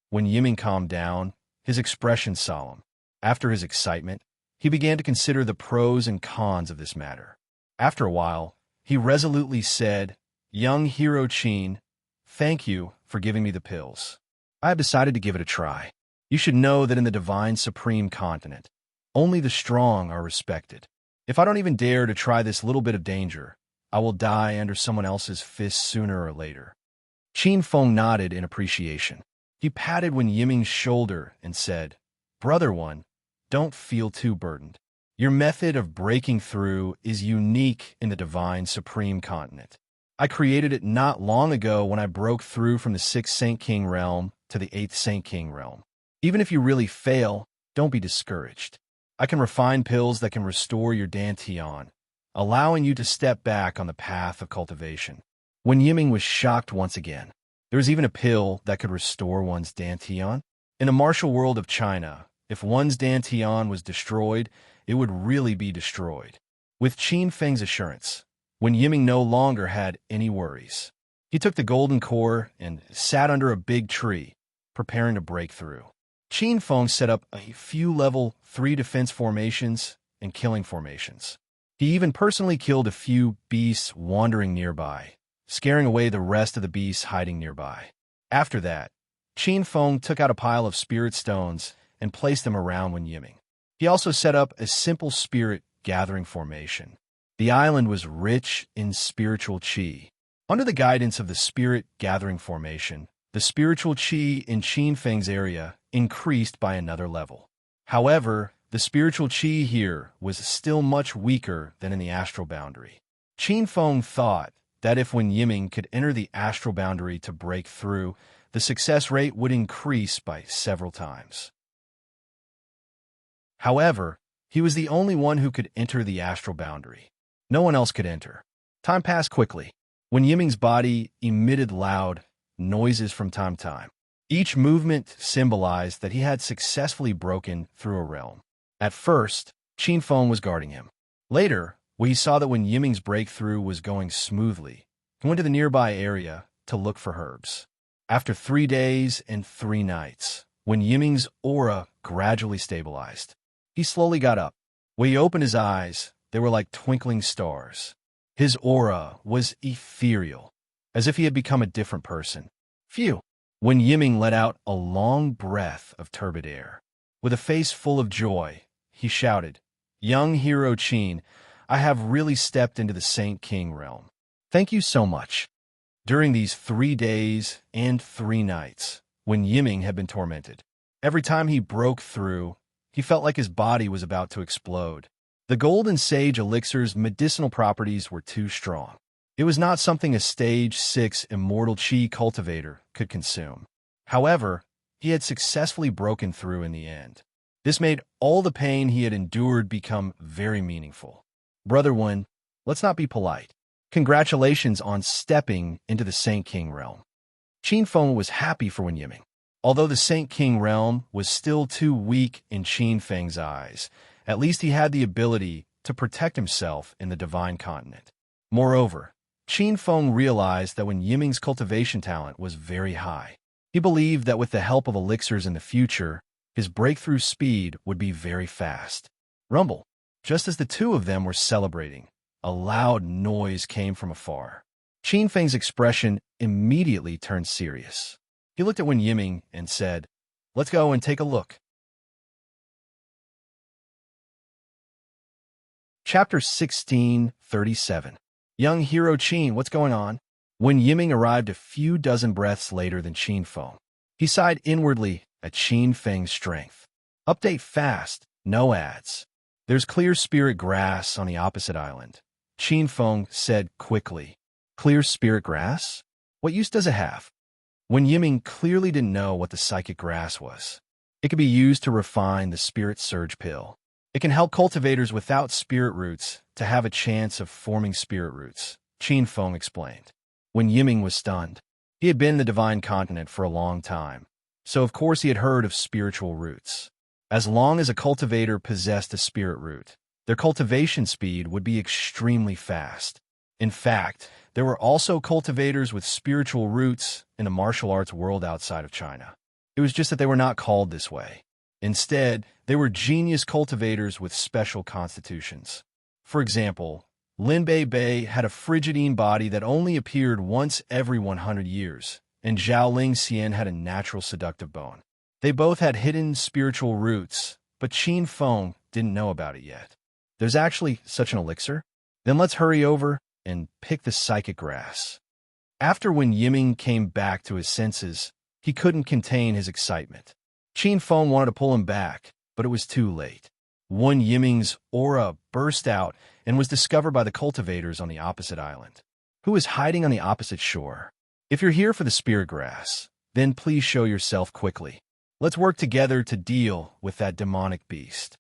When Yiming calmed down, his expression solemn. After his excitement, he began to consider the pros and cons of this matter. After a while, he resolutely said, "Young hero Qin, thank you for giving me the pills. I have decided to give it a try. You should know that in the divine supreme continent, only the strong are respected. If I don't even dare to try this little bit of danger, I will die under someone else's fists sooner or later." Qin Feng nodded in appreciation. He patted Wen Yiming's shoulder and said, "Brother One, don't feel too burdened. Your method of breaking through is unique in the divine supreme continent. I created it not long ago when I broke through from the 6th Saint King realm to the 8th Saint King realm. Even if you really fail, don't be discouraged. I can refine pills that can restore your dantian, allowing you to step back on the path of cultivation." Wen Yiming was shocked once again. There was even a pill that could restore one's dantian? In a martial world of China, if one's dantian was destroyed, it would really be destroyed. With Qin Feng's assurance, Wen Yiming no longer had any worries. He took the golden core and sat under a big tree, preparing to break through. Qin Feng set up a few level 3 defense formations and killing formations. He even personally killed a few beasts wandering nearby, scaring away the rest of the beasts hiding nearby. After that, Qin Feng took out a pile of spirit stones and placed them around Wen Yiming. He also set up a simple spirit gathering formation. The island was rich in spiritual qi. Under the guidance of the spirit gathering formation, the spiritual qi in Qin Feng's area increased by another level. However, the spiritual qi here was still much weaker than in the astral boundary. Qin Feng thought that if Wen Yiming could enter the astral boundary to break through, the success rate would increase by several times. However, he was the only one who could enter the astral boundary. No one else could enter. Time passed quickly. Wen Yiming's body emitted loud noises from time to time. Each movement symbolized that he had successfully broken through a realm. At first, Qin Feng was guarding him. Later, when he saw that Wen Yiming's breakthrough was going smoothly, he went to the nearby area to look for herbs. After 3 days and 3 nights, Wen Yiming's aura gradually stabilized. He slowly got up. When he opened his eyes, they were like twinkling stars. His aura was ethereal, as if he had become a different person. Phew! Wen Yiming let out a long breath of turbid air. With a face full of joy, he shouted, "Young hero Qin, I have really stepped into the Saint King realm. Thank you so much." During these 3 days and 3 nights, Wen Yiming had been tormented. Every time he broke through, he felt like his body was about to explode. The golden sage elixir's medicinal properties were too strong. It was not something a stage 6 immortal qi cultivator could consume. However, he had successfully broken through in the end. This made all the pain he had endured become very meaningful. Brother Wen, let's not be polite. Congratulations on stepping into the Saint King realm. Qin Feng was happy for Wen Yiming. Although the Saint King realm was still too weak in Qin Feng's eyes, at least he had the ability to protect himself in the divine continent. Moreover, Qin Feng realized that Wen Yiming's cultivation talent was very high. He believed that with the help of elixirs in the future, his breakthrough speed would be very fast. Rumble. Just as the two of them were celebrating, a loud noise came from afar. Qin Feng's expression immediately turned serious. He looked at Wen Yiming and said, "Let's go and take a look." Chapter 1637. Young hero Qin, what's going on? Wen Yiming arrived a few dozen breaths later than Qin Feng. He sighed inwardly at Qin Feng's strength. Update fast, no ads. There's clear spirit grass on the opposite island. Qin Feng said quickly. Clear spirit grass? What use does it have? Wen Yiming clearly didn't know what the psychic grass was. It could be used to refine the spirit surge pill. It can help cultivators without spirit roots to have a chance of forming spirit roots, Qin Feng explained. Wen Yiming was stunned. He had been in the divine continent for a long time, so of course he had heard of spiritual roots. As long as a cultivator possessed a spirit root, their cultivation speed would be extremely fast. In fact, there were also cultivators with spiritual roots in the martial arts world outside of China. It was just that they were not called this way. Instead, they were genius cultivators with special constitutions. For example, Lin Bei had a frigidine body that only appeared once every 100 years, and Zhao Lingxian had a natural seductive bone. They both had hidden spiritual roots, but Qin Feng didn't know about it yet. There's actually such an elixir? Then let's hurry over and pick the psychic grass. After when Yiming came back to his senses, he couldn't contain his excitement. Qin Feng wanted to pull him back, but it was too late. One Yiming's aura burst out and was discovered by the cultivators on the opposite island. Who is hiding on the opposite shore? If you're here for the spirit grass, then please show yourself quickly. Let's work together to deal with that demonic beast.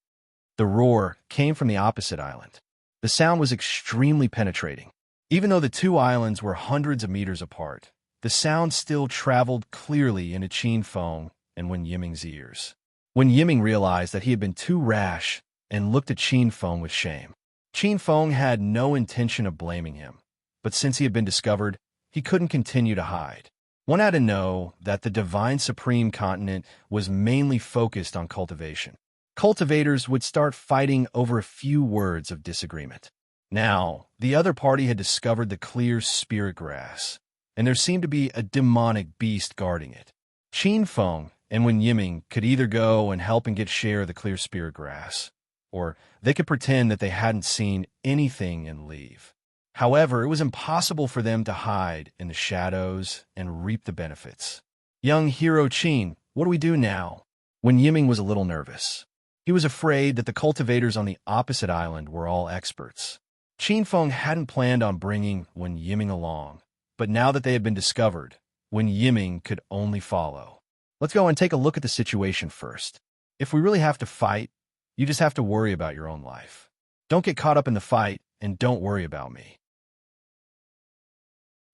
The roar came from the opposite island. The sound was extremely penetrating. Even though the two islands were hundreds of meters apart, the sound still traveled clearly into Qin Feng and Wen Yiming's ears. When Yiming realized that he had been too rash and looked at Qin Feng with shame. Qin Feng had no intention of blaming him, but since he had been discovered, he couldn't continue to hide. One had to know that the Divine Supreme Continent was mainly focused on cultivation. Cultivators would start fighting over a few words of disagreement. Now, the other party had discovered the clear spirit grass, and there seemed to be a demonic beast guarding it. Qin Feng and Wen Yiming could either go and help and get share of the clear spirit grass, or they could pretend that they hadn't seen anything and leave. However, it was impossible for them to hide in the shadows and reap the benefits. Young hero Qin, what do we do now? Wen Yiming was a little nervous. He was afraid that the cultivators on the opposite island were all experts. Qin Feng hadn't planned on bringing Wen Yiming along, but now that they had been discovered, Wen Yiming could only follow. Let's go and take a look at the situation first. If we really have to fight, you just have to worry about your own life. Don't get caught up in the fight, and don't worry about me.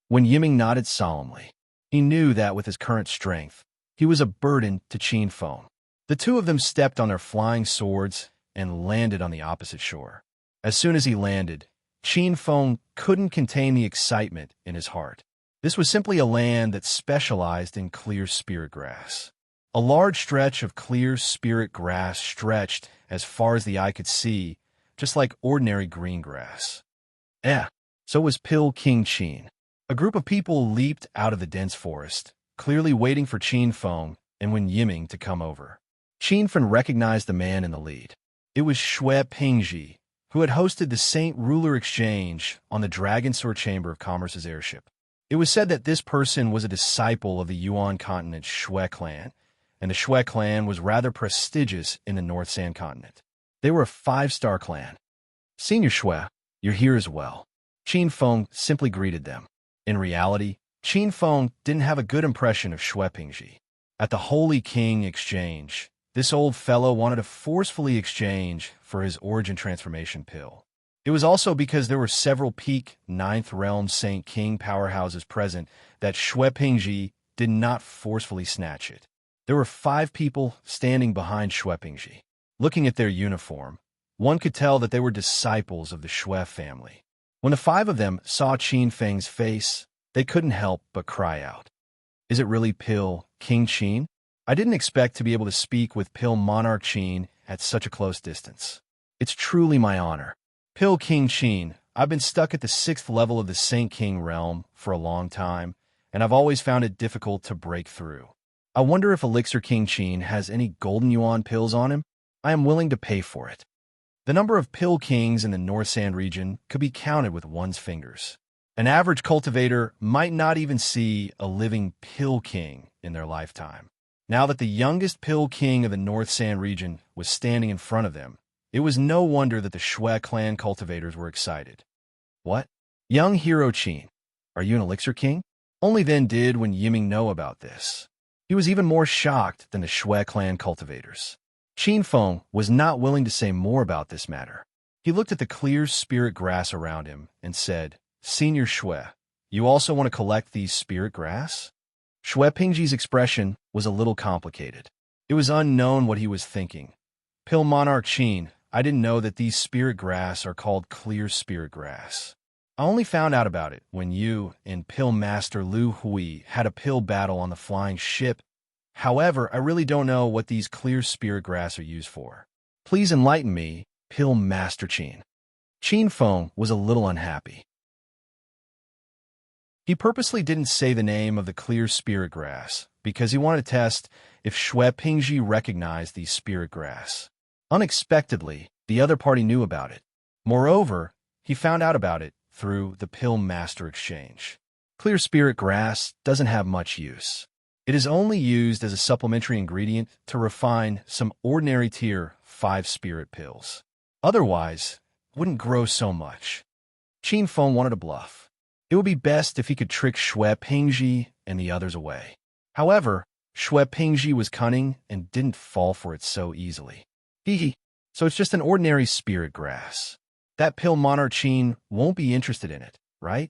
Wen Yiming nodded solemnly. He knew that with his current strength, he was a burden to Qin Feng. The two of them stepped on their flying swords and landed on the opposite shore. As soon as he landed, Qin Feng couldn't contain the excitement in his heart. This was simply a land that specialized in clear spirit grass. A large stretch of clear spirit grass stretched as far as the eye could see, just like ordinary green grass. So was Pill King Qin. A group of people leaped out of the dense forest, clearly waiting for Qin Feng and Wen Yiming to come over. Qin Feng recognized the man in the lead. It was Shui Pingji, who had hosted the Saint Ruler Exchange on the Dragon Sword Chamber of Commerce's airship. It was said that this person was a disciple of the Yuan continent's Shui clan, and the Shui clan was rather prestigious in the North Sand continent. They were a 5-star clan. Senior Shui, you're here as well. Qin Feng simply greeted them. In reality, Qin Feng didn't have a good impression of Shui Pingji. At the Holy King Exchange, this old fellow wanted to forcefully exchange for his origin transformation pill. It was also because there were several peak 9th Realm Saint King powerhouses present that Shui Pingji did not forcefully snatch it. There were 5 people standing behind Shui Pingji. Looking at their uniform, one could tell that they were disciples of the Shui family. When the 5 of them saw Qin Feng's face, they couldn't help but cry out. Is it really Pill King Qin? I didn't expect to be able to speak with Pill Monarch Qin at such a close distance. It's truly my honor. Pill King Qin, I've been stuck at the 6th level of the Saint King realm for a long time, and I've always found it difficult to break through. I wonder if Elixir King Qin has any golden yuan pills on him. I am willing to pay for it. The number of pill kings in the North Sand region could be counted with one's fingers. An average cultivator might not even see a living pill king in their lifetime. Now that the youngest pill king of the North Sand region was standing in front of them, it was no wonder that the Shui clan cultivators were excited. What? Young hero Qin, are you an elixir king? Only then did Wen Yiming know about this. He was even more shocked than the Shui clan cultivators. Qin Feng was not willing to say more about this matter. He looked at the clear spirit grass around him and said, Senior Shui, you also want to collect these spirit grass? Shui Pingji's expression was a little complicated. It was unknown what he was thinking. Pill Monarch Qin, I didn't know that these spirit grass are called clear spirit grass. I only found out about it when you and Pill Master Lu Hui had a pill battle on the flying ship. However, I really don't know what these clear spirit grass are used for. Please enlighten me, Pill Master Qin. Qin Feng was a little unhappy. He purposely didn't say the name of the clear spirit grass because he wanted to test if Shui Pingji recognized these spirit grass. Unexpectedly, the other party knew about it. Moreover, he found out about it through the Pill Master exchange. Clear spirit grass doesn't have much use. It is only used as a supplementary ingredient to refine some ordinary tier 5 spirit pills. Otherwise, it wouldn't grow so much. Qin Feng wanted to bluff. It would be best if he could trick Shui Pingji and the others away. However, Shui Pingji was cunning and didn't fall for it so easily. So it's just an ordinary spirit grass. That Pill Monarch Qin won't be interested in it, right?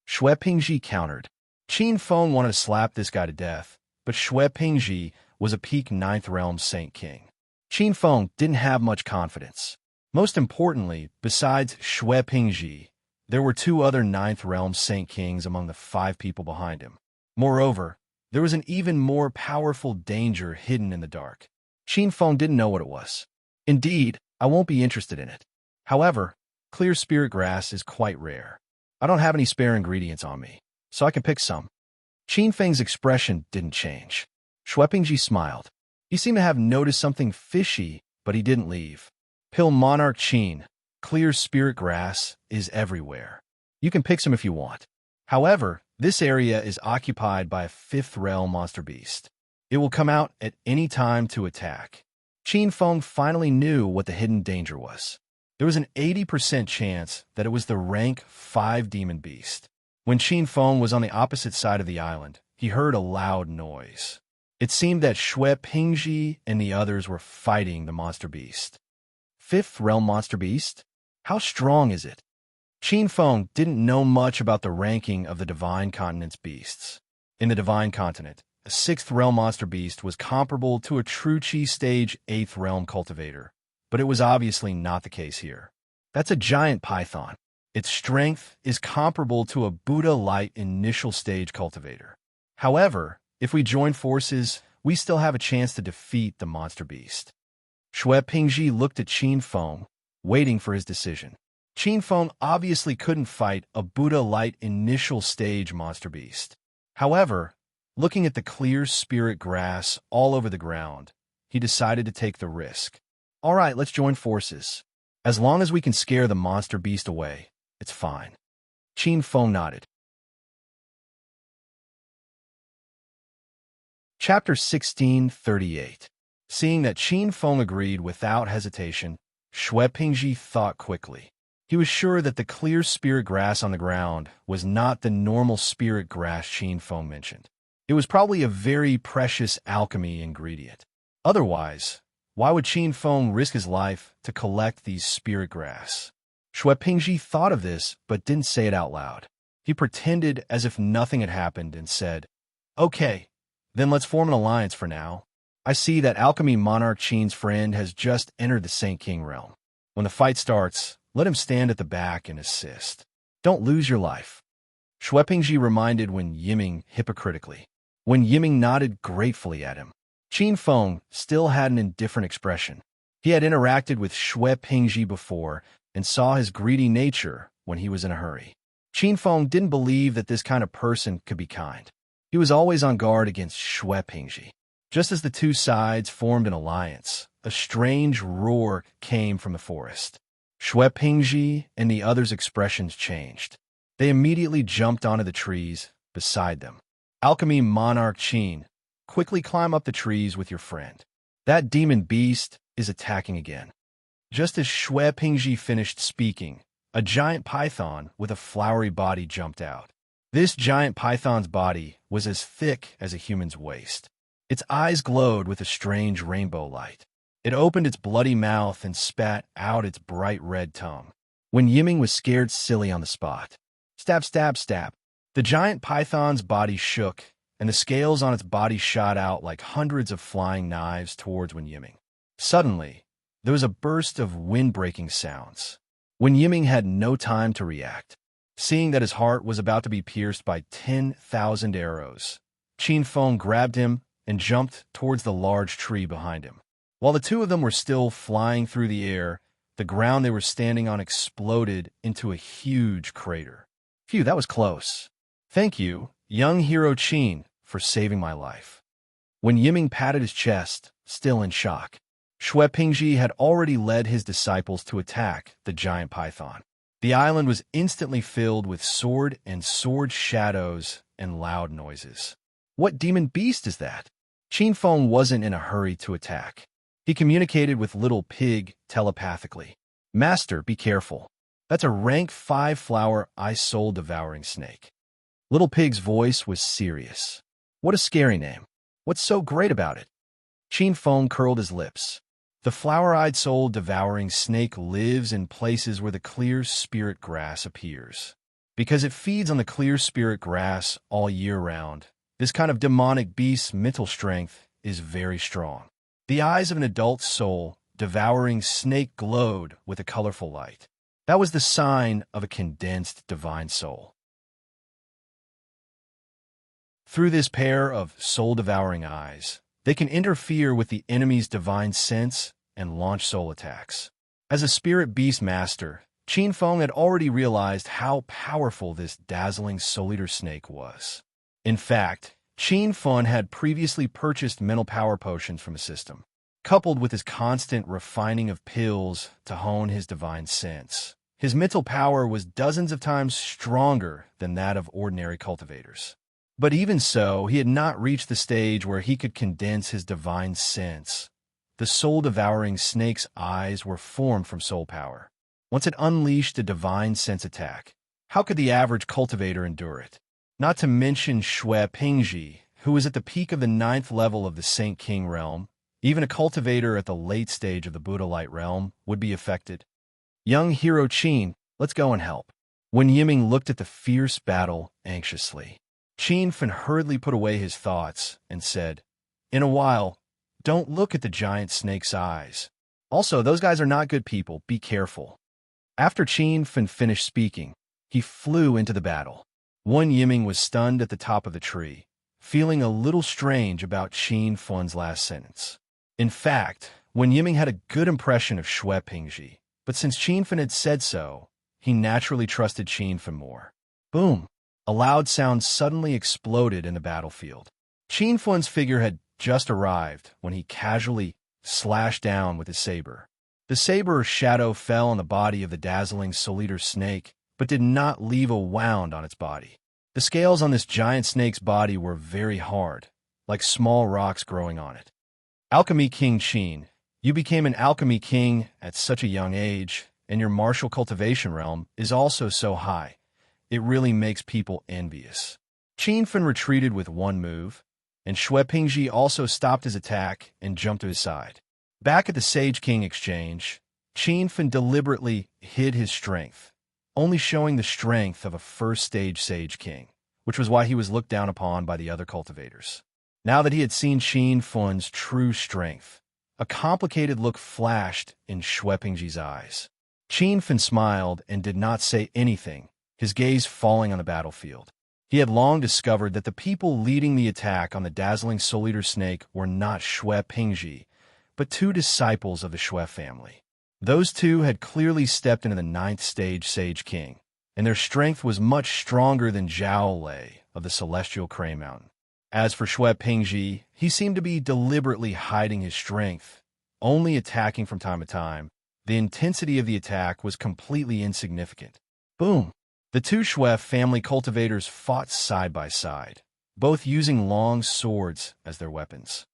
Shui Pingji countered. Qin Feng wanted to slap this guy to death, but Shui Pingji was a peak 9th realm Saint King. Qin Feng didn't have much confidence. Most importantly, besides Shui Pingji, there were 2 other 9th realm Saint Kings among the 5 people behind him. Moreover, there was an even more powerful danger hidden in the dark. Qin Feng didn't know what it was. Indeed, I won't be interested in it. However, clear spirit grass is quite rare. I don't have any spare ingredients on me, so I can pick some. Qin Feng's expression didn't change. Shui Pingji smiled. He seemed to have noticed something fishy, but he didn't leave. Pill Monarch Qin, clear spirit grass is everywhere. You can pick some if you want. However, this area is occupied by a 5th realm monster beast. It will come out at any time to attack. Qin Feng finally knew what the hidden danger was. There was an 80% chance that it was the rank 5 demon beast. When Qin Feng was on the opposite side of the island, he heard a loud noise. It seemed that Shui Pingji and the others were fighting the monster beast. 5th realm monster beast? How strong is it? Qin Feng didn't know much about the ranking of the Divine Continent's beasts. In the Divine Continent, a 6th realm monster beast was comparable to a true Qi stage 8th realm cultivator, but it was obviously not the case here. That's a giant python. Its strength is comparable to a Buddha light initial stage cultivator. However, if we join forces, we still have a chance to defeat the monster beast. Shui Pingji looked at Qin Feng, waiting for his decision. Qin Feng obviously couldn't fight a Buddha light initial stage monster beast. However, looking at the clear spirit grass all over the ground, he decided to take the risk. All right, let's join forces. As long as we can scare the monster beast away, it's fine. Qin Feng nodded. Chapter 1638. Seeing that Qin Feng agreed without hesitation, Shui Pingji thought quickly. He was sure that the clear spirit grass on the ground was not the normal spirit grass Qin Feng mentioned. It was probably a very precious alchemy ingredient. Otherwise, why would Qin Feng risk his life to collect these spirit grass? Shui Pingji thought of this, but didn't say it out loud. He pretended as if nothing had happened and said, "Okay, then let's form an alliance for now. I see that Alchemy Monarch Qin's friend has just entered the Saint King realm. When the fight starts, let him stand at the back and assist. Don't lose your life." Shui Pingji reminded Wen Yiming hypocritically. Wen Yiming nodded gratefully at him. Qin Feng still had an indifferent expression. He had interacted with Shui Pingji before and saw his greedy nature when he was in a hurry. Qin Feng didn't believe that this kind of person could be kind. He was always on guard against Shui Pingji. Just as the 2 sides formed an alliance, a strange roar came from the forest. Shui Pingji and the others' expressions changed. They immediately jumped onto the trees beside them. Alchemy Monarch Qin, quickly climb up the trees with your friend. That demon beast is attacking again. Just as Shui Pingji finished speaking, a giant python with a flowery body jumped out. This giant python's body was as thick as a human's waist. Its eyes glowed with a strange rainbow light. It opened its bloody mouth and spat out its bright red tongue. Wen Yiming was scared silly on the spot. Stab, stab, stab. The giant python's body shook and the scales on its body shot out like hundreds of flying knives towards Wen Yiming. Suddenly, there was a burst of wind-breaking sounds. Wen Yiming had no time to react. Seeing that his heart was about to be pierced by 10,000 arrows, Qin Feng grabbed him and jumped towards the large tree behind him. While the two of them were still flying through the air, the ground they were standing on exploded into a huge crater. Phew, that was close. Thank you, young hero Qin, for saving my life. When Yiming patted his chest, still in shock, Shui Pingji had already led his disciples to attack the giant python. The island was instantly filled with sword and sword shadows and loud noises. What demon beast is that? Qin Feng wasn't in a hurry to attack. He communicated with Little Pig telepathically. Master, be careful. That's a rank 5 flower ice soul devouring snake. Little Pig's voice was serious. What a scary name. What's so great about it? Qin Feng curled his lips. The flower-eyed soul devouring snake lives in places where the clear spirit grass appears. Because it feeds on the clear spirit grass all year round, this kind of demonic beast's mental strength is very strong. The eyes of an adult soul devouring snake glowed with a colorful light. That was the sign of a condensed divine soul. Through this pair of soul-devouring eyes, they can interfere with the enemy's divine sense and launch soul attacks. As a spirit beast master, Qin Feng had already realized how powerful this dazzling soul-eater snake was. In fact, Qin Feng had previously purchased mental power potions from the system, coupled with his constant refining of pills to hone his divine sense. His mental power was dozens of times stronger than that of ordinary cultivators. But even so, he had not reached the stage where he could condense his divine sense. The soul-devouring snake's eyes were formed from soul power. Once it unleashed a divine sense attack, how could the average cultivator endure it? Not to mention Shui Pingji, who was at the peak of the 9th level of the Saint King realm. Even a cultivator at the late stage of the Buddha Light realm would be affected. Young hero Qin, let's go and help. When Yiming looked at the fierce battle anxiously, Qin Feng hurriedly put away his thoughts and said, "In a while, don't look at the giant snake's eyes. Also, those guys are not good people, be careful." After Qin Feng finished speaking, he flew into the battle. Wen Yiming was stunned at the top of the tree, feeling a little strange about Qin Feng's last sentence. In fact, Wen Yiming had a good impression of Shui Pingji, but since Qin Feng had said so, he naturally trusted Qin Feng more. Boom! A loud sound suddenly exploded in the battlefield. Qin Feng's figure had just arrived when he casually slashed down with his saber. The saber shadow fell on the body of the dazzling soul-eater snake, but did not leave a wound on its body. The scales on this giant snake's body were very hard, like small rocks growing on it. Alchemy King Qin, you became an alchemy king at such a young age, and your martial cultivation realm is also so high. It really makes people envious. Qin Feng retreated with one move, and Shui Pingji also stopped his attack and jumped to his side. Back at the Sage King exchange, Qin Feng deliberately hid his strength, only showing the strength of a first-stage Sage King, which was why he was looked down upon by the other cultivators. Now that he had seen Qin Feng's true strength, a complicated look flashed in Shui Pingji's eyes. Qin Feng smiled and did not say anything, his gaze falling on the battlefield. He had long discovered that the people leading the attack on the dazzling soul-eater snake were not Shui Pingji, but two disciples of the Shui family. Those two had clearly stepped into the 9th stage Sage King, and their strength was much stronger than Zhao Lei of the Celestial Crane Mountain. As for Shui Pingji, he seemed to be deliberately hiding his strength, only attacking from time to time. The intensity of the attack was completely insignificant. Boom! The two Shui family cultivators fought side by side, both using long swords as their weapons.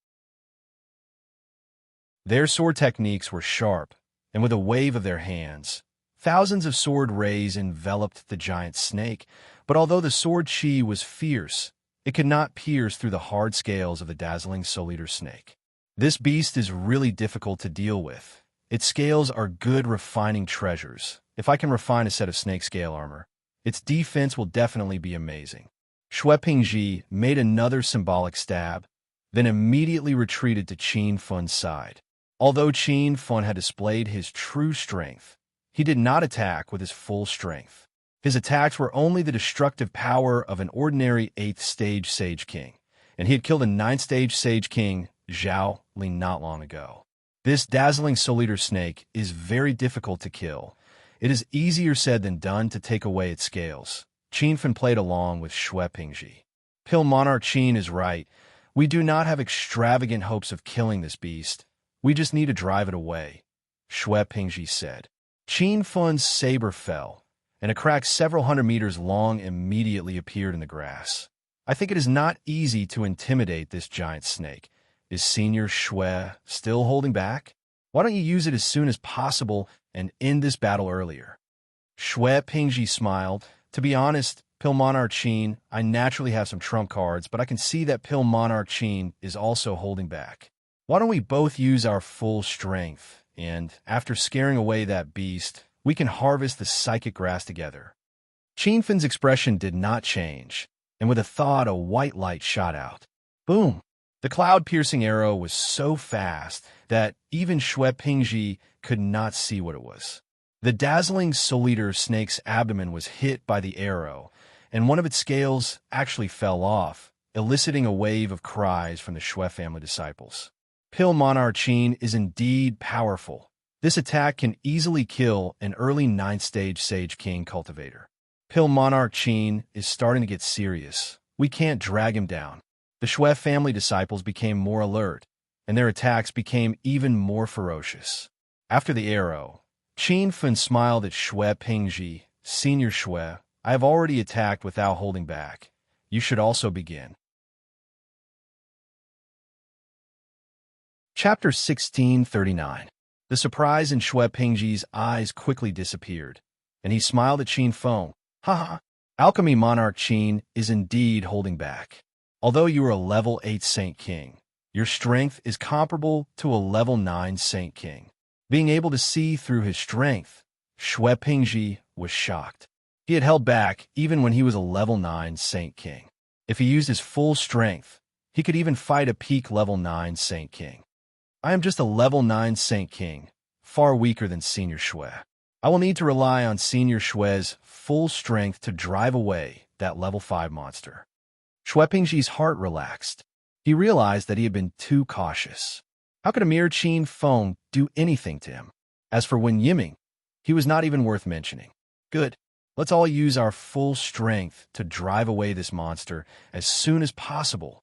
Their sword techniques were sharp, and with a wave of their hands, thousands of sword rays enveloped the giant snake, but although the sword chi was fierce, it could not pierce through the hard scales of the dazzling soul-eater snake. This beast is really difficult to deal with. Its scales are good refining treasures. If I can refine a set of snake scale armor, its defense will definitely be amazing. Shui Pingji made another symbolic stab, then immediately retreated to Qin Fun's side. Although Qin Fun had displayed his true strength, he did not attack with his full strength. His attacks were only the destructive power of an ordinary 8th stage Sage King, and he had killed a 9th stage Sage King, Zhao Lin, not long ago. This dazzling Soul Eater snake is very difficult to kill. It is easier said than done to take away its scales. Qin Fun played along with Shui Pingji. Pill Monarch Qin is right. We do not have extravagant hopes of killing this beast. We just need to drive it away, Shui Pingji said. Qin Fun's saber fell, and a crack several hundred meters long immediately appeared in the grass. I think it is not easy to intimidate this giant snake. Is Senior Shui still holding back? Why don't you use it as soon as possible and end this battle earlier? Shui Pingji smiled. To be honest, Pill Monarch Qin, I naturally have some trump cards, but I can see that Pill Monarch Qin is also holding back. Why don't we both use our full strength, and after scaring away that beast, we can harvest the psychic grass together. Qin Fun's expression did not change, and with a thought, a white light shot out. Boom! The cloud-piercing arrow was so fast that even Shui Pingji could not see what it was. The dazzling Soul Eater snake's abdomen was hit by the arrow, and one of its scales actually fell off, eliciting a wave of cries from the Shui family disciples. Pill Monarch Qin is indeed powerful. This attack can easily kill an early 9th stage Sage King cultivator. Pill Monarch Qin is starting to get serious. We can't drag him down. The Shui family disciples became more alert, and their attacks became even more ferocious. After the arrow, Qin Fun smiled at Shui Pingji. Senior Shui, I have already attacked without holding back. You should also begin. Chapter 1639. The surprise in Shui Pingji's eyes quickly disappeared, and he smiled at Qin Feng. Haha, Alchemy Monarch Qin is indeed holding back. Although you are a level 8 Saint King, your strength is comparable to a level 9 Saint King. Being able to see through his strength, Shui Pingji was shocked. He had held back even when he was a level 9 Saint King. If he used his full strength, he could even fight a peak level 9 Saint King. I am just a level 9 Saint King, far weaker than Senior Shui. I will need to rely on Senior Shui's full strength to drive away that level 5 monster. Shui Pingji's heart relaxed. He realized that he had been too cautious. How could a mere Qin Feng do anything to him? As for Wen Yiming, he was not even worth mentioning. Good. Let's all use our full strength to drive away this monster as soon as possible.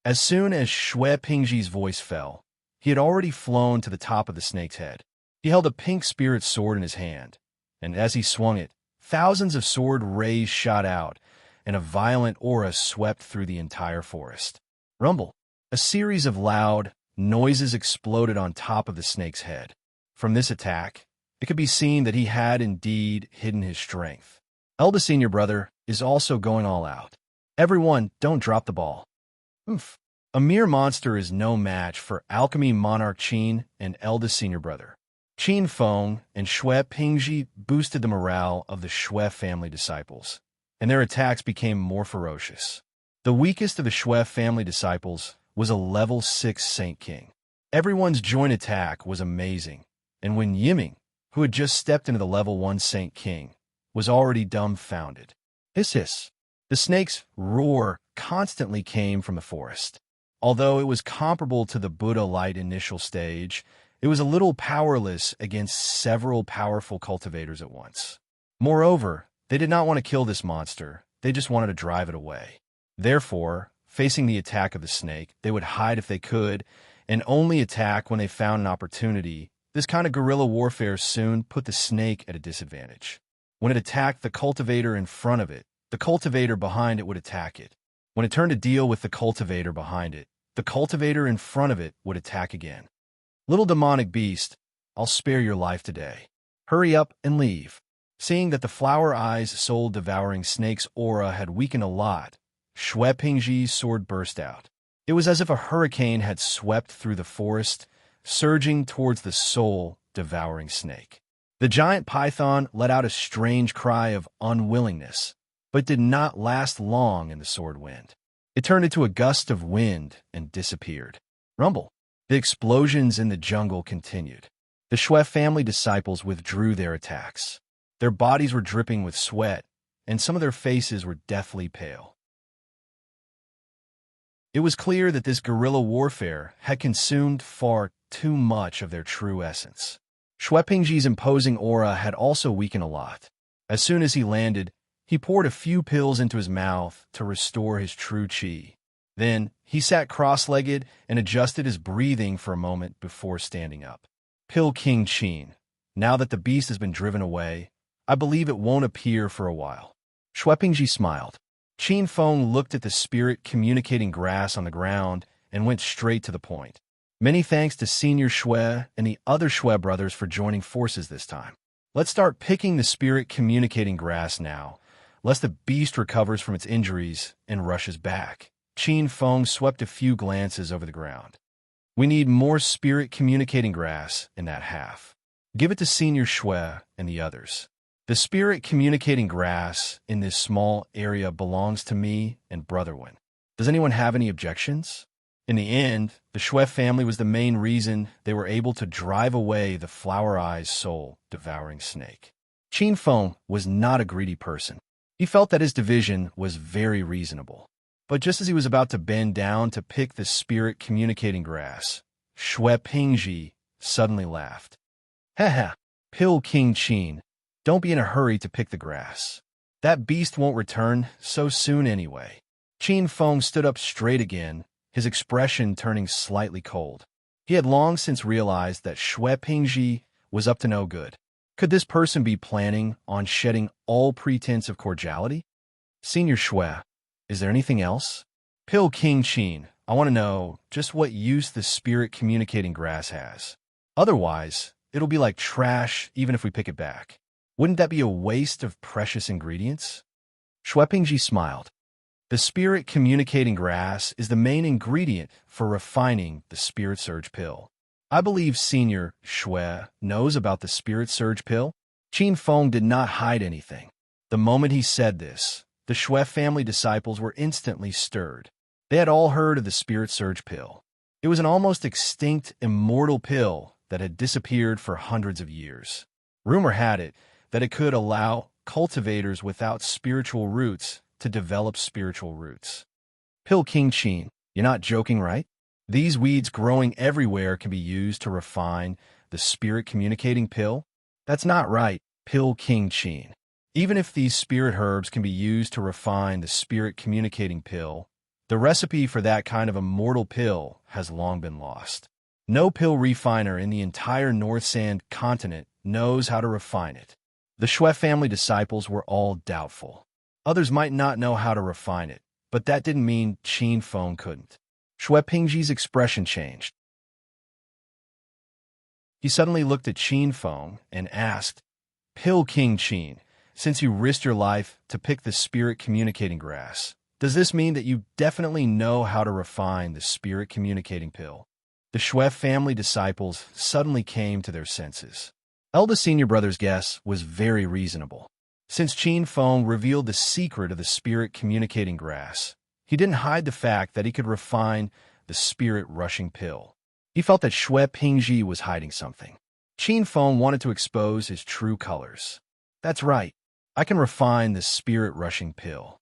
As soon as Shui Pingji's voice fell, he had already flown to the top of the snake's head. He held a pink spirit sword in his hand, and as he swung it, thousands of sword rays shot out, and a violent aura swept through the entire forest. Rumble! A series of loud noises exploded on top of the snake's head. From this attack, it could be seen that he had indeed hidden his strength. Eldest Senior Brother is also going all out. Everyone, don't drop the ball. Oof. A mere monster is no match for Alchemy Monarch Qin and Eldest Senior Brother. Qin Feng and Shui Pingji boosted the morale of the Shui family disciples, and their attacks became more ferocious. The weakest of the Shui family disciples was a level 6 Saint King. Everyone's joint attack was amazing, and when Yiming, who had just stepped into the level 1 Saint King, was already dumbfounded. Hiss hiss. The snake's roar constantly came from the forest. Although it was comparable to the Buddha Light initial stage, it was a little powerless against several powerful cultivators at once. Moreover, they did not want to kill this monster, they just wanted to drive it away. Therefore, facing the attack of the snake, they would hide if they could, and only attack when they found an opportunity. This kind of guerrilla warfare soon put the snake at a disadvantage. When it attacked the cultivator in front of it, the cultivator behind it would attack it. When it turned to deal with the cultivator behind it, the cultivator in front of it would attack again. Little demonic beast, I'll spare your life today. Hurry up and leave. Seeing that the flower eyes soul-devouring snake's aura had weakened a lot, Shui Pingji's sword burst out. It was as if a hurricane had swept through the forest, surging towards the soul-devouring snake. The giant python let out a strange cry of unwillingness, but did not last long in the sword wind. It turned into a gust of wind and disappeared. Rumble. The explosions in the jungle continued. The Shui family disciples withdrew their attacks. Their bodies were dripping with sweat, and some of their faces were deathly pale. It was clear that this guerrilla warfare had consumed far too much of their true essence. Shui Pingji's imposing aura had also weakened a lot. As soon as he landed, he poured a few pills into his mouth to restore his true qi. Then, he sat cross-legged and adjusted his breathing for a moment before standing up. Pill King Qin. Now that the beast has been driven away, I believe it won't appear for a while. Shui Pingji smiled. Qin Feng looked at the spirit communicating grass on the ground and went straight to the point. Many thanks to Senior Shui and the other Shui brothers for joining forces this time. Let's start picking the spirit communicating grass now, lest the beast recovers from its injuries and rushes back. Qin Feng swept a few glances over the ground. We need more spirit communicating grass in that half. Give it to Senior Shui and the others. The spirit communicating grass in this small area belongs to me and Brother Wen. Does anyone have any objections? In the end, the Shui family was the main reason they were able to drive away the flower-eyed soul-devouring snake. Qin Feng was not a greedy person. He felt that his division was very reasonable. But just as he was about to bend down to pick the spirit communicating grass, Shui Pingji suddenly laughed. Ha, Pill King Qin. Don't be in a hurry to pick the grass. That beast won't return so soon anyway. Qin Feng stood up straight again, his expression turning slightly cold. He had long since realized that Shui Pingji was up to no good. Could this person be planning on shedding all pretense of cordiality? Senior Shui, is there anything else? Pill King Qin, I want to know just what use the spirit communicating grass has. Otherwise, it'll be like trash even if we pick it back. Wouldn't that be a waste of precious ingredients? Shui Pingji smiled. The spirit communicating grass is the main ingredient for refining the spirit surge pill. I believe Senior Shui knows about the spirit surge pill. Qin Feng did not hide anything. The moment he said this, the Shui family disciples were instantly stirred. They had all heard of the spirit surge pill. It was an almost extinct, immortal pill that had disappeared for hundreds of years. Rumor had it that it could allow cultivators without spiritual roots to develop spiritual roots. Pill King Qin, you're not joking, right? These weeds growing everywhere can be used to refine the spirit communicating pill? That's not right, Pill King Qin. Even if these spirit herbs can be used to refine the spirit communicating pill, the recipe for that kind of immortal pill has long been lost. No pill refiner in the entire North Sand continent knows how to refine it. The Shui family disciples were all doubtful. Others might not know how to refine it, but that didn't mean Qin Feng couldn't. Shui Pingji's expression changed. He suddenly looked at Qin Feng and asked, Pill King Qin, since you risked your life to pick the spirit communicating grass, does this mean that you definitely know how to refine the spirit communicating pill? The Shui family disciples suddenly came to their senses. Eldest Senior Brother's guess was very reasonable. Since Qin Feng revealed the secret of the spirit communicating grass, he didn't hide the fact that he could refine the spirit rushing pill. He felt that Shui Pingji was hiding something. Qin Feng wanted to expose his true colors. That's right, I can refine the spirit rushing pill.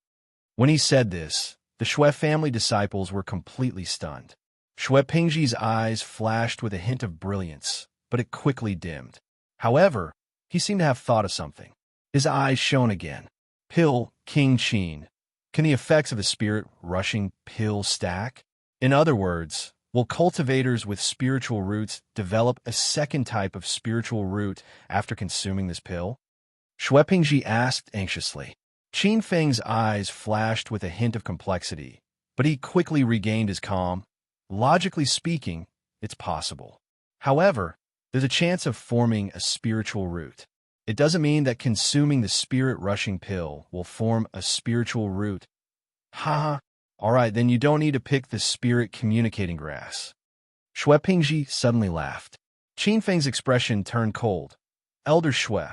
When he said this, the Shui family disciples were completely stunned. Shui Pingji's eyes flashed with a hint of brilliance, but it quickly dimmed. However, he seemed to have thought of something. His eyes shone again. Pill King Qin. Can the effects of the spirit rushing pill stack? In other words, will cultivators with spiritual roots develop a second type of spiritual root after consuming this pill? Shui Pingji asked anxiously. Qin Feng's eyes flashed with a hint of complexity, but he quickly regained his calm. Logically speaking, it's possible. However, there's a chance of forming a spiritual root. It doesn't mean that consuming the spirit-rushing pill will form a spiritual root. Ha! Alright, then you don't need to pick the spirit-communicating grass. Shui Pingji suddenly laughed. Qin Feng's expression turned cold. Elder Shui,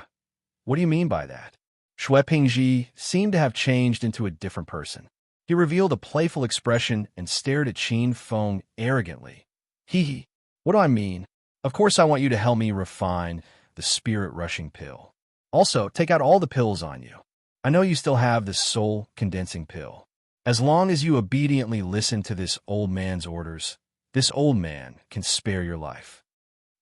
what do you mean by that? Shui Pingji seemed to have changed into a different person. He revealed a playful expression and stared at Qin Feng arrogantly. Hee hee. What do I mean? Of course I want you to help me refine the spirit-rushing pill. Also, take out all the pills on you. I know you still have the soul-condensing pill. As long as you obediently listen to this old man's orders, this old man can spare your life.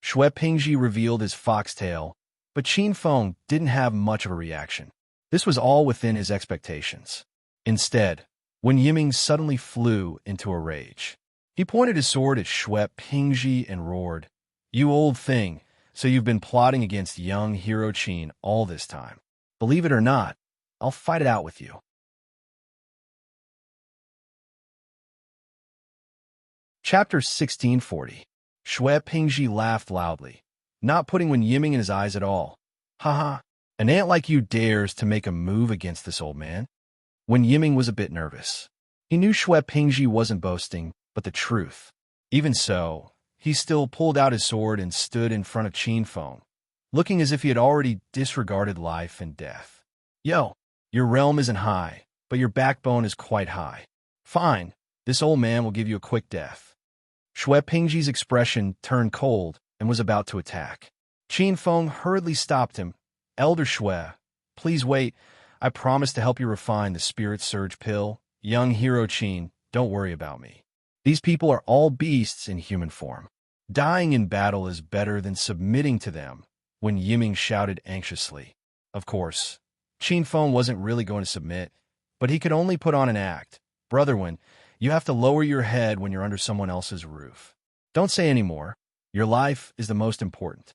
Shui Pingji revealed his foxtail, but Qin Feng didn't have much of a reaction. This was all within his expectations. Instead, Wen Yiming suddenly flew into a rage. He pointed his sword at Shui Pingji and roared, "You old thing, so you've been plotting against young hero Qin all this time. Believe it or not, I'll fight it out with you." Chapter 1640. Shui Pingji laughed loudly, not putting Wen Yiming in his eyes at all. Haha, an ant like you dares to make a move against this old man? Wen Yiming was a bit nervous. He knew Shui Pingji wasn't boasting, but the truth. Even so, he still pulled out his sword and stood in front of Qin Feng, looking as if he had already disregarded life and death. Yo, your realm isn't high, but your backbone is quite high. Fine, this old man will give you a quick death. Shui Pingji's expression turned cold and was about to attack. Qin Feng hurriedly stopped him. Elder Shui, please wait. I promise to help you refine the spirit surge pill. Young hero Qin, don't worry about me. These people are all beasts in human form. Dying in battle is better than submitting to them, Wen Yiming shouted anxiously. Of course, Qin Feng wasn't really going to submit, but he could only put on an act. Brother Wen, you have to lower your head when you're under someone else's roof. Don't say any more. Your life is the most important.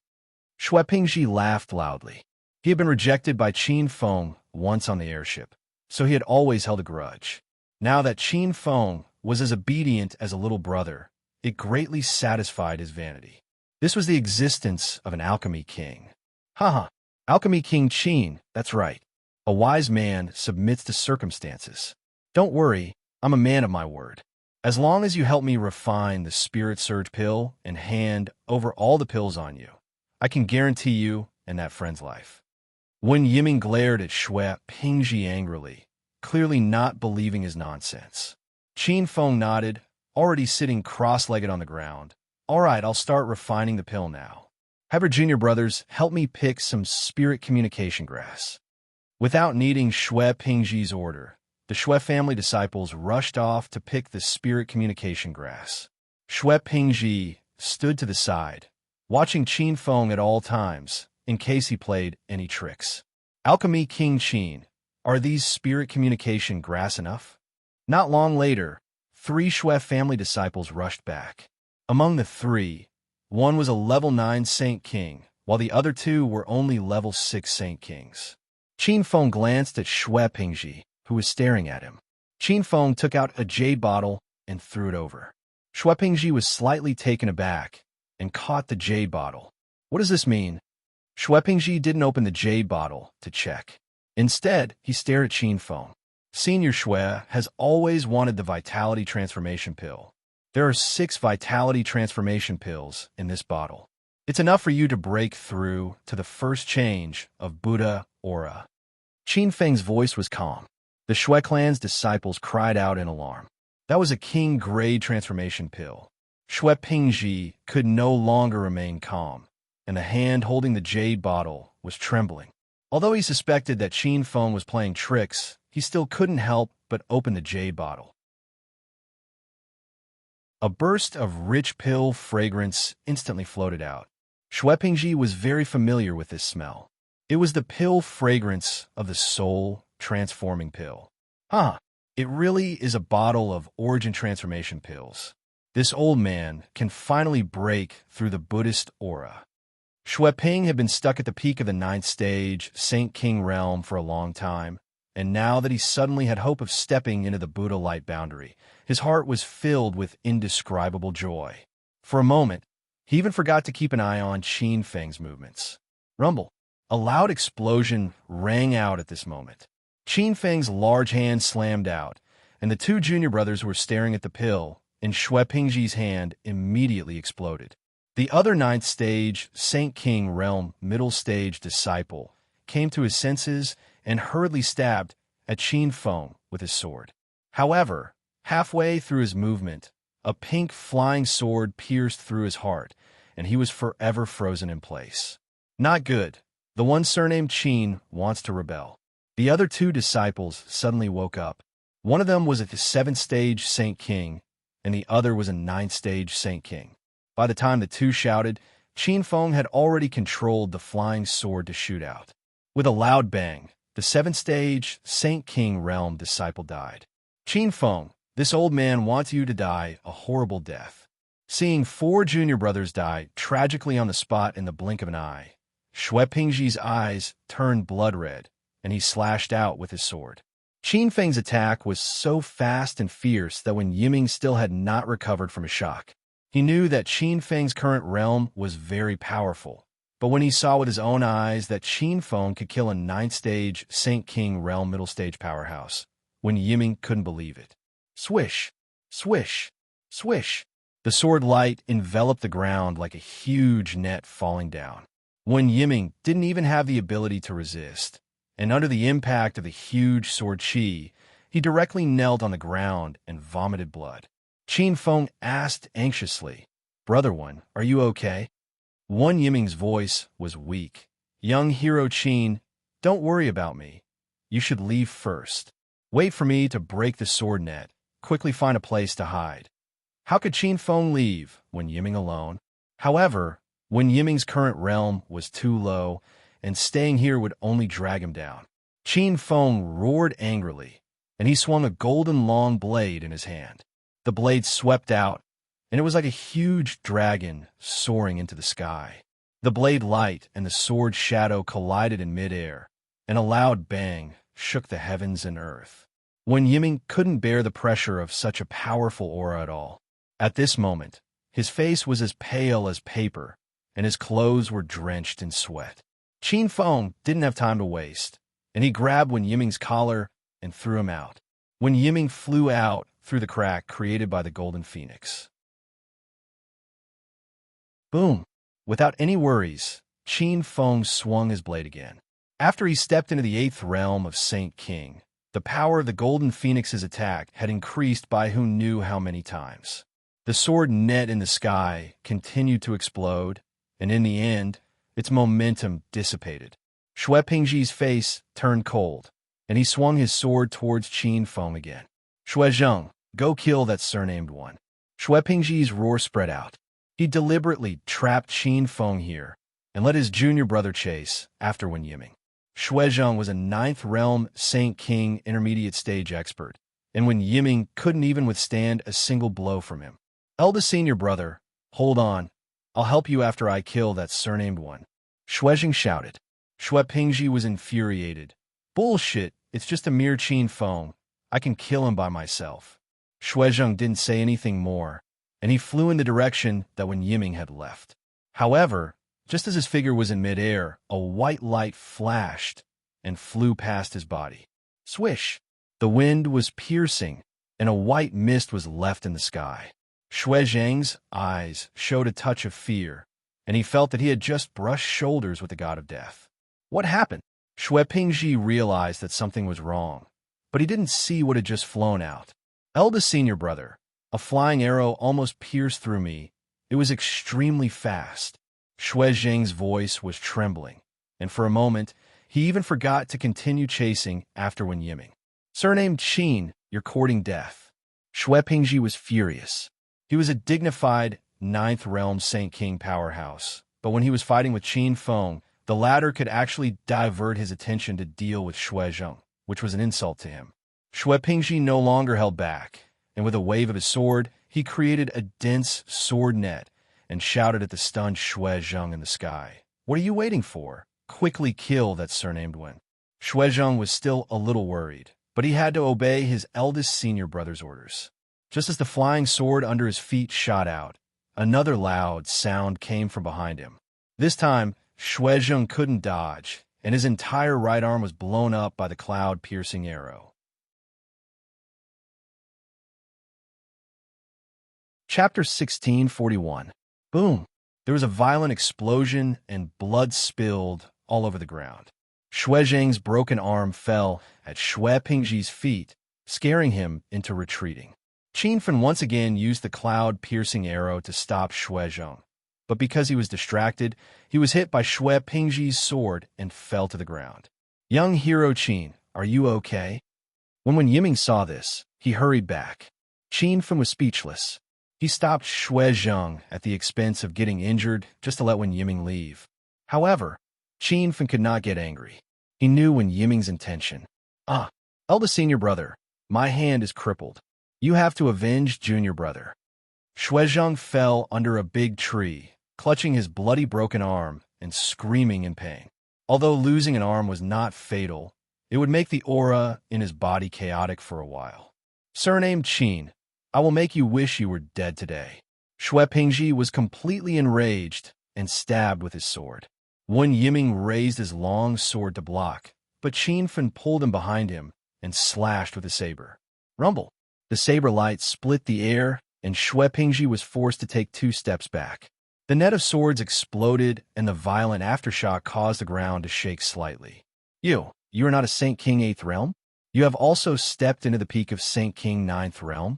Shui Pingji laughed loudly. He had been rejected by Qin Feng once on the airship, so he had always held a grudge. Now that Qin Feng was as obedient as a little brother, it greatly satisfied his vanity. This was the existence of an alchemy king. Haha, alchemy king Qin, that's right. A wise man submits to circumstances. Don't worry, I'm a man of my word. As long as you help me refine the spirit surge pill and hand over all the pills on you, I can guarantee you and that friend's life. Wen Yiming glared at Shui Pingji angrily, clearly not believing his nonsense. Qin Feng nodded, already sitting cross-legged on the ground. All right, I'll start refining the pill now. Have your junior brothers help me pick some spirit communication grass. Without needing Shui Pingji's order, the Shui family disciples rushed off to pick the spirit communication grass. Shui Pingji stood to the side, watching Qin Feng at all times, in case he played any tricks. Alchemy King Qin, are these spirit communication grass enough? Not long later, 3 Shui family disciples rushed back. Among the 3, one was a level 9 Saint King, while the other 2 were only level 6 Saint Kings. Qin Feng glanced at Shui Pingji, who was staring at him. Qin Feng took out a jade bottle and threw it over. Shui Pingji was slightly taken aback and caught the jade bottle. What does this mean? Shui Pingji didn't open the jade bottle to check. Instead, he stared at Qin Feng. Senior Shui has always wanted the Vitality Transformation Pill. There are 6 Vitality Transformation Pills in this bottle. It's enough for you to break through to the first change of Buddha Aura. Qin Feng's voice was calm. The Shui clan's disciples cried out in alarm. That was a king-grade transformation pill. Shui Pingji could no longer remain calm, and the hand holding the jade bottle was trembling. Although he suspected that Qin Feng was playing tricks, he still couldn't help but open the jade bottle. A burst of rich pill fragrance instantly floated out. Shui Pingji was very familiar with this smell. It was the pill fragrance of the soul-transforming pill. It really is a bottle of origin transformation pills. This old man can finally break through the Buddhist aura. Shui Ping had been stuck at the peak of the 9th stage, Saint King realm for a long time, and now that he suddenly had hope of stepping into the Buddha light boundary, his heart was filled with indescribable joy. For a moment, he even forgot to keep an eye on Qin Feng's movements. Rumble. A loud explosion rang out at this moment. Qin Feng's large hand slammed out, and the 2 junior brothers who were staring at the pill in Shui Pingji's hand immediately exploded. The other 9th stage, Saint King realm middle stage disciple came to his senses and hurriedly stabbed at Qin Feng with his sword. However, halfway through his movement, a pink flying sword pierced through his heart, and he was forever frozen in place. Not good. The one surnamed Qin wants to rebel. The other two disciples suddenly woke up. One of them was a 7th-stage Saint King, and the other was a 9th-stage Saint King. By the time the two shouted, Qin Feng had already controlled the flying sword to shoot out. With a loud bang, the 7th-stage Saint King realm disciple died. Qin Feng, this old man wants you to die a horrible death. Seeing 4 junior brothers die tragically on the spot in the blink of an eye, Shui Pingji's eyes turned blood red, and he slashed out with his sword. Qin Feng's attack was so fast and fierce that when Yiming still had not recovered from his shock, he knew that Qin Feng's current realm was very powerful. But when he saw with his own eyes that Qin Feng could kill a 9th-stage Saint King realm middle-stage powerhouse, when Yiming couldn't believe it. Swish, swish, swish. The sword light enveloped the ground like a huge net falling down. When Yiming didn't even have the ability to resist, and under the impact of the huge sword chi, he directly knelt on the ground and vomited blood. Qin Feng asked anxiously, "Brother One, are you okay?" One Yiming's voice was weak. "Young hero Qin, don't worry about me. You should leave first. Wait for me to break the sword net. Quickly find a place to hide." How could Qin Feng leave when Yiming alone? However, when Yiming's current realm was too low, and staying here would only drag him down, Qin Feng roared angrily, and he swung a golden long blade in his hand. The blade swept out, and it was like a huge dragon soaring into the sky. The blade light and the sword shadow collided in midair, and a loud bang shook the heavens and earth. When Yiming couldn't bear the pressure of such a powerful aura at all. At this moment, his face was as pale as paper, and his clothes were drenched in sweat. Qin Feng didn't have time to waste, and he grabbed Wen Yiming's collar and threw him out. Wen Yiming flew out through the crack created by the golden phoenix. Boom! Without any worries, Qin Feng swung his blade again. After he stepped into the 8th realm of Saint King, the power of the golden phoenix's attack had increased by who knew how many times. The sword net in the sky continued to explode, and in the end, its momentum dissipated. Shui Pingji's face turned cold, and he swung his sword towards Qin Feng again. "Shui Zheng, go kill that surnamed one." Shui Pingji's roar spread out. He deliberately trapped Qin Feng here, and let his junior brother chase after Wen Yiming. Shui Zheng was a 9th realm Saint King intermediate stage expert, and Wen Yiming couldn't even withstand a single blow from him. "Eldest senior brother, hold on. I'll help you after I kill that surnamed one," Shui Zheng shouted. Shui Pingji was infuriated. "Bullshit, it's just a mere Qin Feng. I can kill him by myself." Shui Zheng didn't say anything more, and he flew in the direction that Wen Yiming had left. However, just as his figure was in midair, a white light flashed and flew past his body. Swish! The wind was piercing, and a white mist was left in the sky. Shui Zheng's eyes showed a touch of fear, and he felt that he had just brushed shoulders with the god of death. What happened? Shui Pingji realized that something was wrong, but he didn't see what had just flown out. "Eldest senior brother, a flying arrow almost pierced through me. It was extremely fast." Shui Zheng's voice was trembling, and for a moment, he even forgot to continue chasing after Wen Yiming. "Surnamed Qin, you're courting death." Shui Pingji was furious. He was a dignified 9th realm Saint King powerhouse, but when he was fighting with Qin Feng, the latter could actually divert his attention to deal with Shui Zheng, which was an insult to him. Shui Pingji no longer held back, and with a wave of his sword, he created a dense sword net and shouted at the stunned Shui Zheng in the sky. "What are you waiting for? Quickly kill that surnamed one." Shui Zheng was still a little worried, but he had to obey his eldest senior brother's orders. Just as the flying sword under his feet shot out, another loud sound came from behind him. This time, Shui Zheng couldn't dodge, and his entire right arm was blown up by the cloud-piercing arrow. Chapter 1641. Boom! There was a violent explosion, and blood spilled all over the ground. Shui Zhang's broken arm fell at Shui Pingji's feet, scaring him into retreating. Qin Fen once again used the cloud-piercing arrow to stop Shui Zhang, but because he was distracted, he was hit by Shui Pingji's sword and fell to the ground. Young hero Qin, are you okay? When Yiming saw this, he hurried back. Qin Fen was speechless. He stopped Shui Zhang at the expense of getting injured just to let Wen Yiming leave. However, Qin Fen could not get angry. He knew Wen Yiming's intention. Eldest senior brother, my hand is crippled. You have to avenge junior brother. Shui Zhang fell under a big tree, clutching his bloody broken arm and screaming in pain. Although losing an arm was not fatal, it would make the aura in his body chaotic for a while. Surnamed Qin, I will make you wish you were dead today. Shui Pingji was completely enraged and stabbed with his sword. Wen Yiming raised his long sword to block, but Qin Fen pulled him behind him and slashed with a saber. Rumble! The saber light split the air, and Shui Pingji was forced to take 2 steps back. The net of swords exploded, and the violent aftershock caused the ground to shake slightly. You are not a Saint King 8th Realm? You have also stepped into the peak of Saint King 9th Realm?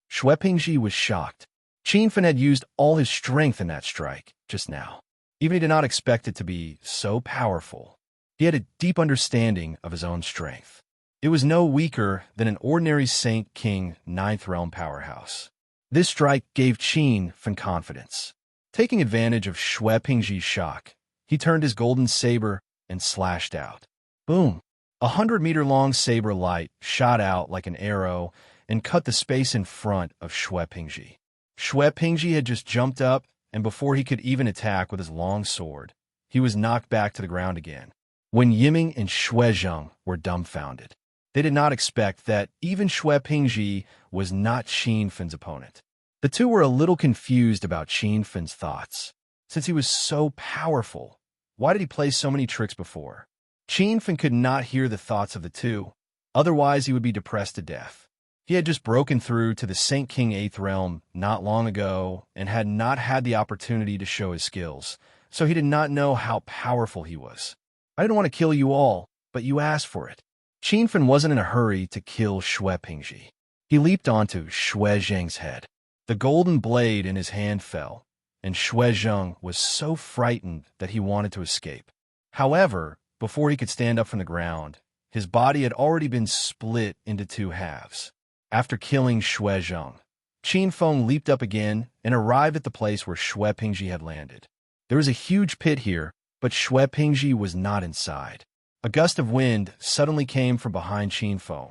Shui Pingji was shocked. Qin Fen had used all his strength in that strike, just now. Even he did not expect it to be so powerful. He had a deep understanding of his own strength. It was no weaker than an ordinary Saint King 9th Realm powerhouse. This strike gave Qin Fen confidence. Taking advantage of Shui Pingji's shock, he turned his golden saber and slashed out. Boom! 100-meter-long saber light shot out like an arrow and cut the space in front of Shui Pingji. Shui Pingji had just jumped up, and before he could even attack with his long sword, he was knocked back to the ground again. Wen Yiming and Shui Zhang were dumbfounded. They did not expect that even Shui Pingji was not Qin Fen's opponent. The two were a little confused about Qin Fen's thoughts. Since he was so powerful, why did he play so many tricks before? Qin Fen could not hear the thoughts of the two, otherwise he would be depressed to death. He had just broken through to the Saint King 8th Realm not long ago and had not had the opportunity to show his skills, so he did not know how powerful he was. I didn't want to kill you all, but you asked for it. Qin Fen wasn't in a hurry to kill Shui Pingji. He leaped onto Shui Zhang's head. The golden blade in his hand fell, and Shui Zhang was so frightened that he wanted to escape. However, before he could stand up from the ground, his body had already been split into 2 halves. After killing Shui Zhang, Qin Fen leaped up again and arrived at the place where Shui Pingji had landed. There was a huge pit here, but Shui Pingji was not inside. A gust of wind suddenly came from behind Qin Fen.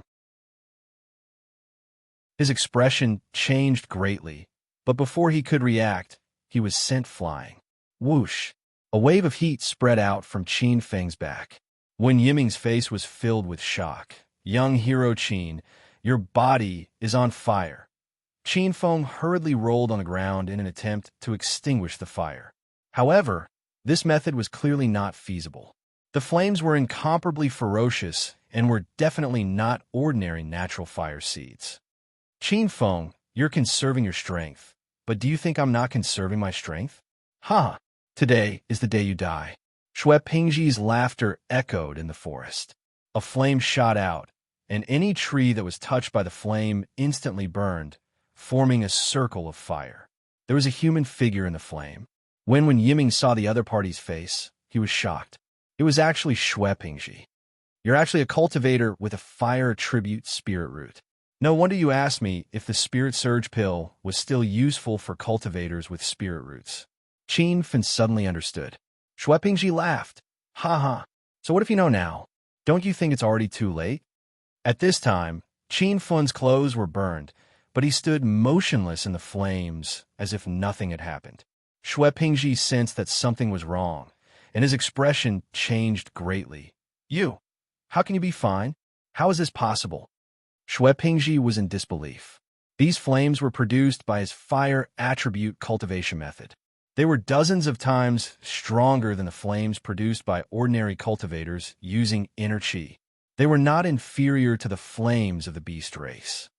His expression changed greatly, but before he could react, he was sent flying. Whoosh! A wave of heat spread out from Qin Feng's back. Wen Yiming's face was filled with shock. Young hero Qin, your body is on fire. Qin Feng hurriedly rolled on the ground in an attempt to extinguish the fire. However, this method was clearly not feasible. The flames were incomparably ferocious and were definitely not ordinary natural fire seeds. Qin Feng, you're conserving your strength, but do you think I'm not conserving my strength? Ha! Today is the day you die. Shui Pingji's laughter echoed in the forest. A flame shot out, and any tree that was touched by the flame instantly burned, forming a circle of fire. There was a human figure in the flame. When Yiming saw the other party's face, he was shocked. It was actually Shui Pingji. You're actually a cultivator with a fire attribute spirit root. No wonder you asked me if the Spirit Surge pill was still useful for cultivators with spirit roots. Qin Fen suddenly understood. Shui Pingji laughed. Ha ha. So what if you know now? Don't you think it's already too late? At this time, Qin Fen's clothes were burned, but he stood motionless in the flames as if nothing had happened. Shui Pingji sensed that something was wrong, and his expression changed greatly. How can you be fine? How is this possible? Shui Pingji was in disbelief. These flames were produced by his fire attribute cultivation method. They were dozens of times stronger than the flames produced by ordinary cultivators using inner chi. They were not inferior to the flames of the beast race.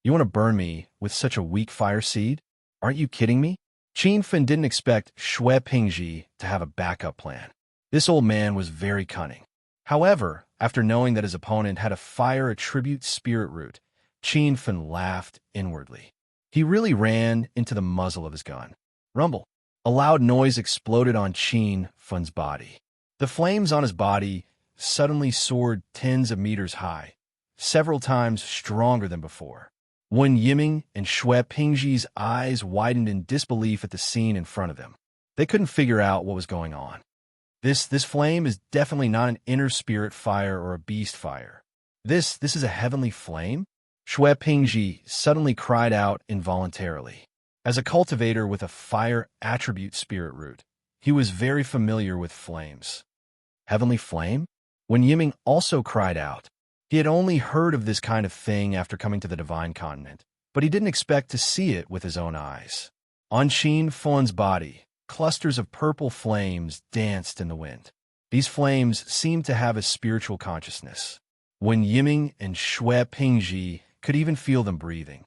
You want to burn me with such a weak fire seed? Aren't you kidding me? Qin Fen didn't expect Shui Pingji to have a backup plan. This old man was very cunning. However, after knowing that his opponent had a fire attribute spirit root, Qin Fen laughed inwardly. He really ran into the muzzle of his gun. Rumble. A loud noise exploded on Qin Fen's body. The flames on his body suddenly soared tens of meters high, several times stronger than before. Wen Yiming and Xue Pingji's eyes widened in disbelief at the scene in front of them. They couldn't figure out what was going on. This flame is definitely not an inner spirit fire or a beast fire. This is a heavenly flame? Xue Pingji suddenly cried out involuntarily. As a cultivator with a fire attribute spirit root, he was very familiar with flames. Heavenly flame? Wen Yiming also cried out. He had only heard of this kind of thing after coming to the Divine Continent, but he didn't expect to see it with his own eyes. On Qin Fen's body, clusters of purple flames danced in the wind. These flames seemed to have a spiritual consciousness. Wen Yiming and Xue Pingji could even feel them breathing.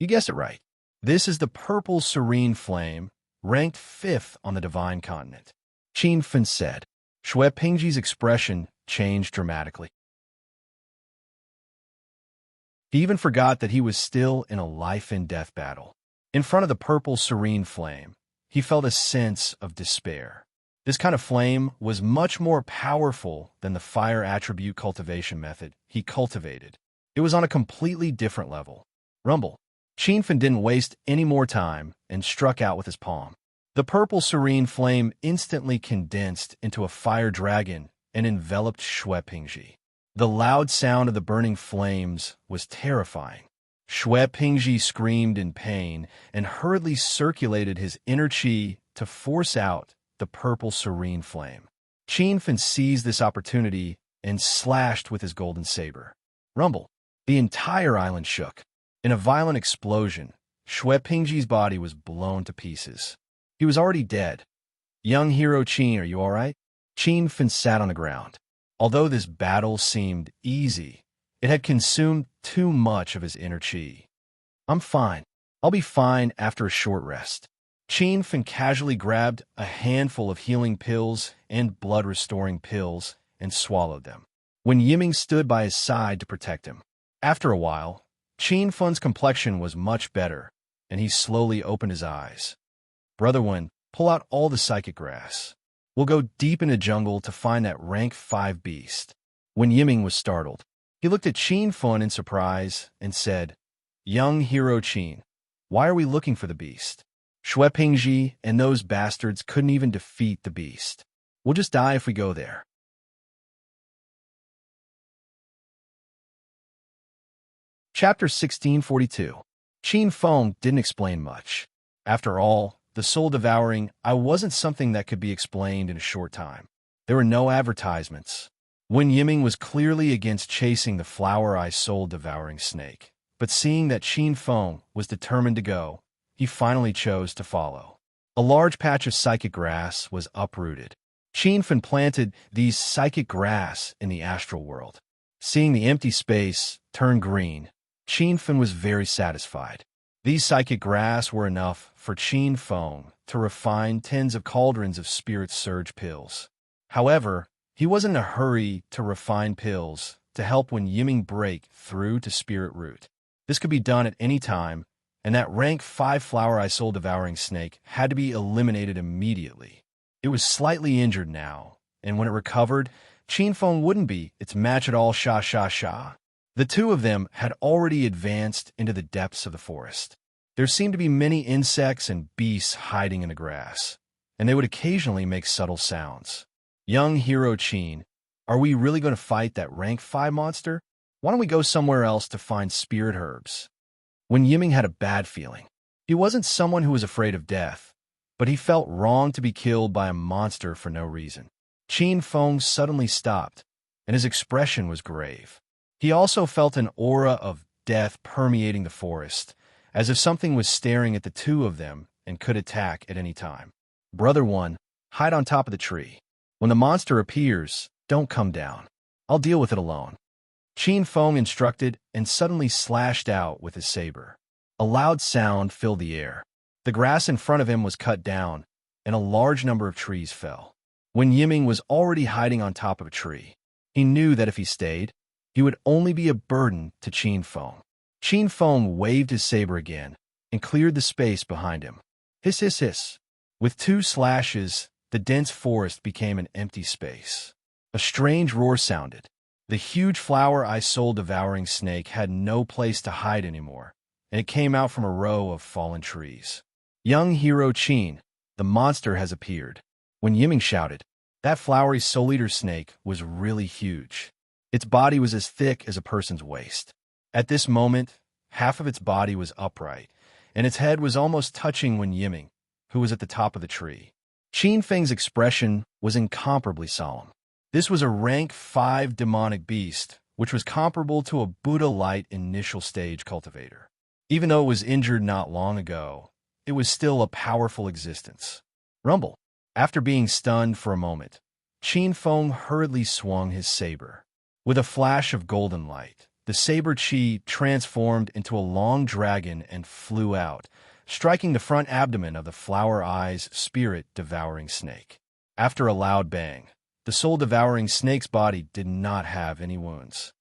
You guessed it right. This is the purple serene flame, ranked 5th on the Divine Continent. Qin Fen said. Xue Pingji's expression changed dramatically. He even forgot that he was still in a life-and-death battle. In front of the purple serene flame, he felt a sense of despair. This kind of flame was much more powerful than the fire attribute cultivation method he cultivated. It was on a completely different level. Rumble. Qin Fen didn't waste any more time and struck out with his palm. The purple serene flame instantly condensed into a fire dragon and enveloped Xue Pingji. The loud sound of the burning flames was terrifying. Xue Pingji screamed in pain and hurriedly circulated his inner qi to force out the purple serene flame. Qin Fen seized this opportunity and slashed with his golden saber. Rumble. The entire island shook. In a violent explosion, Xue Pingji's body was blown to pieces. He was already dead. Young hero Qin, are you all right? Qin Fen sat on the ground. Although this battle seemed easy, it had consumed too much of his inner qi. I'm fine. I'll be fine after a short rest. Qin Fen casually grabbed a handful of healing pills and blood-restoring pills and swallowed them. Wen Yiming stood by his side to protect him. After a while, Qin Fen's complexion was much better, and he slowly opened his eyes. Brother Wen, pull out all the psychic grass. We'll go deep in the jungle to find that rank 5 beast. Wen Yiming was startled. He looked at Qin Fen in surprise and said, Young hero Qin, why are we looking for the beast? Xue Pingji and those bastards couldn't even defeat the beast. We'll just die if we go there. Chapter 1642. Qin Fen didn't explain much. After all, the soul devouring wasn't something that could be explained in a short time. There were no advertisements. Wen Yiming was clearly against chasing the flower-eye soul-devouring snake, but seeing that Qin Fen was determined to go, he finally chose to follow. A large patch of psychic grass was uprooted. Qin Fen planted these psychic grass in the astral world. Seeing the empty space turn green, Qin Fen was very satisfied. These psychic grass were enough for Qin Fen to refine tens of cauldrons of spirit surge pills. However, he wasn't in a hurry to refine pills to help Wen Yiming break through to spirit root. This could be done at any time, and that rank 5 flower-eye soul-devouring snake had to be eliminated immediately. It was slightly injured now, and when it recovered, Qin Fen wouldn't be its match at all. Sha. The two of them had already advanced into the depths of the forest. There seemed to be many insects and beasts hiding in the grass, and they would occasionally make subtle sounds. Young hero Qin, are we really going to fight that rank 5 monster? Why don't we go somewhere else to find spirit herbs? Wen Yiming had a bad feeling. He wasn't someone who was afraid of death, but he felt wrong to be killed by a monster for no reason. Qin Fen suddenly stopped, and his expression was grave. He also felt an aura of death permeating the forest, as if something was staring at the two of them and could attack at any time. Brother One, hide on top of the tree. When the monster appears, don't come down. I'll deal with it alone. Qin Fen instructed and suddenly slashed out with his saber. A loud sound filled the air. The grass in front of him was cut down, and a large number of trees fell. Wen Yiming was already hiding on top of a tree. He knew that if he stayed, he would only be a burden to Qin Feng. Qin Feng waved his saber again and cleared the space behind him. Hiss, hiss, hiss. With two slashes, the dense forest became an empty space. A strange roar sounded. The huge flower-eye soul-devouring snake had no place to hide anymore, and it came out from a row of fallen trees. Young hero Qin, the monster has appeared. When Yiming shouted, that flowery soul-eater snake was really huge. Its body was as thick as a person's waist. At this moment, half of its body was upright, and its head was almost touching when Yiming, who was at the top of the tree. Qin Feng's expression was incomparably solemn. This was a rank 5 demonic beast, which was comparable to a Buddha-light initial stage cultivator. Even though it was injured not long ago, it was still a powerful existence. Rumble. After being stunned for a moment, Qin Feng hurriedly swung his saber. With a flash of golden light, the saber chi transformed into a long dragon and flew out, striking the front abdomen of the flower-eyes spirit-devouring snake. After a loud bang, the soul-devouring snake's body did not have any wounds.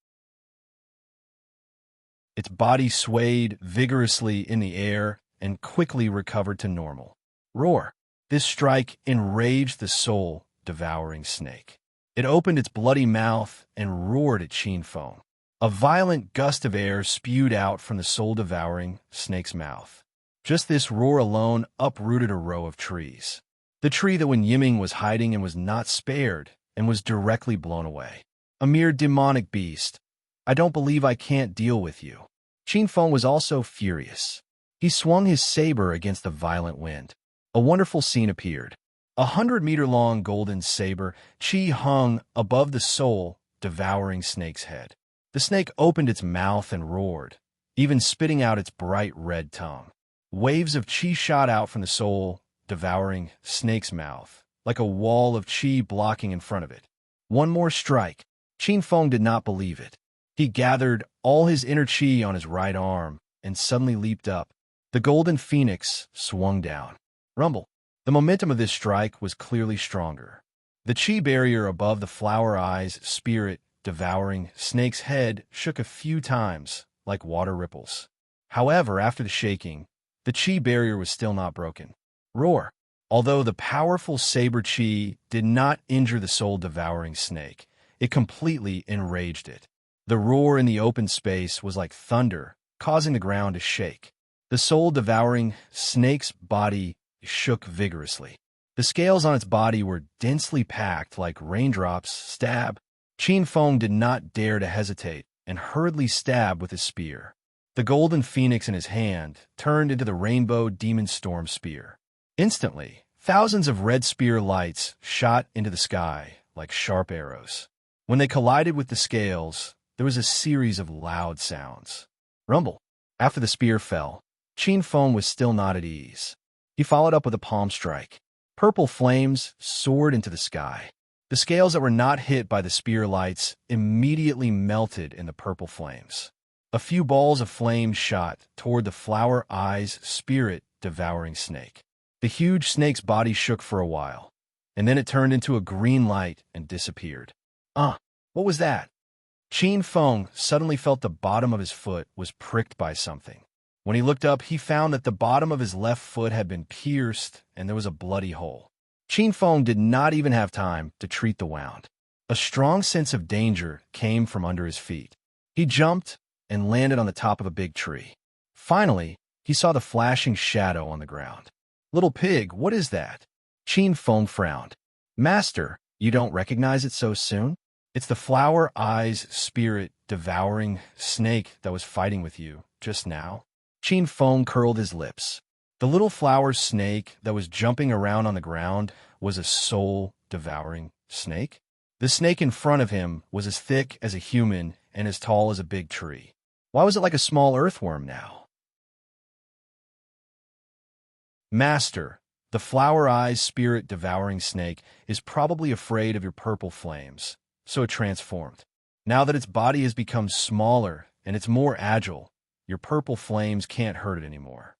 Its body swayed vigorously in the air and quickly recovered to normal. Roar! This strike enraged the soul-devouring snake. It opened its bloody mouth and roared at Qin Feng. A violent gust of air spewed out from the soul-devouring snake's mouth. Just this roar alone uprooted a row of trees. The tree that when Yiming was hiding and was not spared and was directly blown away. A mere demonic beast. I don't believe I can't deal with you. Qin Feng was also furious. He swung his saber against the violent wind. A wonderful scene appeared. 100-meter-long golden saber chi hung above the soul-devouring snake's head. The snake opened its mouth and roared, even spitting out its bright red tongue. Waves of chi shot out from the soul-devouring snake's mouth, like a wall of chi blocking in front of it. One more strike. Qin Feng did not believe it. He gathered all his inner chi on his right arm and suddenly leaped up. The golden phoenix swung down. Rumble. The momentum of this strike was clearly stronger. The chi barrier above the flower-eyes spirit-devouring snake's head shook a few times, like water ripples. However, after the shaking, the chi barrier was still not broken. Roar! Although the powerful saber chi did not injure the soul-devouring snake, it completely enraged it. The roar in the open space was like thunder, causing the ground to shake. The soul-devouring snake's body shook vigorously. The scales on its body were densely packed like raindrops. Stab. Qin Feng did not dare to hesitate and hurriedly stabbed with his spear. The golden phoenix in his hand turned into the rainbow demon storm spear. Instantly, thousands of red spear lights shot into the sky like sharp arrows. When they collided with the scales, there was a series of loud sounds. Rumble. After the spear fell, Qin Feng was still not at ease. He followed up with a palm strike. Purple flames soared into the sky. The scales that were not hit by the spear lights immediately melted in the purple flames. A few balls of flame shot toward the flower-eyes spirit-devouring snake. The huge snake's body shook for a while, and then it turned into a green light and disappeared. What was that? Qin Feng suddenly felt the bottom of his foot was pricked by something. When he looked up, he found that the bottom of his left foot had been pierced and there was a bloody hole. Qin Feng did not even have time to treat the wound. A strong sense of danger came from under his feet. He jumped and landed on the top of a big tree. Finally, he saw the flashing shadow on the ground. Little pig, what is that? Qin Feng frowned. Master, you don't recognize it so soon? It's the flower-eyes spirit-devouring snake that was fighting with you just now. Qin Feng curled his lips. The little flower snake that was jumping around on the ground was a soul-devouring snake. The snake in front of him was as thick as a human and as tall as a big tree. Why was it like a small earthworm now? Master, the flower-eyes spirit-devouring snake is probably afraid of your purple flames, so it transformed. Now that its body has become smaller and it's more agile, your purple flames can't hurt it anymore.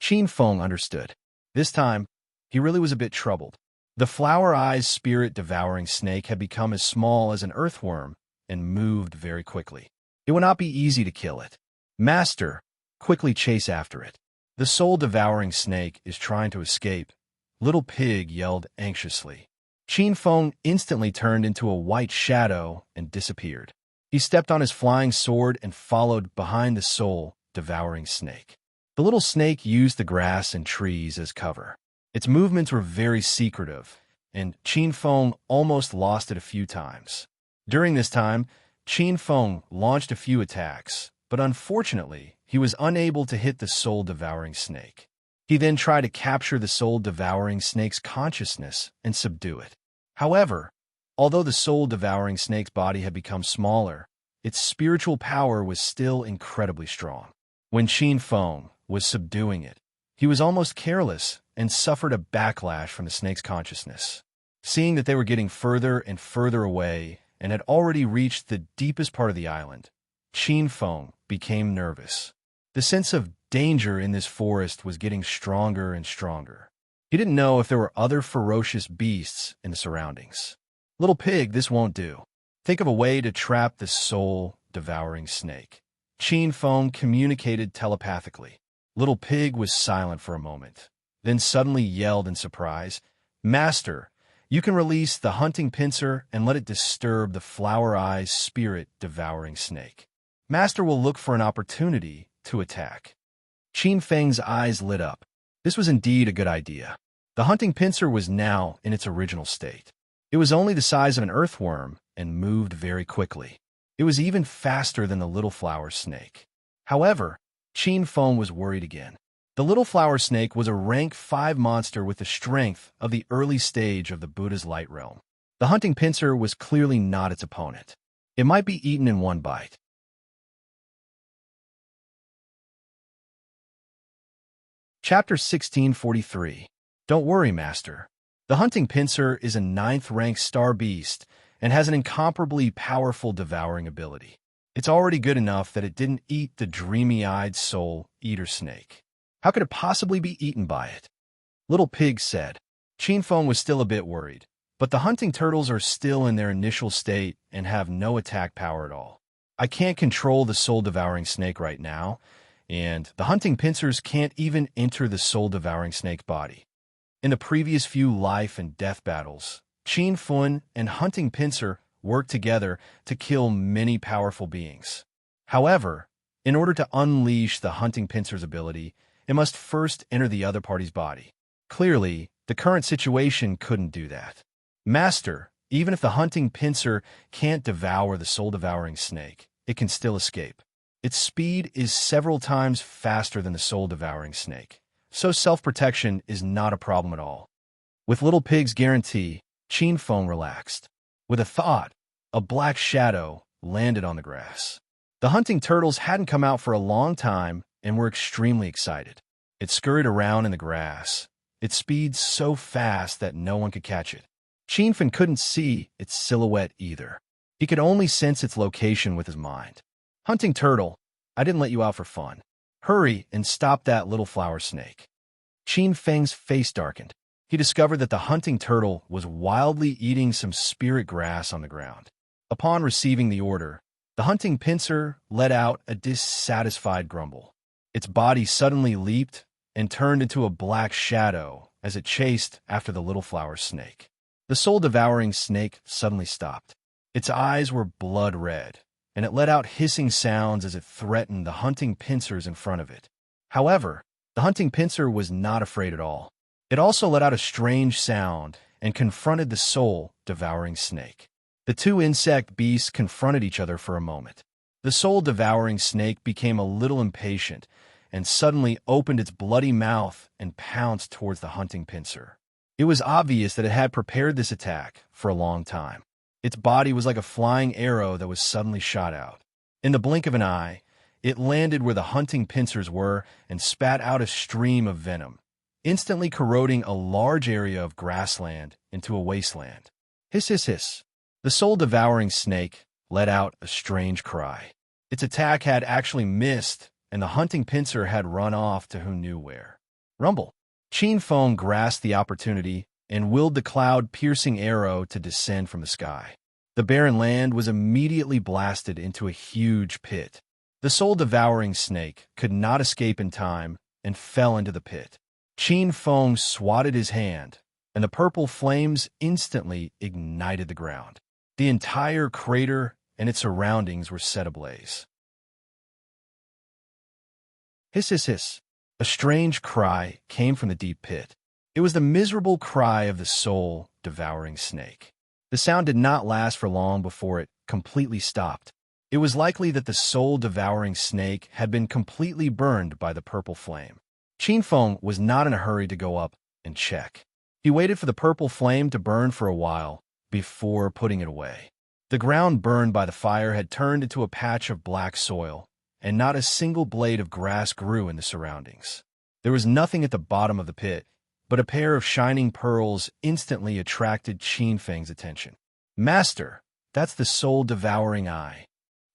Qin Feng understood. This time, he really was a bit troubled. The flower-eyed spirit-devouring snake had become as small as an earthworm and moved very quickly. It would not be easy to kill it. Master, quickly chase after it. The soul-devouring snake is trying to escape. Little Pig yelled anxiously. Qin Feng instantly turned into a white shadow and disappeared. He stepped on his flying sword and followed behind the soul-devouring snake. The little snake used the grass and trees as cover. Its movements were very secretive, and Qin Feng almost lost it a few times. During this time, Qin Feng launched a few attacks, but unfortunately, he was unable to hit the soul-devouring snake. He then tried to capture the soul-devouring snake's consciousness and subdue it. However, although the soul-devouring snake's body had become smaller, its spiritual power was still incredibly strong. When Qin Feng was subduing it, he was almost careless and suffered a backlash from the snake's consciousness. Seeing that they were getting further and further away and had already reached the deepest part of the island, Qin Feng became nervous. The sense of danger in this forest was getting stronger and stronger. He didn't know if there were other ferocious beasts in the surroundings. Little Pig, this won't do. Think of a way to trap the soul-devouring snake. Qin Feng communicated telepathically. Little Pig was silent for a moment, then suddenly yelled in surprise, "Master, you can release the hunting pincer and let it disturb the flower-eyed spirit-devouring snake. Master will look for an opportunity to attack." Qin Feng's eyes lit up. This was indeed a good idea. The hunting pincer was now in its original state. It was only the size of an earthworm and moved very quickly. It was even faster than the little flower snake. However, Qin Feng was worried again. The little flower snake was a rank 5 monster with the strength of the early stage of the Buddha's light realm. The hunting pincer was clearly not its opponent. It might be eaten in one bite. Chapter 1643. Don't worry, Master. The hunting pincer is a 9th-rank star beast and has an incomparably powerful devouring ability. It's already good enough that it didn't eat the dreamy-eyed soul-eater snake. How could it possibly be eaten by it? Little Pig said. Qin Feng was still a bit worried, but the hunting turtles are still in their initial state and have no attack power at all. I can't control the soul-devouring snake right now, and the hunting pincers can't even enter the soul-devouring snake body. In the previous few life and death battles, Qin Feng and hunting pincer worked together to kill many powerful beings. However, in order to unleash the hunting pincer's ability, it must first enter the other party's body. Clearly, the current situation couldn't do that. Master, even if the hunting pincer can't devour the soul-devouring snake, it can still escape. Its speed is several times faster than the soul-devouring snake, so self-protection is not a problem at all. With Little Pig's guarantee, Qin Feng relaxed. With a thought, a black shadow landed on the grass. The hunting turtles hadn't come out for a long time and were extremely excited. It scurried around in the grass, its speed so fast that no one could catch it. Qin Feng couldn't see its silhouette either. He could only sense its location with his mind. Hunting turtle, I didn't let you out for fun. Hurry and stop that little flower snake. Qin Feng's face darkened. He discovered that the hunting turtle was wildly eating some spirit grass on the ground. Upon receiving the order, the hunting pincer let out a dissatisfied grumble. Its body suddenly leaped and turned into a black shadow as it chased after the little flower snake. The soul-devouring snake suddenly stopped. Its eyes were blood red, and it let out hissing sounds as it threatened the hunting pincers in front of it. However, the hunting pincer was not afraid at all. It also let out a strange sound and confronted the soul-devouring snake. The two insect beasts confronted each other for a moment. The soul-devouring snake became a little impatient and suddenly opened its bloody mouth and pounced towards the hunting pincer. It was obvious that it had prepared this attack for a long time. Its body was like a flying arrow that was suddenly shot out. In the blink of an eye, it landed where the hunting pincers were and spat out a stream of venom, instantly corroding a large area of grassland into a wasteland. Hiss, hiss, hiss. The soul-devouring snake let out a strange cry. Its attack had actually missed, and the hunting pincer had run off to who knew where. Rumble. Qin Feng grasped the opportunity and willed the cloud-piercing arrow to descend from the sky. The barren land was immediately blasted into a huge pit. The soul-devouring snake could not escape in time and fell into the pit. Qin Feng swatted his hand, and the purple flames instantly ignited the ground. The entire crater and its surroundings were set ablaze. Hiss, hiss, hiss. A strange cry came from the deep pit. It was the miserable cry of the soul-devouring snake. The sound did not last for long before it completely stopped. It was likely that the soul-devouring snake had been completely burned by the purple flame. Qin Feng was not in a hurry to go up and check. He waited for the purple flame to burn for a while before putting it away. The ground burned by the fire had turned into a patch of black soil, and not a single blade of grass grew in the surroundings. There was nothing at the bottom of the pit, but a pair of shining pearls instantly attracted Qin Feng's attention. "Master, that's the soul-devouring eye,"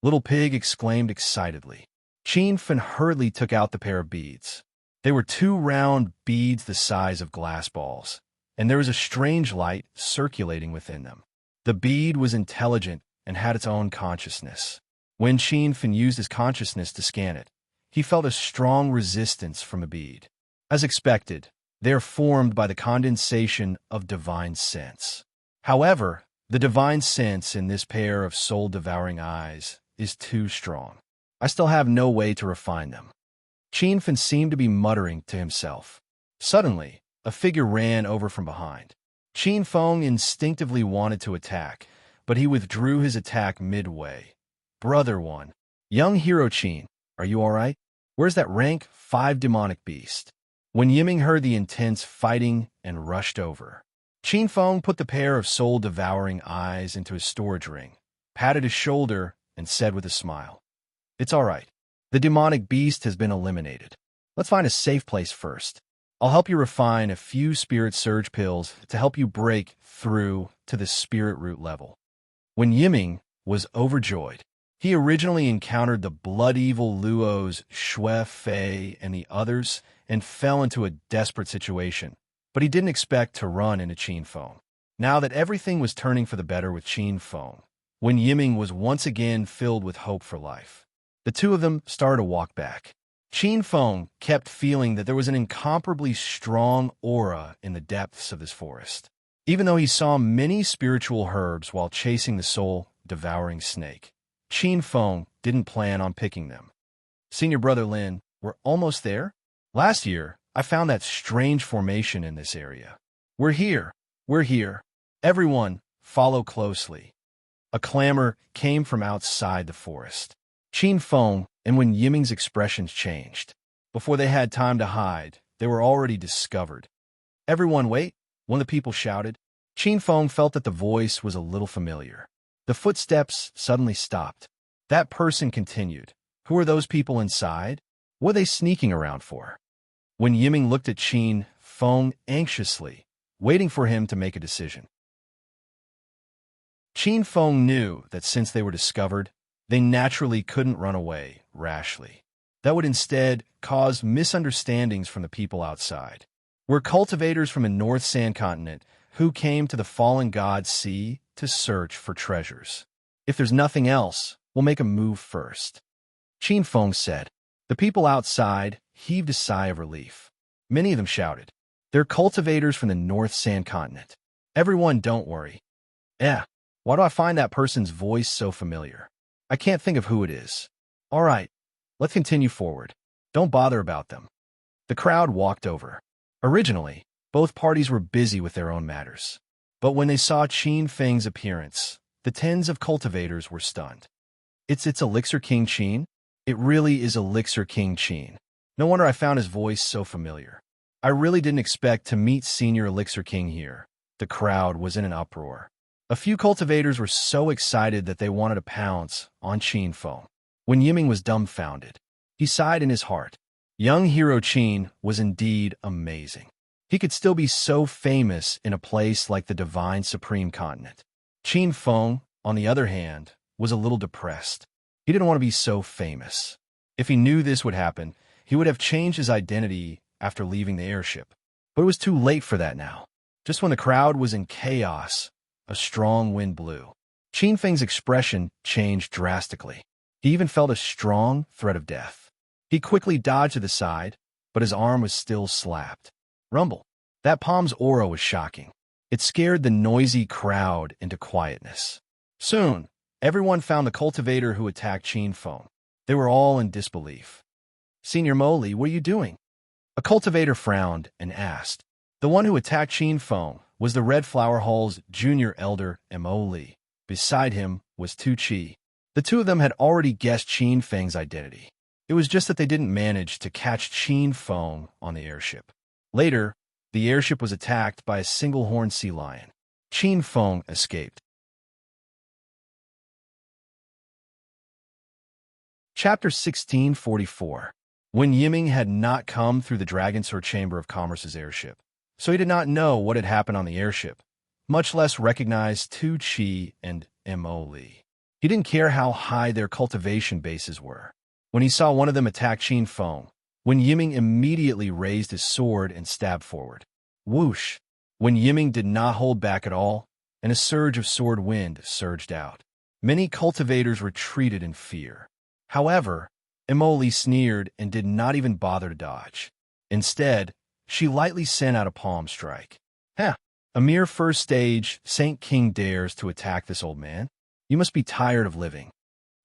Little Pig exclaimed excitedly. Qin Feng hurriedly took out the pair of beads. They were two round beads the size of glass balls, and there was a strange light circulating within them. The bead was intelligent and had its own consciousness. When Qin Feng used his consciousness to scan it, he felt a strong resistance from the bead. As expected, they are formed by the condensation of divine sense. However, the divine sense in this pair of soul-devouring eyes is too strong. I still have no way to refine them. Qin Feng seemed to be muttering to himself. Suddenly, a figure ran over from behind. Qin Feng instinctively wanted to attack, but he withdrew his attack midway. "Brother one, young hero Qin, are you all right? Where's that rank 5 demonic beast?" When Yiming heard the intense fighting and rushed over, Qin Feng put the pair of soul-devouring eyes into his storage ring, patted his shoulder, and said with a smile, "It's all right. The demonic beast has been eliminated. Let's find a safe place first. I'll help you refine a few spirit surge pills to help you break through to the spirit root level." When Yiming was overjoyed, he originally encountered the blood-evil Luos, Shui Fei, and the others, and fell into a desperate situation, but he didn't expect to run into Qin Feng. Now that everything was turning for the better with Qin Feng, when Yiming was once again filled with hope for life, the two of them started to walk back. Qin Feng kept feeling that there was an incomparably strong aura in the depths of this forest. Even though he saw many spiritual herbs while chasing the soul-devouring snake, Qin Feng didn't plan on picking them. "Senior Brother Lin, we're almost there? Last year, I found that strange formation in this area. We're here. We're here. Everyone, follow closely." A clamor came from outside the forest. Qin Feng and when Yiming's expressions changed. Before they had time to hide, they were already discovered. "Everyone wait," one of the people shouted. Qin Feng felt that the voice was a little familiar. The footsteps suddenly stopped. That person continued. "Who are those people inside? What are they sneaking around for?" When Yiming looked at Qin Feng anxiously, waiting for him to make a decision. Qin Feng knew that since they were discovered, they naturally couldn't run away rashly. That would instead cause misunderstandings from the people outside. We're cultivators from the North Sand Continent who came to the fallen god sea to search for treasures. If there's nothing else, we'll make a move first," Qin Feng said. The people outside heaved a sigh of relief. Many of them shouted, "They're cultivators from the North Sand Continent. Everyone, don't worry." Why do I find that person's voice so familiar? I can't think of who it is. All right, let's continue forward. Don't bother about them." The crowd walked over. Originally, both parties were busy with their own matters. But when they saw Qin Feng's appearance, the tens of cultivators were stunned. It's Elixir King Qin? It really is Elixir King Qin. No wonder I found his voice so familiar. I really didn't expect to meet Senior Elixir King here." The crowd was in an uproar. A few cultivators were so excited that they wanted to pounce on Qin Feng. When Yiming was dumbfounded, he sighed in his heart. Young hero Qin was indeed amazing. He could still be so famous in a place like the Divine Supreme Continent. Qin Feng, on the other hand, was a little depressed. He didn't want to be so famous. If he knew this would happen, he would have changed his identity after leaving the airship. But it was too late for that now. Just when the crowd was in chaos, a strong wind blew. Qin Feng's expression changed drastically. He even felt a strong threat of death. He quickly dodged to the side, but his arm was still slapped. Rumble. That palm's aura was shocking. It scared the noisy crowd into quietness. Soon, everyone found the cultivator who attacked Qin Feng. They were all in disbelief. "Senior Moli, what are you doing?" A cultivator frowned and asked. The one who attacked Qin Feng was the Red Flower Hall's junior elder, Moli. Beside him was Tu Chi. The two of them had already guessed Qin Feng's identity. It was just that they didn't manage to catch Qin Feng on the airship. Later, the airship was attacked by a single-horned sea lion. Qin Feng escaped. Chapter 1644. When Yiming had not come through the Dragonsaur Chamber of Commerce's airship, so he did not know what had happened on the airship, much less recognize Tu Chi and Moli. He didn't care how high their cultivation bases were. When he saw one of them attack Qin Feng, when Yiming immediately raised his sword and stabbed forward. Whoosh! When Yiming did not hold back at all, and a surge of sword wind surged out. Many cultivators retreated in fear. However, Moli sneered and did not even bother to dodge. Instead, she lightly sent out a palm strike. "Heh, a mere first stage, Saint King dares to attack this old man? You must be tired of living."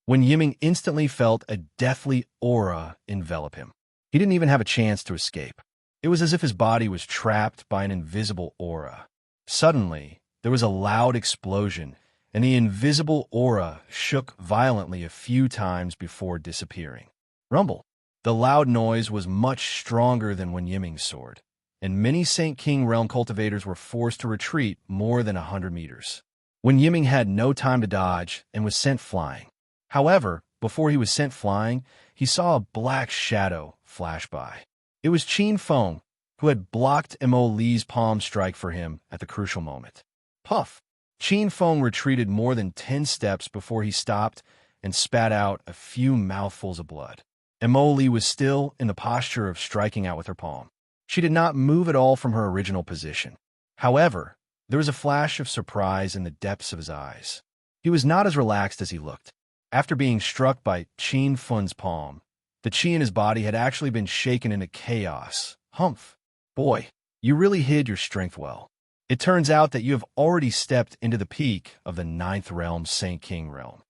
When Yiming instantly felt a deathly aura envelop him. He didn't even have a chance to escape. It was as if his body was trapped by an invisible aura. Suddenly, there was a loud explosion, and the invisible aura shook violently a few times before disappearing. Rumble. The loud noise was much stronger than when Yiming soared, and many Saint King realm cultivators were forced to retreat more than 100 meters. When Yiming had no time to dodge and was sent flying. However, before he was sent flying, he saw a black shadow flash by. It was Qin Feng, who had blocked Moli's palm strike for him at the crucial moment. Puff! Qin Feng retreated more than 10 steps before he stopped and spat out a few mouthfuls of blood. Moli was still in the posture of striking out with her palm. She did not move at all from her original position. However, there was a flash of surprise in the depths of his eyes. He was not as relaxed as he looked. After being struck by Qin Feng's palm, the qi in his body had actually been shaken into chaos. Humph! Boy, you really hid your strength well. It turns out that you have already stepped into the peak of the 9th realm, Saint King realm.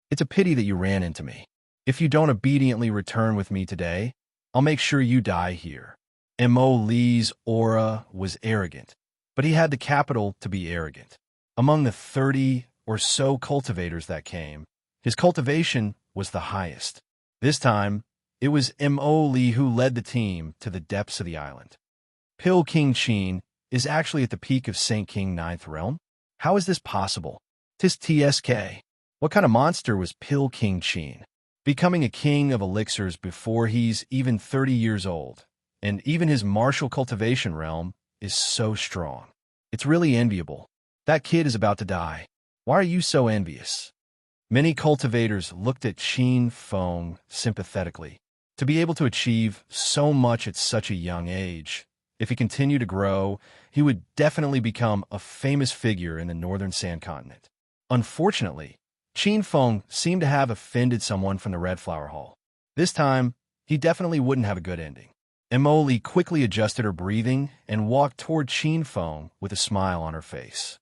It's a pity that you ran into me. If you don't obediently return with me today, I'll make sure you die here. Moli's aura was arrogant, but he had the capital to be arrogant. Among the 30 or so cultivators that came, his cultivation was the highest. This time, it was Moli who led the team to the depths of the island. Pil King Qin is actually at the peak of Saint King 9th realm? How is this possible? Tis TSK. What kind of monster was Pil King Qin? Becoming a king of elixirs before he's even 30 years old, and even his martial cultivation realm is so strong. It's really enviable. That kid is about to die. Why are you so envious? Many cultivators looked at Qin Feng sympathetically. To be able to achieve so much at such a young age, if he continued to grow, he would definitely become a famous figure in the Northern Sand Continent. Unfortunately, Qin Feng seemed to have offended someone from the Red Flower Hall. This time, he definitely wouldn't have a good ending. Moli quickly adjusted her breathing and walked toward Qin Feng with a smile on her face.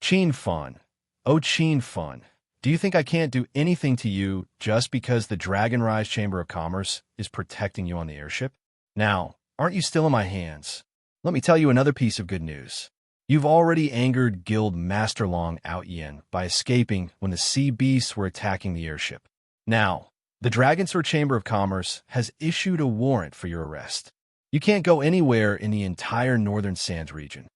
Qin Feng. Oh, Qin Feng, do you think I can't do anything to you just because the Dragonrise Chamber of Commerce is protecting you on the airship? Now, aren't you still in my hands? Let me tell you another piece of good news. You've already angered Guild Master Long Outyen by escaping when the sea beasts were attacking the airship. Now, the Dragonsaur Chamber of Commerce has issued a warrant for your arrest. You can't go anywhere in the entire Northern Sands region.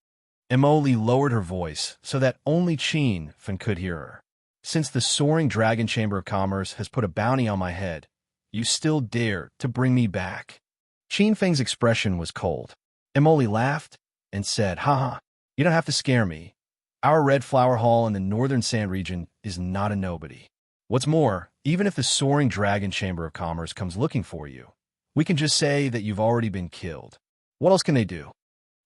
Moli lowered her voice so that only Qin Feng could hear her. Since the soaring Dragon Chamber of Commerce has put a bounty on my head, you still dare to bring me back. Qin Feng's expression was cold. Moli laughed and said, "Haha, you don't have to scare me. Our Red Flower Hall in the Northern Sand region is not a nobody. What's more, even if the soaring Dragon Chamber of Commerce comes looking for you, we can just say that you've already been killed. What else can they do?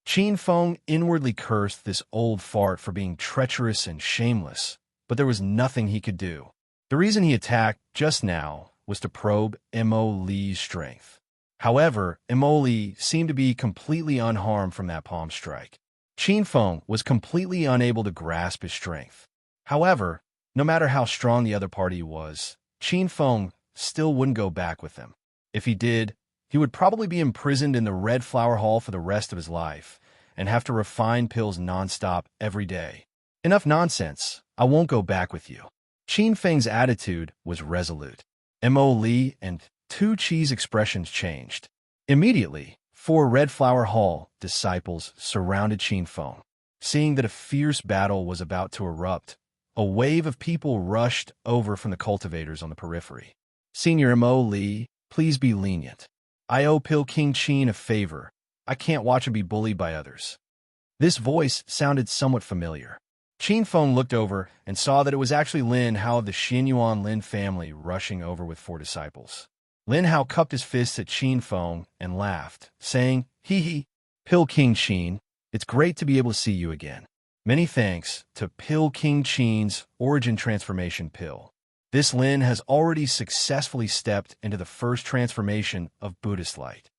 Qin Feng inwardly cursed this old fart for being treacherous and shameless, but there was nothing he could do. The reason he attacked just now was to probe Mo Li's strength. However, Mo Li seemed to be completely unharmed from that palm strike. Qin Feng was completely unable to grasp his strength. However, no matter how strong the other party was, Qin Feng still wouldn't go back with them. If he did, he would probably be imprisoned in the Red Flower Hall for the rest of his life and have to refine pills nonstop every day. Enough nonsense. I won't go back with you. Qin Feng's attitude was resolute. Mo Li and Tu Chi's expressions changed. Immediately, 4 Red Flower Hall disciples surrounded Qin Feng. Seeing that a fierce battle was about to erupt, a wave of people rushed over from the cultivators on the periphery. Senior Mo Li, please be lenient. I owe Pil King Qin a favor. I can't watch him be bullied by others. This voice sounded somewhat familiar. Qin Feng looked over and saw that it was actually Lin Hao of the Xinyuan Lin family rushing over with 4 disciples. Lin Hao cupped his fists at Qin Feng and laughed, saying, "Hee hee, Pil King Qin, it's great to be able to see you again. Many thanks to Pil King Qin's origin transformation pill. This Lin has already successfully stepped into the first transformation of Buddhist light."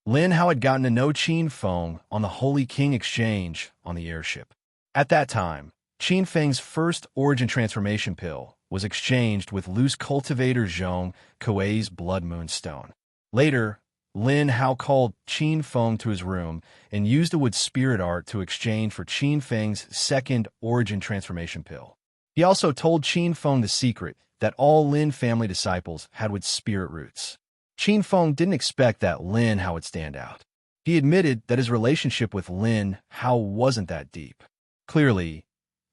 Lin Hao had gotten to know Qin Feng on the Holy King exchange on the airship. At that time, Qin Feng's first origin transformation pill was exchanged with loose cultivator Zhong Kuei's Blood Moon Stone. Later, Lin Hao called Qin Feng to his room and used a wood spirit art to exchange for Qin Feng's second origin transformation pill. He also told Qin Feng the secret that all Lin family disciples had with spirit roots. Qin Feng didn't expect that Lin Hao would stand out. He admitted that his relationship with Lin Hao wasn't that deep. Clearly,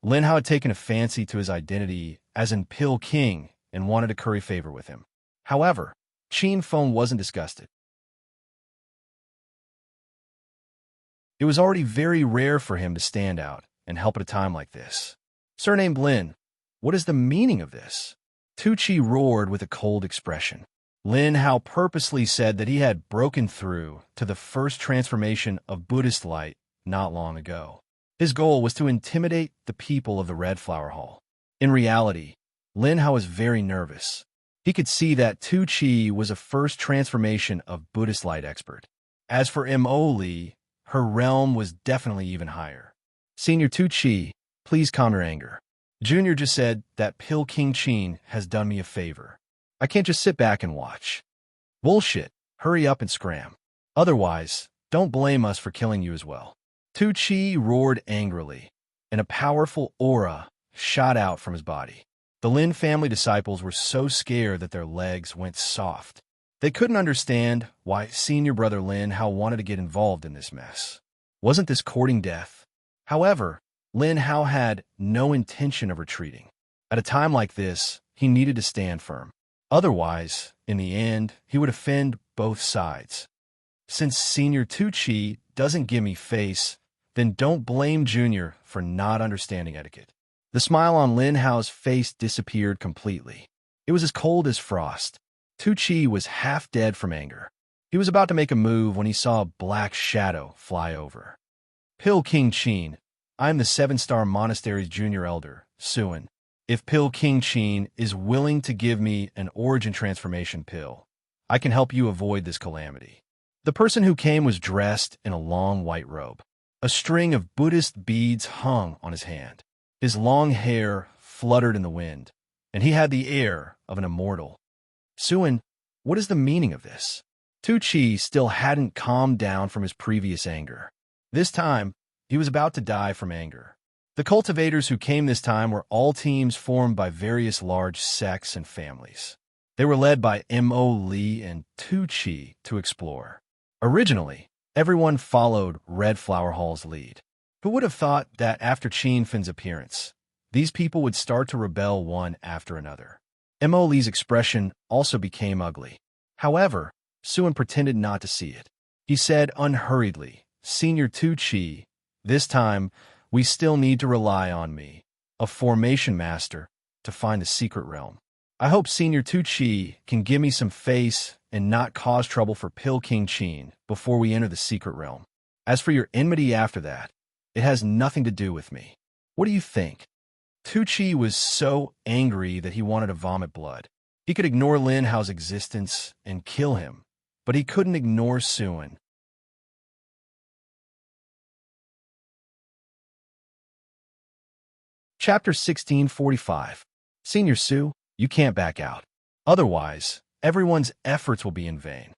Lin Hao had taken a fancy to his identity as in Pil King and wanted to curry favor with him. However, Qin Feng wasn't disgusted. It was already very rare for him to stand out and help at a time like this. Surnamed Lin, what is the meaning of this? Tu Chi roared with a cold expression. Lin Hao purposely said that he had broken through to the first transformation of Buddhist light not long ago. His goal was to intimidate the people of the Red Flower Hall. In reality, Lin Hao was very nervous. He could see that Tu Chi was a first transformation of Buddhist light expert. As for Mo Li, her realm was definitely even higher. Senior Tu Chi, please calm your anger. Junior just said that Pil King Qin has done me a favor. I can't just sit back and watch. Bullshit. Hurry up and scram. Otherwise, don't blame us for killing you as well. Tu Chi roared angrily, and a powerful aura shot out from his body. The Lin family disciples were so scared that their legs went soft. They couldn't understand why senior brother Lin Hao wanted to get involved in this mess. Wasn't this courting death? However, Lin Hao had no intention of retreating. At a time like this, he needed to stand firm. Otherwise, in the end, he would offend both sides. Since Senior Tu Chi doesn't give me face, then don't blame Junior for not understanding etiquette. The smile on Lin Hao's face disappeared completely. It was as cold as frost. Tu Chi was half dead from anger. He was about to make a move when he saw a black shadow fly over. Pil King Qin, I am the 7-star monastery's junior elder, Suan. If Pil King Qin is willing to give me an origin transformation pill, I can help you avoid this calamity. The person who came was dressed in a long white robe. A string of Buddhist beads hung on his hand. His long hair fluttered in the wind, and he had the air of an immortal. Suan, what is the meaning of this? Tu Chi still hadn't calmed down from his previous anger. This time, he was about to die from anger. The cultivators who came this time were all teams formed by various large sects and families. They were led by Mo Li and Tu Chi to explore. Originally, everyone followed Red Flower Hall's lead. Who would have thought that after Qin Feng's appearance, these people would start to rebel one after another? Mo Li's expression also became ugly. However, Suan pretended not to see it. He said unhurriedly, Senior Tu Chi, this time, we still need to rely on me, a formation master, to find the secret realm. I hope Senior Tu Chi can give me some face and not cause trouble for Pil King Qin before we enter the secret realm. As for your enmity after that, it has nothing to do with me. What do you think? Tucci was so angry that he wanted to vomit blood. He could ignore Lin Hao's existence and kill him, but he couldn't ignore Suen. Chapter 1645. Senior Su, you can't back out. Otherwise, everyone's efforts will be in vain.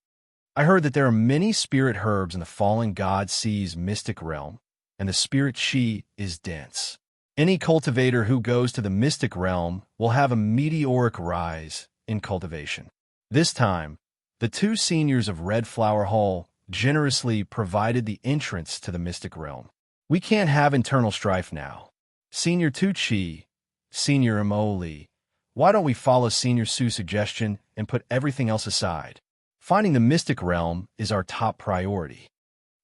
I heard that there are many spirit herbs in the fallen god sea's mystic realm, and the spirit chi is dense. Any cultivator who goes to the mystic realm will have a meteoric rise in cultivation. This time, the two seniors of Red Flower Hall generously provided the entrance to the mystic realm. We can't have internal strife now. Senior Tucci, Senior Imoli, why don't we follow Senior Su's suggestion and put everything else aside? Finding the mystic realm is our top priority.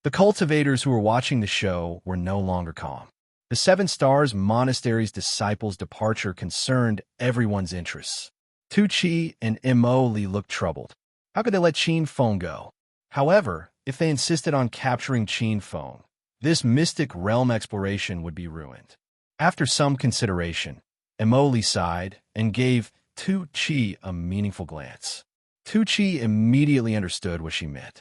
The cultivators who were watching the show were no longer calm. The Seven Stars Monastery's disciples' departure concerned everyone's interests. Tucci and Imoli looked troubled. How could they let Qin Feng go? However, if they insisted on capturing Qin Feng, this mystic realm exploration would be ruined. After some consideration, Imoli sighed and gave Tucci a meaningful glance. Tucci immediately understood what she meant.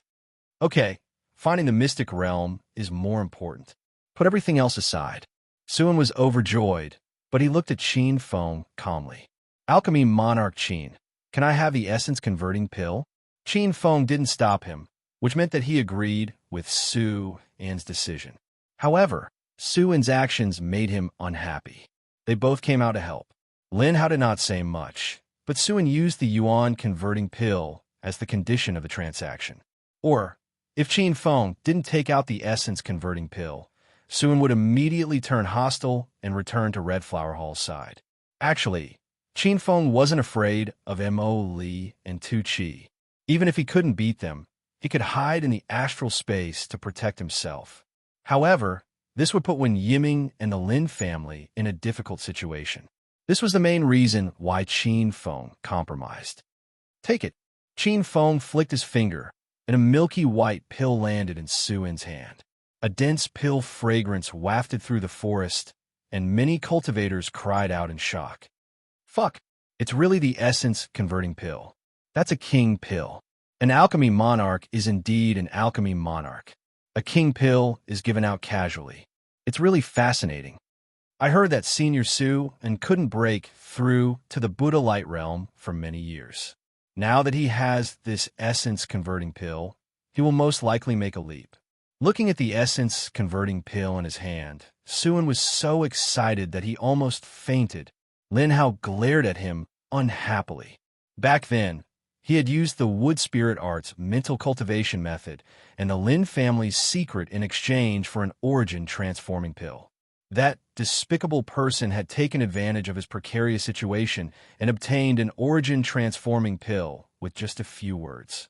Okay, finding the mystic realm is more important. Put everything else aside. Suen was overjoyed, but he looked at Qin Feng calmly. Alchemy Monarch Qin, can I have the essence converting pill? Qin Feng didn't stop him, which meant that he agreed with Su An's decision. However, Su An's actions made him unhappy. They both came out to help. Lin Hao did not say much, but Su An used the yuan converting pill as the condition of the transaction. Or, if Qin Feng didn't take out the essence converting pill, Suen would immediately turn hostile and return to Red Flower Hall's side. Actually, Qin Feng wasn't afraid of Mo Li and Tu Chi. Even if he couldn't beat them, he could hide in the astral space to protect himself. However, this would put Wen Yiming and the Lin family in a difficult situation. This was the main reason why Qin Feng compromised. Take it. Qin Feng flicked his finger, and a milky white pill landed in Suen's hand. A dense pill fragrance wafted through the forest, and many cultivators cried out in shock. Fuck, it's really the essence-converting pill. That's a king pill. An alchemy monarch is indeed an alchemy monarch. A king pill is given out casually. It's really fascinating. I heard that Senior Su and couldn't break through to the Buddha light realm for many years. Now that he has this essence-converting pill, he will most likely make a leap. Looking at the essence-converting pill in his hand, Suen was so excited that he almost fainted. Lin Hao glared at him unhappily. Back then, he had used the Wood Spirit Art's mental cultivation method and the Lin family's secret in exchange for an origin-transforming pill. That despicable person had taken advantage of his precarious situation and obtained an origin-transforming pill with just a few words.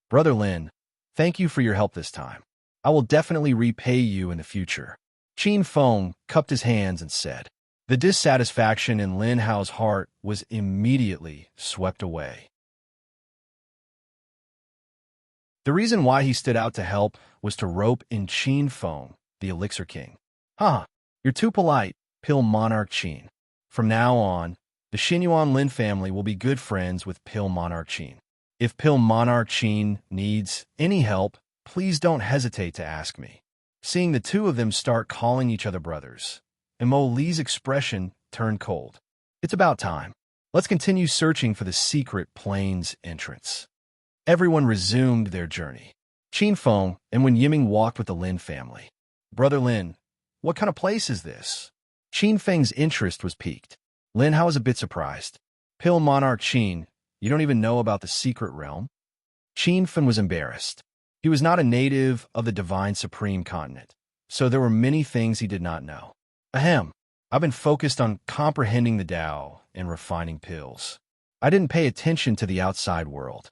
Brother Lin, thank you for your help this time. I will definitely repay you in the future. Qin Feng cupped his hands and said. The dissatisfaction in Lin Hao's heart was immediately swept away. The reason why he stood out to help was to rope in Qin Feng, the Elixir King. You're too polite, Pill Monarch Qin. From now on, the Xinyuan Lin family will be good friends with Pill Monarch Qin. If Pill Monarch Qin needs any help, please don't hesitate to ask me. Seeing the two of them start calling each other brothers, Mo Li's expression turned cold. It's about time. Let's continue searching for the secret plains entrance. Everyone resumed their journey. Qin Feng and Wen Yiming walked with the Lin family. Brother Lin, what kind of place is this? Qin Feng's interest was piqued. Lin Hao was a bit surprised. Pill Monarch Qin, you don't even know about the secret realm? Qin Feng was embarrassed. He was not a native of the Divine Supreme Continent, so there were many things he did not know. Ahem, I've been focused on comprehending the Tao and refining pills. I didn't pay attention to the outside world.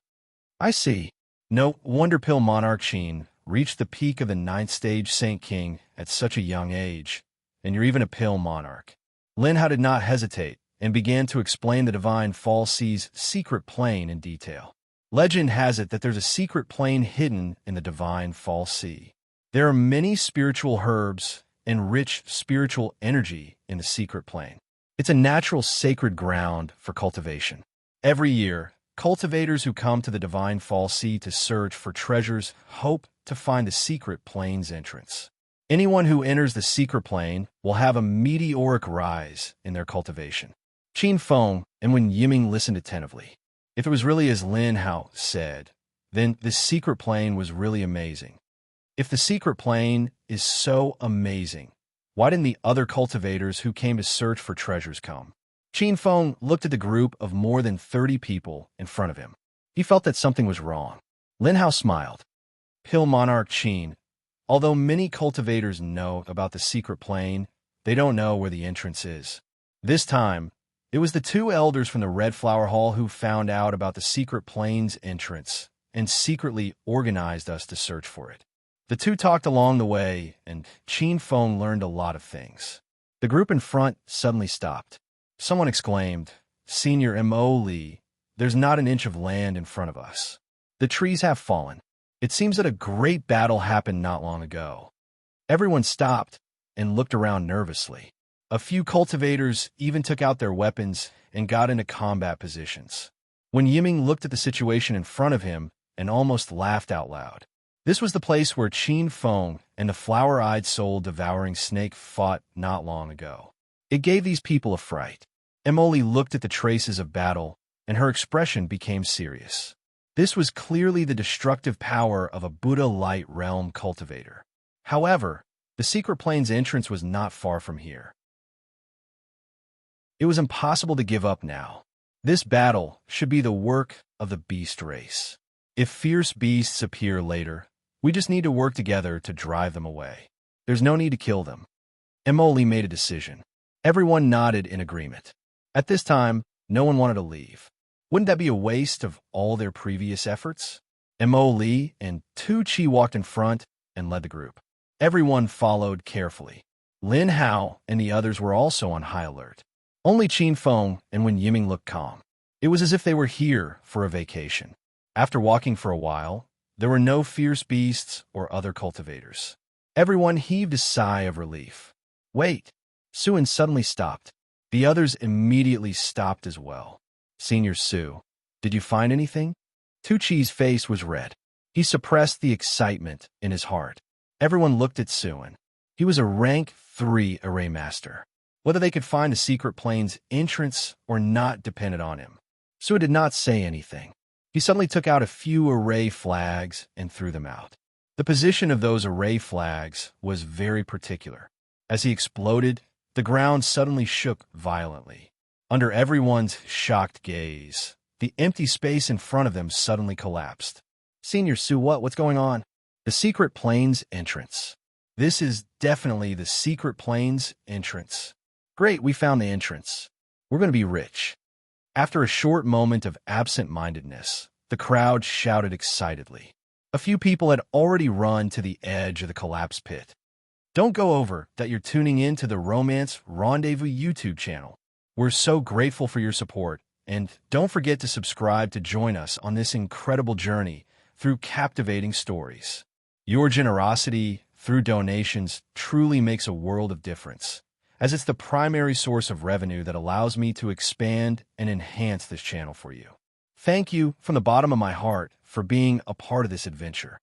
I see. No wonder Pill Monarch Qin reached the peak of the 9th stage Saint King at such a young age, and you're even a Pill Monarch. Lin Hao did not hesitate and began to explain the Divine Fall Sea's secret plane in detail. Legend has it that there's a secret plane hidden in the Divine Fall Sea. There are many spiritual herbs and rich spiritual energy in the secret plane. It's a natural sacred ground for cultivation. Every year, cultivators who come to the Divine Fall Sea to search for treasures hope to find the secret plane's entrance. Anyone who enters the secret plane will have a meteoric rise in their cultivation. Qin Feng and Wen Yiming listened attentively. If it was really as Lin Hao said, then this secret plane was really amazing. If the secret plane is so amazing, why didn't the other cultivators who came to search for treasures come? Qin Feng looked at the group of more than 30 people in front of him. He felt that something was wrong. Lin Hao smiled. Hill Monarch Qin, although many cultivators know about the secret plane, they don't know where the entrance is. This time, it was the two elders from the Red Flower Hall who found out about the secret plane's entrance and secretly organized us to search for it. The two talked along the way, and Qin Feng learned a lot of things. The group in front suddenly stopped. Someone exclaimed, "Senior M.O. Lee, there's not an inch of land in front of us. The trees have fallen. It seems that a great battle happened not long ago." Everyone stopped and looked around nervously. A few cultivators even took out their weapons and got into combat positions. When Yiming looked at the situation in front of him and almost laughed out loud. This was the place where Qin Feng and the flower-eyed soul-devouring snake fought not long ago. It gave these people a fright. Emily looked at the traces of battle, and her expression became serious. This was clearly the destructive power of a Buddha Light Realm cultivator. However, the secret plane's entrance was not far from here. It was impossible to give up now. This battle should be the work of the beast race. If fierce beasts appear later, we just need to work together to drive them away. There's no need to kill them. Emily made a decision. Everyone nodded in agreement. At this time, no one wanted to leave. Wouldn't that be a waste of all their previous efforts? Emily and Tu Chi walked in front and led the group. Everyone followed carefully. Lin Hao and the others were also on high alert. Only Qin Feng and Wen Yiming looked calm. It was as if they were here for a vacation. After walking for a while, there were no fierce beasts or other cultivators. Everyone heaved a sigh of relief. Wait! Suin suddenly stopped. The others immediately stopped as well. Senior Su, did you find anything? Tu Chi's face was red. He suppressed the excitement in his heart. Everyone looked at Suin. He was a rank 3 array master. Whether they could find the secret plane's entrance or not depended on him. Suin did not say anything. He suddenly took out a few array flags and threw them out. The position of those array flags was very particular. As he exploded, the ground suddenly shook violently. Under everyone's shocked gaze, the empty space in front of them suddenly collapsed. Senior Su, what's going on? The secret plane's entrance. This is definitely the secret plane's entrance. Great, we found the entrance. We're going to be rich. After a short moment of absent-mindedness, the crowd shouted excitedly. A few people had already run to the edge of the collapsed pit. Don't go over that you're tuning in to the Romance Rendezvous YouTube channel. We're so grateful for your support, and don't forget to subscribe to join us on this incredible journey through captivating stories. Your generosity through donations truly makes a world of difference, as it's the primary source of revenue that allows me to expand and enhance this channel for you. Thank you from the bottom of my heart for being a part of this adventure.